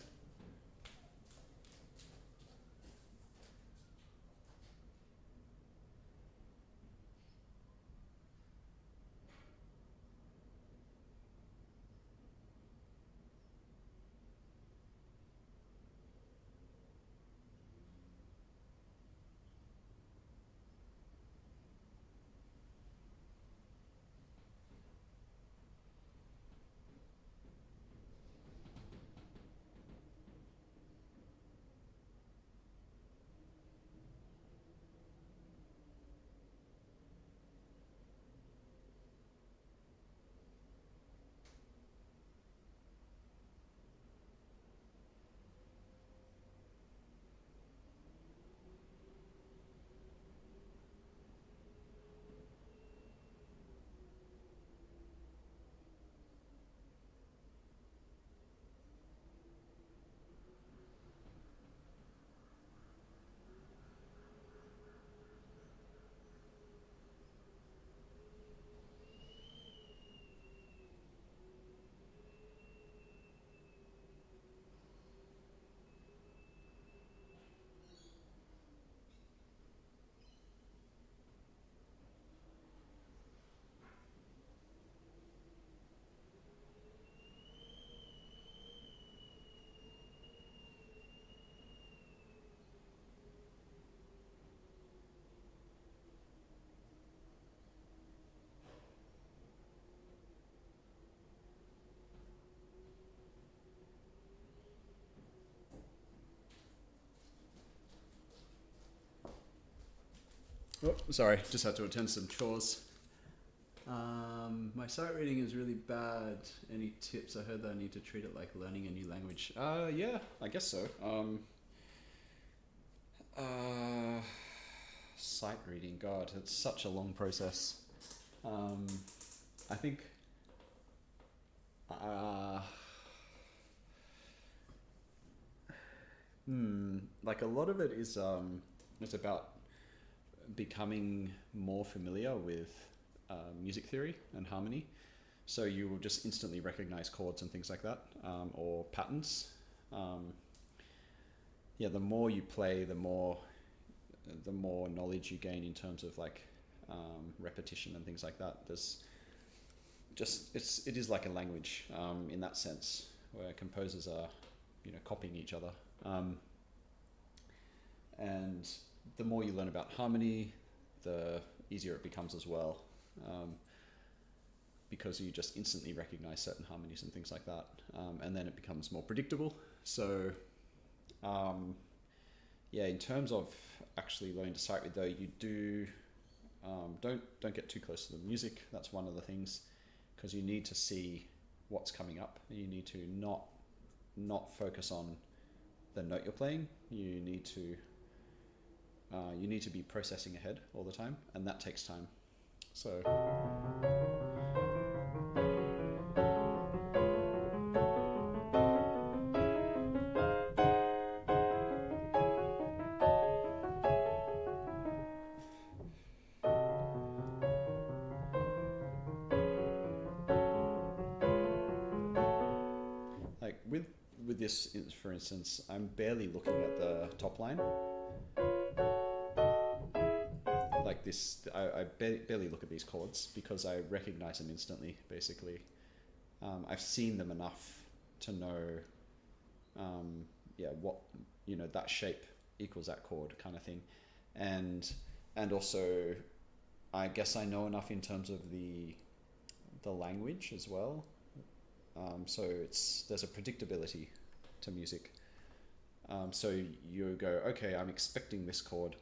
Oh, sorry, just had to attend some chores. My sight reading is really bad. Any tips? I heard that I need to treat it like learning a new language. Yeah, I guess so. Sight reading, God, it's such a long process. I think like a lot of it is it's about becoming more familiar with music theory and harmony. So you will just instantly recognize chords and things like that, or patterns. Yeah, the more you play, the more knowledge you gain in terms of like repetition and things like that. There's just it is like a language in that sense, where composers are, you know, copying each other. And the more you learn about harmony, the easier it becomes as well. because you just instantly recognize certain harmonies and things like that. And then it becomes more predictable. So yeah, in terms of actually learning to sight read though, you do don't get too close to the music. That's one of the things, because you need to see what's coming up. You need to not focus on the note you're playing. You need to be processing ahead all the time, and that takes time. So like with this, for instance, I'm barely looking at the top line. Like this, I barely look at these chords because I recognize them instantly, basically. I've seen them enough to know, yeah, what, that shape equals that chord kind of thing. And also, I guess I know enough in terms of the language as well. So there's a predictability to music. So you go, okay, I'm expecting this chord.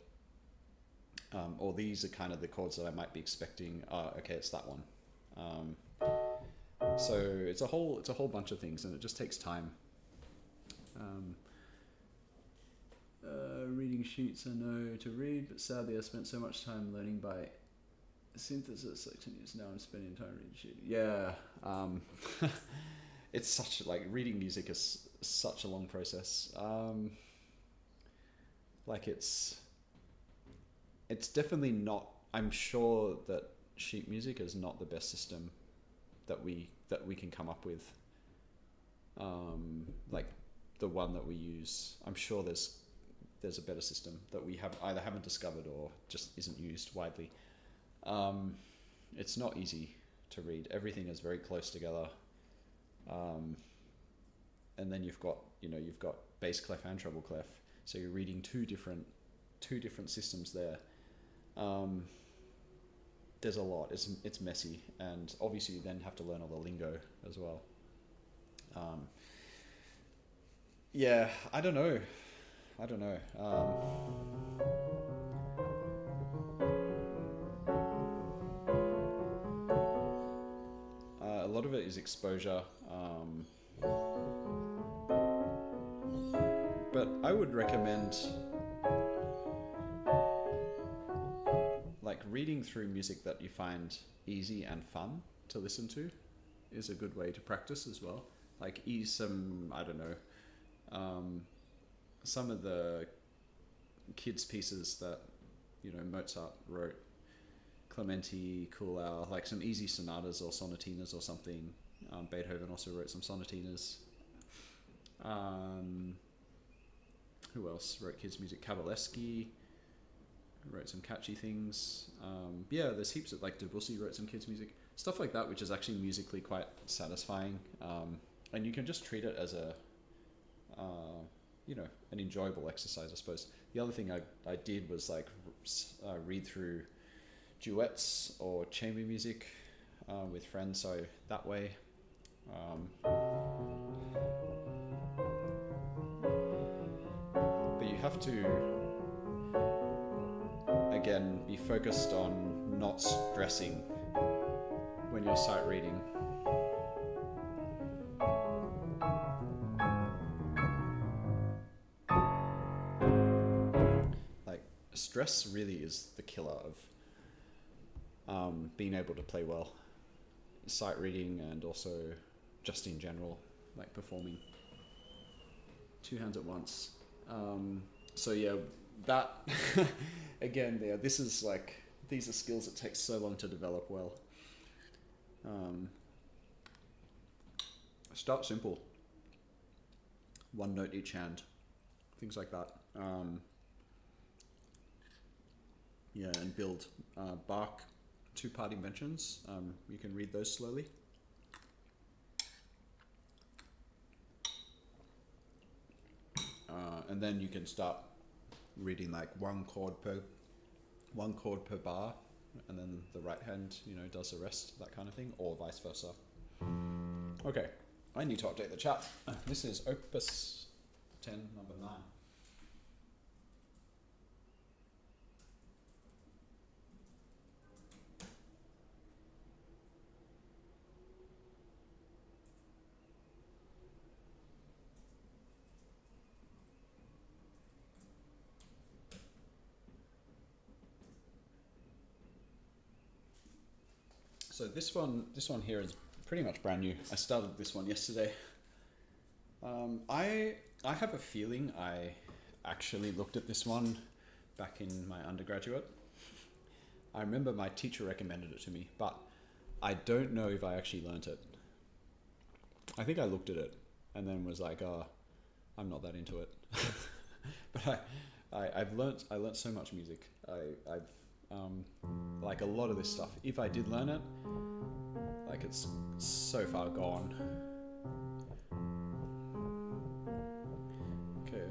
Or these are kind of the chords that I might be expecting. Okay, it's that one. So it's a whole bunch of things, and it just takes time. Reading sheets I know to read, but sadly I spent so much time learning by synthesis. Like 10 years now, I'm spending time reading sheet. Yeah, it's such reading music is such a long process. It's definitely not. I'm sure that sheet music is not the best system that we can come up with. Like the one that we use, I'm sure there's a better system that we haven't discovered or just isn't used widely. It's not easy to read. Everything is very close together. And then you've got bass clef and treble clef, so you're reading two different systems there. There's a lot. It's messy, and obviously you then have to learn all the lingo as well. Yeah, I don't know. A lot of it is exposure, but I would recommend reading through music that you find easy and fun to listen to is a good way to practice as well. Like some of the kids' pieces that Mozart wrote, Clementi, Kuhlau, like some easy sonatas or sonatinas or something. Beethoven also wrote some sonatinas. Who else wrote kids' music? Kavalevsky wrote some catchy things. Yeah, there's heaps of Debussy wrote some kids' music, stuff like that, which is actually musically quite satisfying. And you can just treat it as an enjoyable exercise, I suppose. The other thing I did was read through duets or chamber music with friends, so that way. But you have to, again, be focused on not stressing when you're sight reading. Stress really is the killer of being able to play well. Sight reading, and also just in general, performing. Two hands at once. So yeah, that again, this is these are skills that take so long to develop well. Start simple. One note each hand, things like that. Yeah, and build Bach two-part inventions. You can read those slowly. And then you can start reading one chord per bar, and then the right hand, you know, does the rest, that kind of thing, or vice versa. Okay, I need to update the chat. This is Opus 10, number 9. So this one here is pretty much brand new. I started this one yesterday. I have a feeling I actually looked at this one back in my undergraduate. I remember my teacher recommended it to me, but I don't know if I actually learnt it. I think I looked at it and then was like, oh, I'm not that into it. But I learnt so much music. I've like a lot of this stuff, if I did learn it, like it's so far gone. Okay.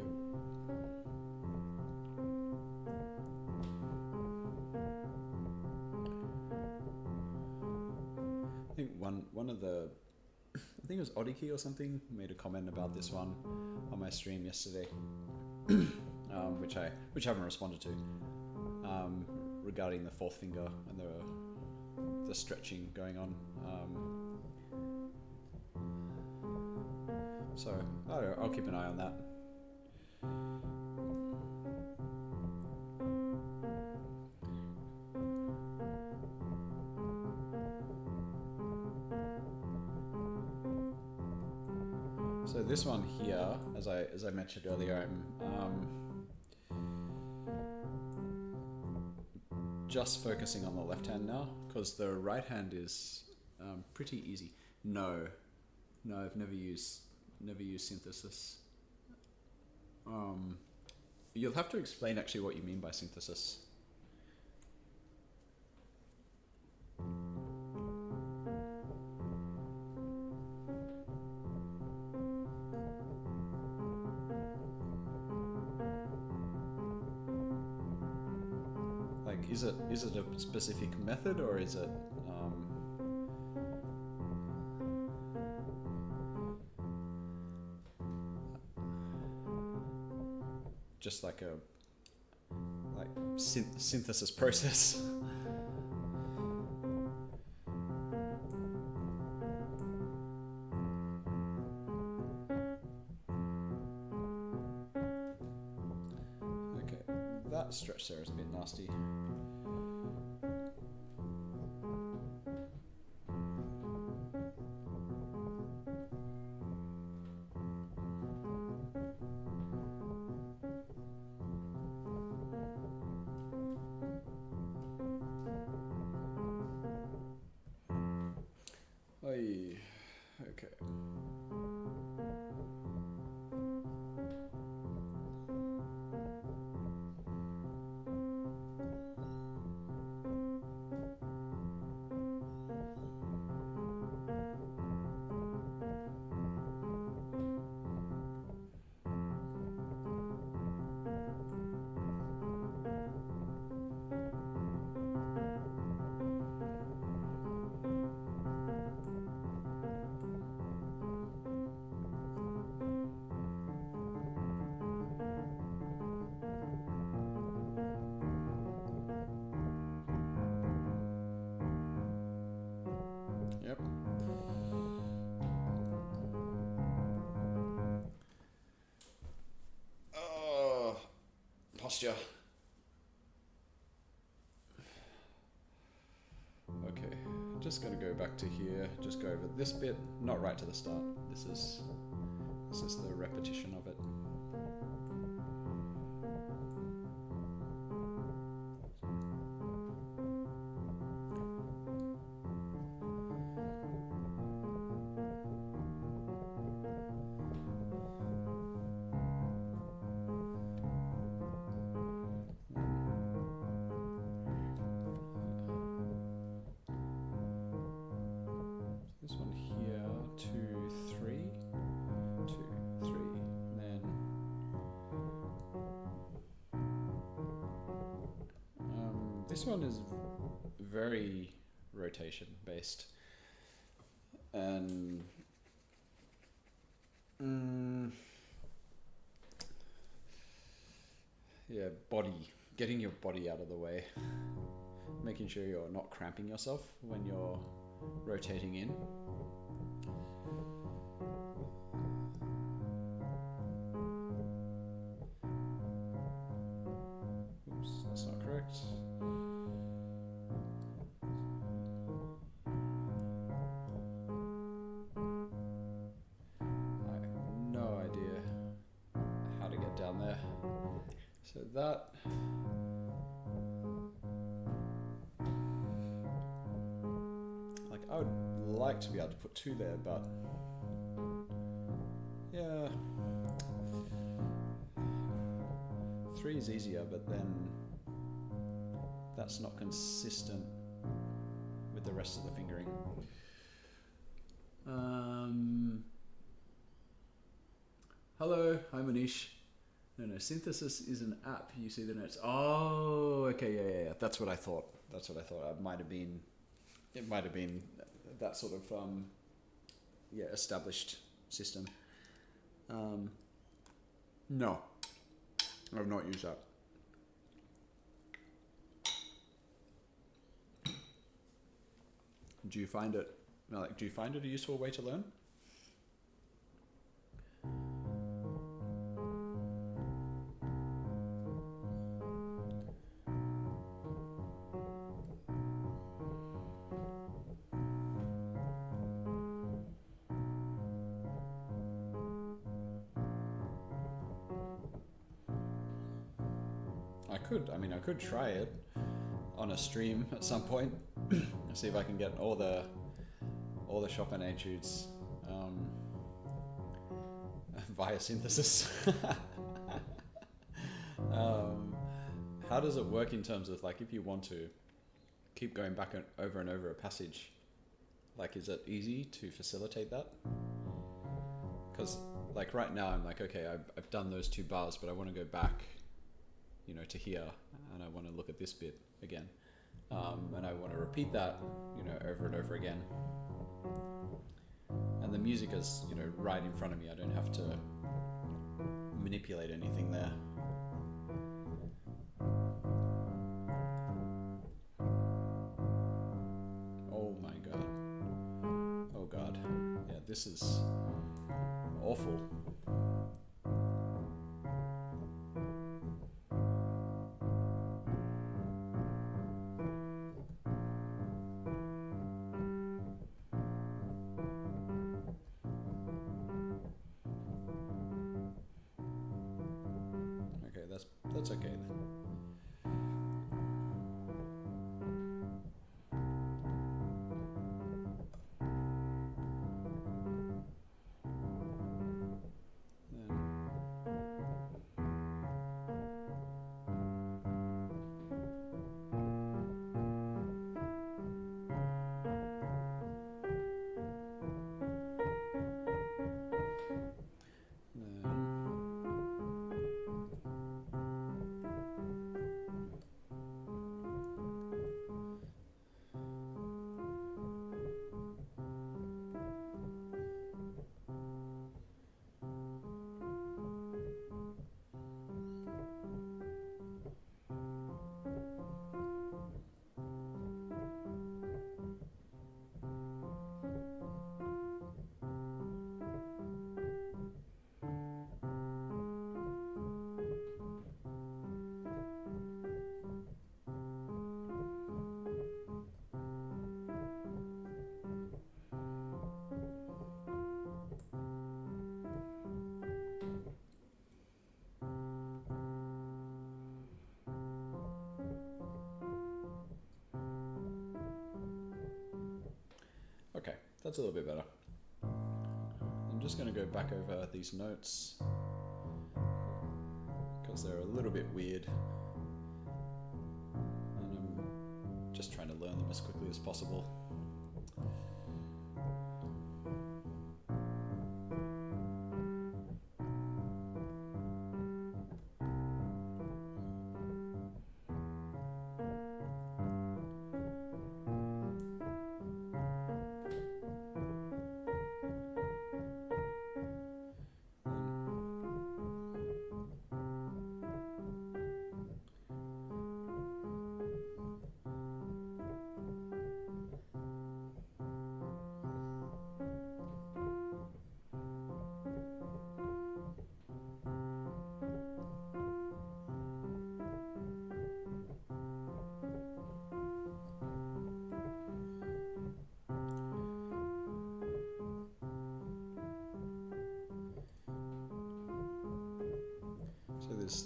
I think one of the, I think it was Odiki or something, made a comment about this one on my stream yesterday, which I haven't responded to. Regarding the fourth finger and the stretching going on. So I don't know, I'll keep an eye on that. So this one here, as I mentioned earlier, I'm just focusing on the left hand now, because the right hand is pretty easy. No, I've never used synthesis. You'll have to explain actually what you mean by synthesis. Is it a specific method, or is it just like a synthesis process? Okay, that stretch there is a bit nasty. Okay. Yep. Oh, posture. Okay, just gonna go back to here, just go over this bit, not right to the start. This is the repetition of it. This one here, 2, 3, 2, 3, and then this one is very rotation based. And yeah, getting your body out of the way, making sure you're not cramping yourself when you're rotating in. Oops, that's not correct. I have no idea how to get down there. So that, like, I would like to be able to put 2 there, but yeah, 3 is easier, but then that's not consistent with the rest of the fingering. Hello, hi Manish. No, Synthesis is an app. You see the notes. Oh, okay, yeah. That's what I thought. It might have been that sort of established system. No, I've not used that. Do you find it a useful way to learn? I could try it on a stream at some point and see if I can get all the Chopin etudes via synthesis. How does it work in terms of, like, if you want to keep going back over and over a passage, like, is it easy to facilitate that? Because, like, right now I'm like, okay, I've done those 2 bars, but I want to go back, to here, and I want to look at this bit again, and I want to repeat that, over and over again. And the music is, right in front of me. I don't have to manipulate anything there. Oh my god. Oh god. Yeah, this is awful. That's okay then. Okay, that's a little bit better. I'm just going to go back over these notes because they're a little bit weird, and I'm just trying to learn them as quickly as possible.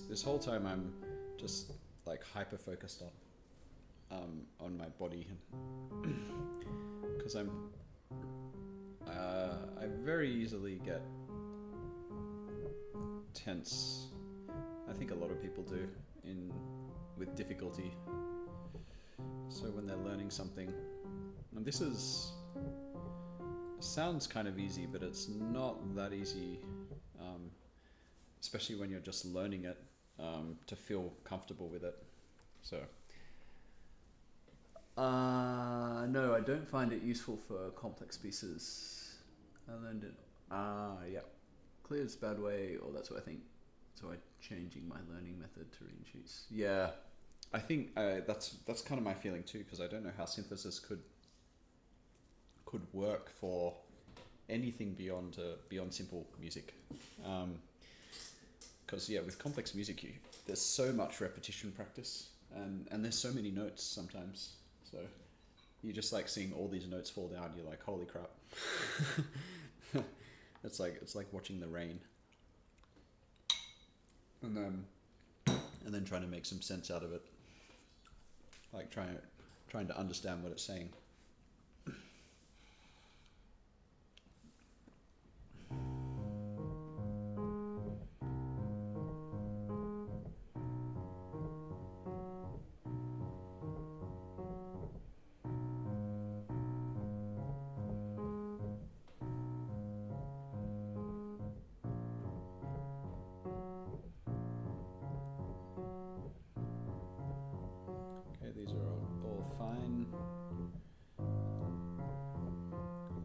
this whole time I'm just like hyper focused on my body, because I very easily get tense. I think a lot of people do with difficulty. So when they're learning something, and this sounds kind of easy, but it's not that easy, especially when you're just learning it, to feel comfortable with it. So no, I don't find it useful for complex pieces. I learned it. Yeah, clear's a bad way, or that's what I think. So I'm changing my learning method to reading sheets. Yeah, I think that's kind of my feeling too, because I don't know how synthesis could work for anything beyond simple music. Because yeah, with complex music, there's so much repetition practice, and there's so many notes sometimes. So you just like seeing all these notes fall down. You're like, holy crap! It's like watching the rain, and then trying to make some sense out of it, like trying to understand what it's saying. These are all fine.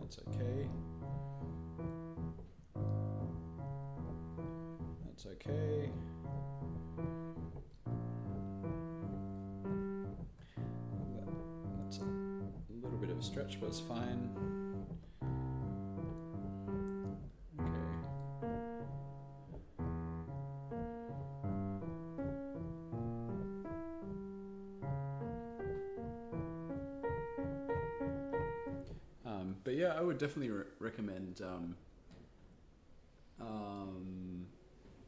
That's okay. That's okay. That's a little bit of a stretch, but it's fine. But yeah, I would definitely recommend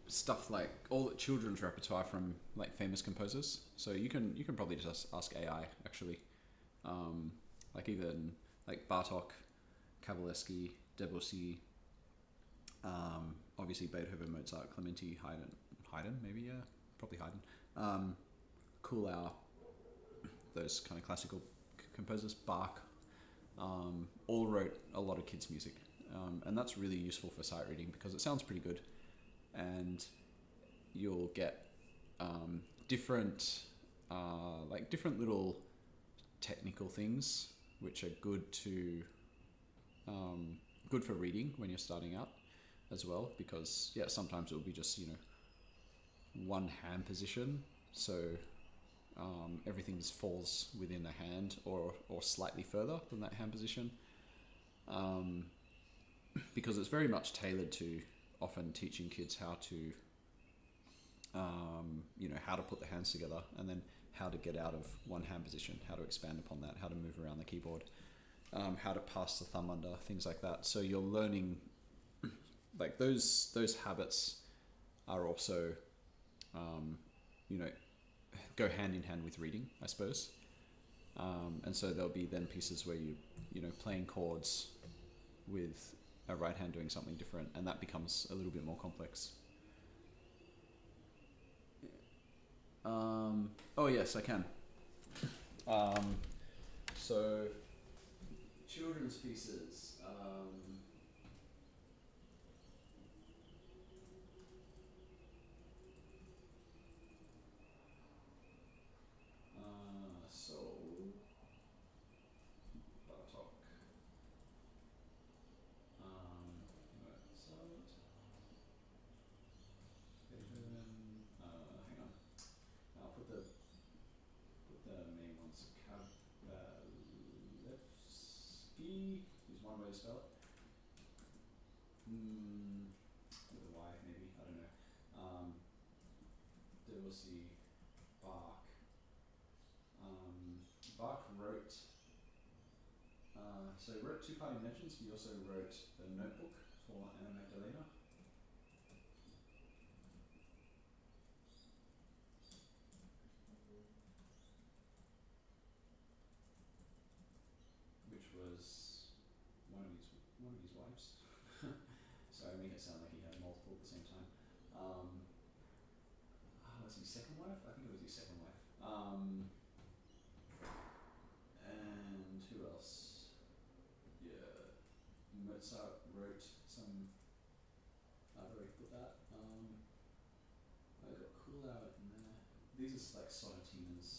stuff like all the children's repertoire from like famous composers. So you can probably just ask AI actually, like even like Bartók, Kavalevsky, Debussy, obviously Beethoven, Mozart, Clementi, Haydn maybe, yeah, probably Haydn, Kuhlau, those kind of classical composers, Bach. All wrote a lot of kids' music, and that's really useful for sight reading because it sounds pretty good, and you'll get different little technical things which are good for reading when you're starting out as well, because yeah, sometimes it will be just one hand position, so everything falls within the hand or slightly further than that hand position, because it's very much tailored to often teaching kids how to how to put the hands together, and then how to get out of one hand position, how to expand upon that, how to move around the keyboard, how to pass the thumb under, things like that. So you're learning like those habits are also go hand in hand with reading, I suppose. And so there'll be then pieces where you playing chords with a right hand doing something different, and that becomes a little bit more complex. Oh yes, I can. So children's pieces. So Bartók. Mozart. Beethoven. Hang on. I'll put the main ones. Kavalevsky is one way to spell it. With a Y maybe, I don't know. Debussy, Bach. Bach wrote, so he wrote two-part inventions, but he also wrote the notebook for Anna Magdalena. Was he second wife? I think it was his second wife. And who else? Yeah, Mozart wrote some. I've already put that. I got cool out in there. These are like sonatinas.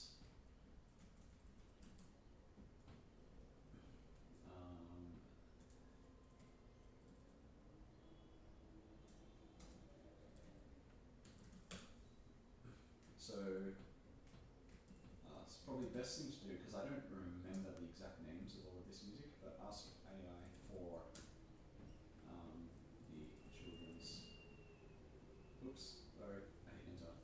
So it's probably the best thing to do, because I don't remember the exact names of all of this music, but ask AI for the children's. Oops, sorry, I hit enter.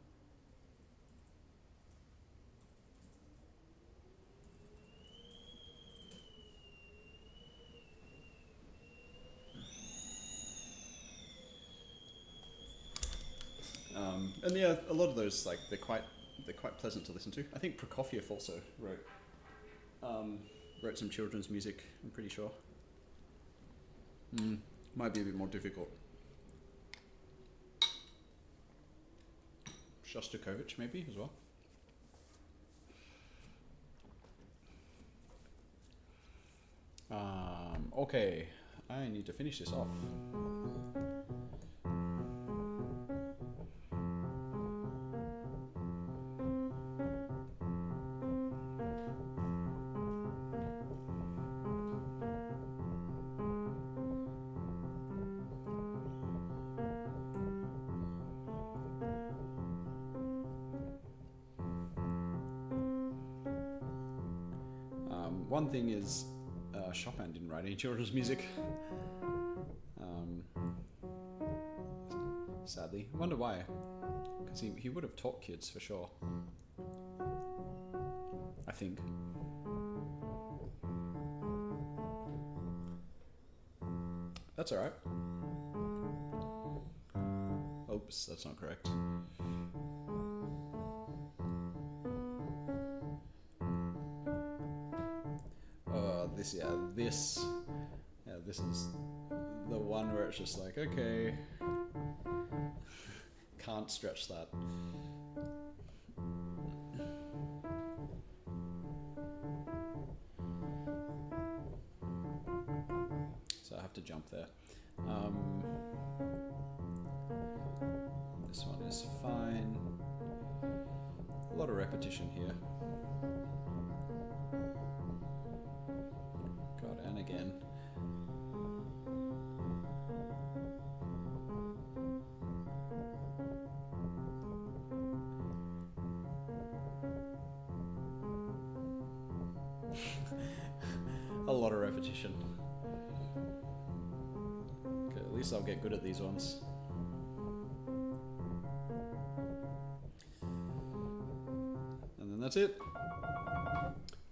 And yeah, a lot of those, like, they're quite pleasant to listen to. I think Prokofiev also wrote some children's music, I'm pretty sure. Might be a bit more difficult. Shostakovich maybe as well. Okay, I need to finish this off. One thing is, Chopin didn't write any children's music. Sadly. I wonder why. Because he would have taught kids for sure. I think. That's alright. Oops, that's not correct. This is the one where it's just like, okay, can't stretch that. So I have to jump there. This one is fine. A lot of repetition here. God, and again. A lot of repetition. Okay, at least I'll get good at these ones. And then that's it.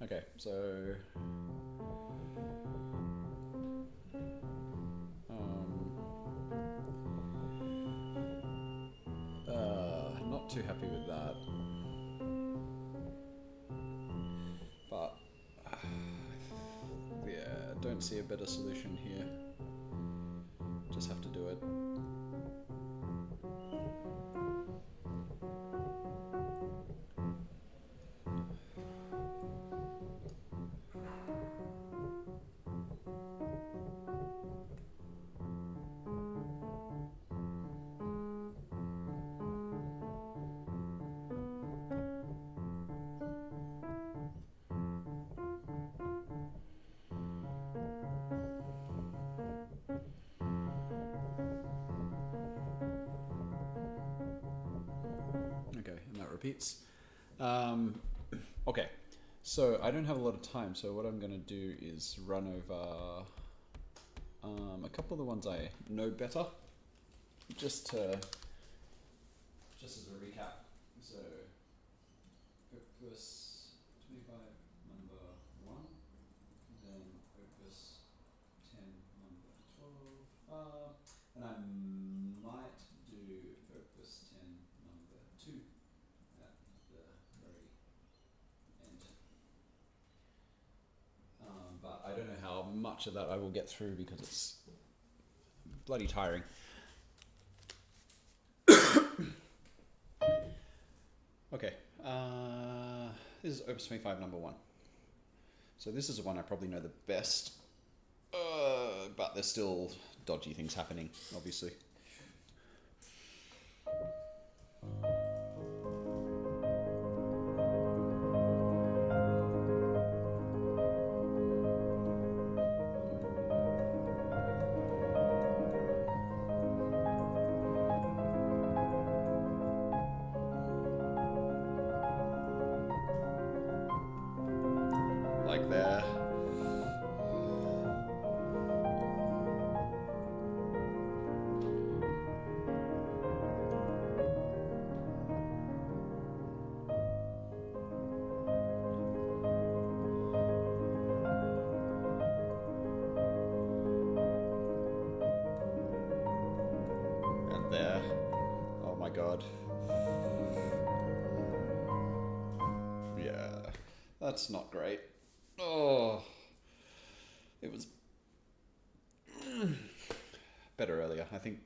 Okay, so not too happy with that. But yeah, don't see a better solution here. Just have to do it. Repeats. Okay, so I don't have a lot of time, so what I'm going to do is run over a couple of the ones I know better, just as a recap. So Opus 25 number 1, then Opus 10 number 12, and I might do Opus 10 number 2. But I don't know how much of that I will get through because it's bloody tiring. Opus 25 number 1. So this is the one I probably know the best, but there's still dodgy things happening, obviously. Like there. And there. Oh my god. Yeah, that's not great. Oh, it was better earlier. I think.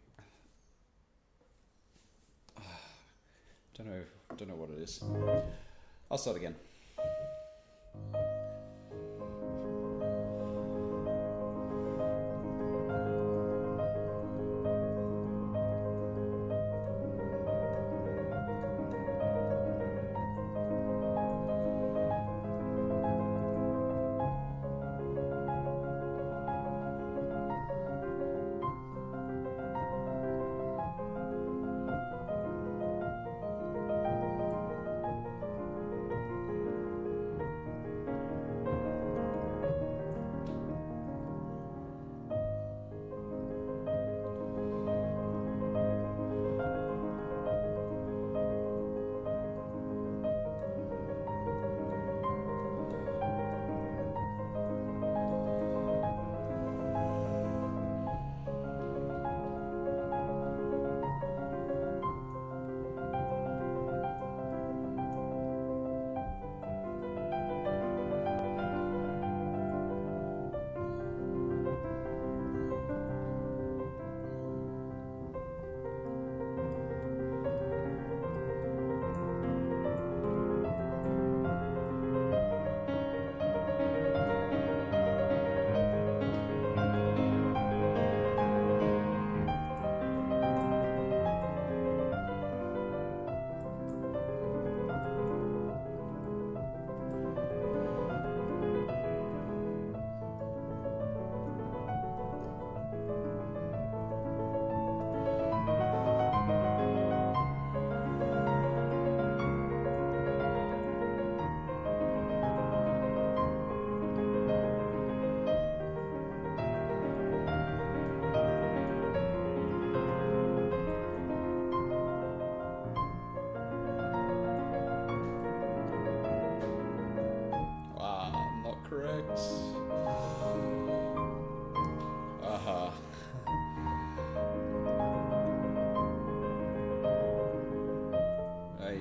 Don't know what it is. I'll start again. Correct. Hey.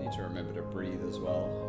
Need to remember to breathe as well.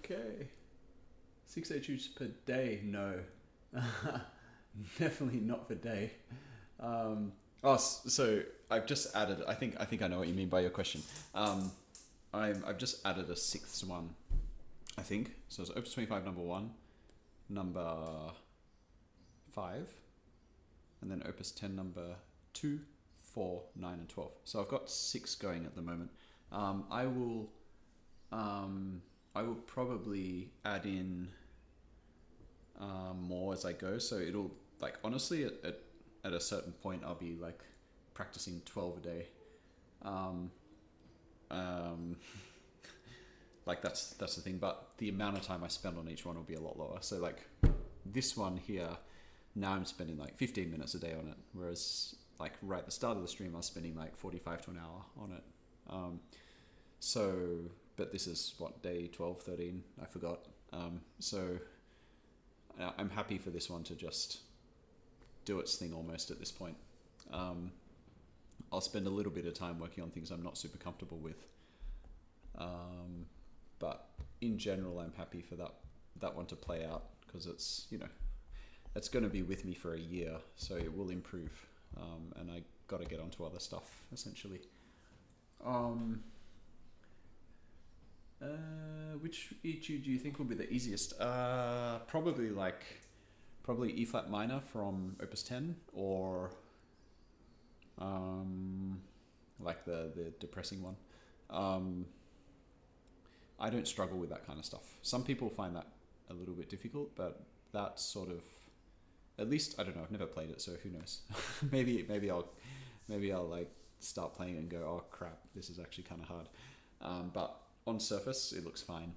Okay. 6 etudes per day? No. Definitely not per day. So I've just added, I think I know what you mean by your question. I've just added a sixth one, I think. So it's Opus 25 number 1, number 5, and then Opus 10 number 2, 4, 9, and 12. So I've got 6 going at the moment. I will probably add in more as I go. So it'll, like, honestly, at a certain point, I'll be like practicing 12 a day. Like that's the thing, but the amount of time I spend on each one will be a lot lower. So like this one here, now I'm spending like 15 minutes a day on it, whereas like right at the start of the stream I was spending like 45 to an hour on it. So, but this is what, day 12, 13, I forgot. So I'm happy for this one to just do its thing almost at this point. I'll spend a little bit of time working on things I'm not super comfortable with. But in general, I'm happy for that one to play out, because it's, you know, it's going to be with me for a year, so it will improve. And I got to get onto other stuff essentially. Which etude do you think will be the easiest? Probably E flat minor from Opus 10, or like the depressing one. I don't struggle with that kind of stuff. Some people find that a little bit difficult, but that sort of, at least, I don't know, I've never played it, so who knows. maybe I'll like start playing and go, oh crap, this is actually kind of hard. But on surface, it looks fine.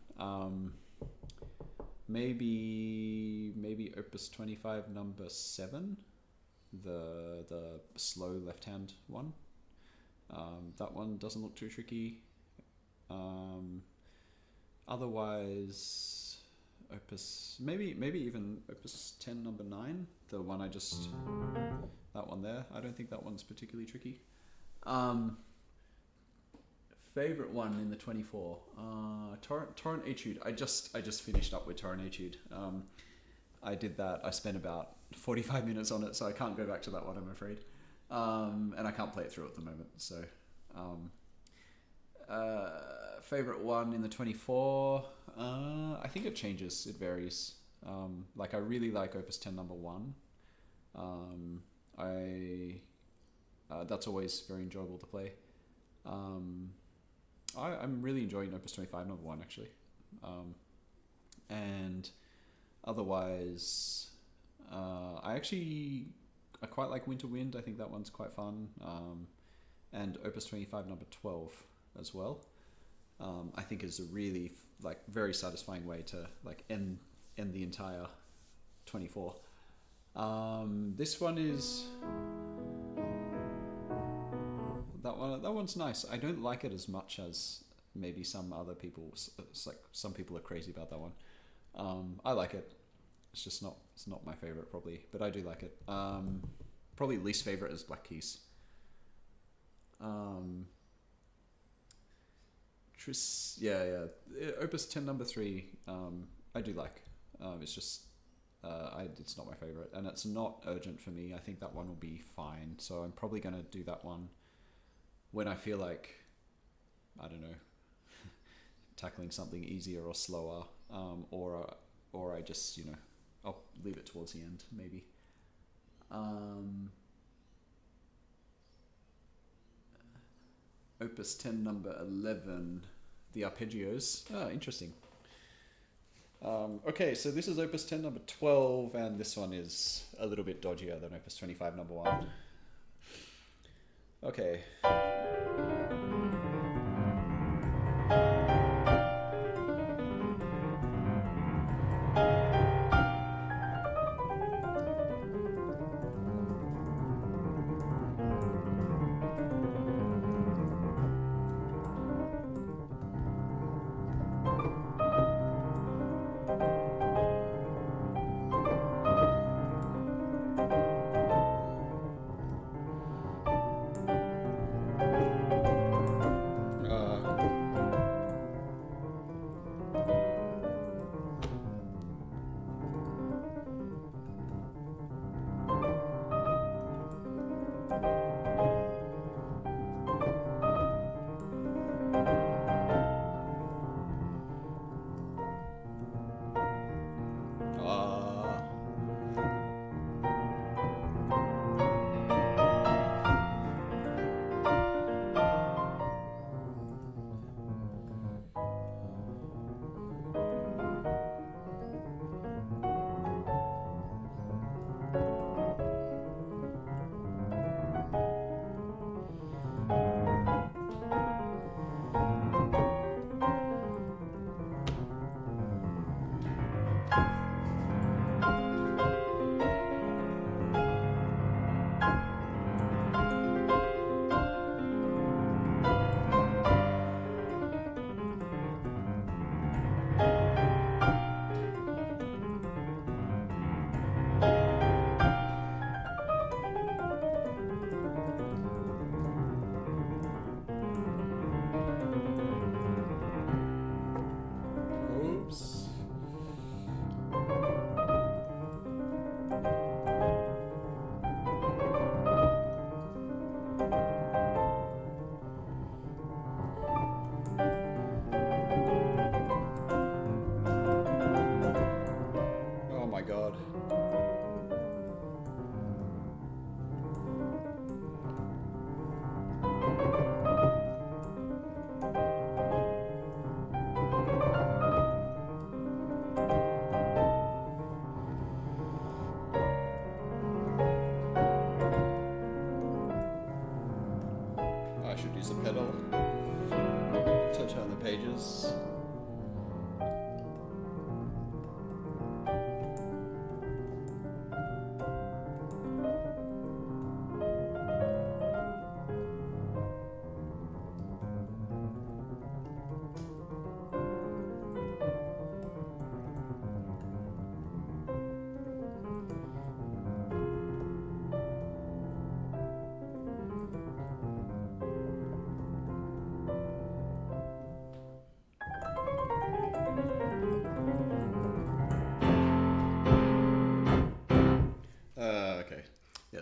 Maybe Opus 25 number 7, the slow left hand one. That one doesn't look too tricky. Otherwise, maybe even Opus 10 number 9, the one that one there. I don't think that one's particularly tricky. Favorite one in the 24, Torrent Etude. I just finished up with Torrent Etude. I did that. I spent about 45 minutes on it, so I can't go back to that one, I'm afraid. And I can't play it through at the moment. So, favorite one in the 24. I think it changes. It varies. Like I really like Opus 10 number 1. That's always very enjoyable to play. I'm really enjoying Opus 25 number 1 actually. And otherwise, I quite like Winter Wind. I think that one's quite fun. And Opus 25 number 12 as well. I think is a really like very satisfying way to like end the entire 24. This one is that one's nice. I don't like it as much as maybe some other people. It's like some people are crazy about that one. I like it. It's not my favorite probably, but I do like it. Probably least favorite is Black Keys. Opus 10 number 3, I do like. It's just it's not my favorite, and it's not urgent for me. I think that one will be fine, so I'm probably going to do that one when I feel like, I don't know, tackling something easier or slower, or I just, you know, I'll leave it towards the end maybe. Opus 10 number 11, the arpeggios. Oh, interesting. Okay, so this is Opus 10 number 12, and this one is a little bit dodgier than Opus 25 number 1. Okay.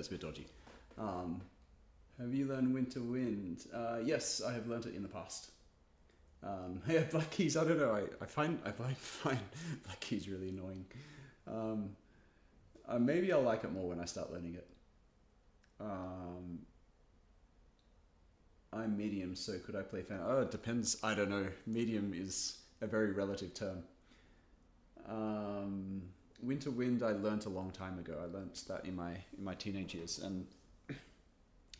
it's a bit dodgy. Have you learned Winter Wind? Yes, I have learnt it in the past. Yeah, black keys. I don't know. I find black keys really annoying. Maybe I'll like it more when I start learning it. I'm medium, so could I play fan? Oh, it depends. I don't know. Medium is a very relative term. Winter Wind I learnt a long time ago. I learnt that in my teenage years, and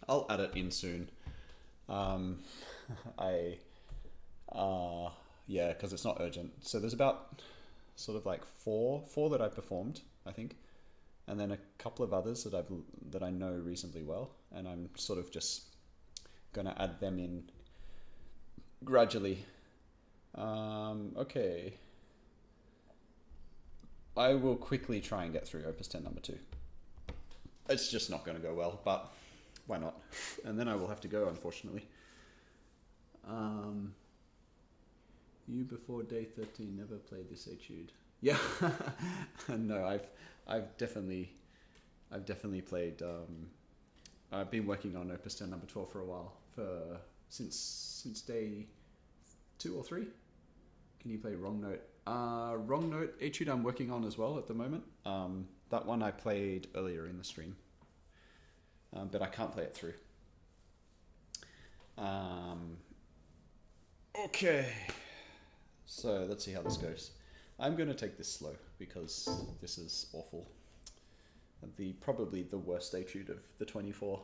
I'll add it in soon. Yeah, because it's not urgent. So there's about sort of like four that I performed, I think, and then a couple of others that I know reasonably well, and I'm sort of just gonna add them in gradually. Okay. I will quickly try and get through Opus 10 number 2. It's just not going to go well, but why not? And then I will have to go, unfortunately. You before day 13 never played this etude. Yeah, no, I've definitely played. I've been working on Opus 10 number 12 for a while, since day 2 or 3. Can you play Wrong Note? Wrong Note etude I'm working on as well at the moment. That one I played earlier in the stream, but I can't play it through. Okay, so let's see how this goes. I'm going to take this slow because this is awful. Probably the worst etude of the 24.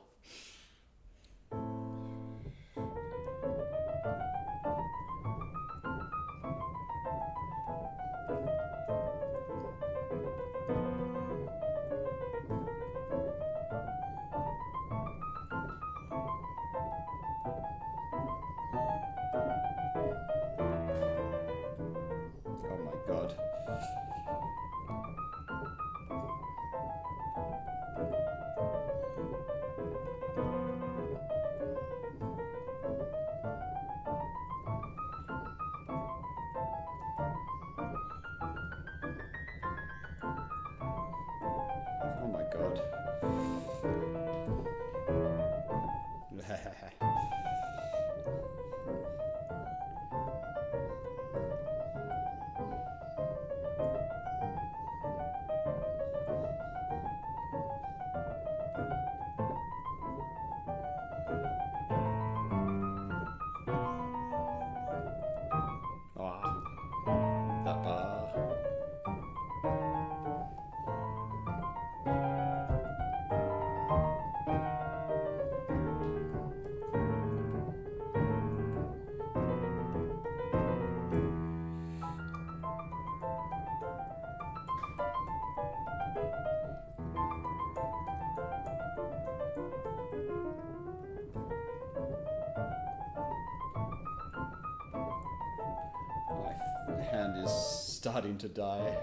Hand is starting to die.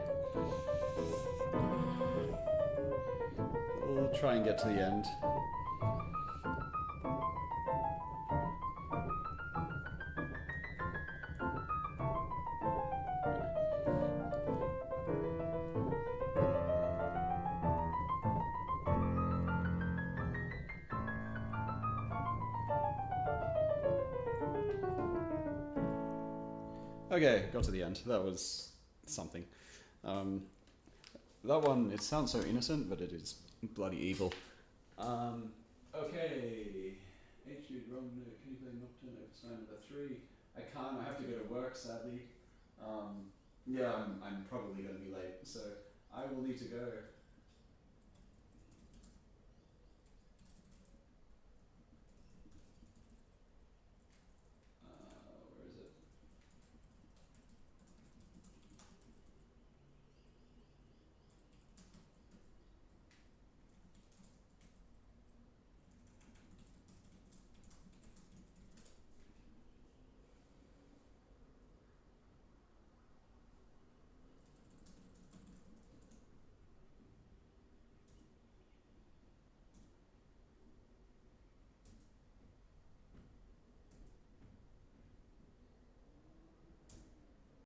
We'll try and get to the end. Okay, got to the end. That was something. That one, it sounds so innocent, but it is bloody evil. Okay. Etude, wrong note. Can you play Nocturne Opus 9 number 3? I can't. I have to go to work, sadly. Yeah, I'm probably going to be late, so I will need to go.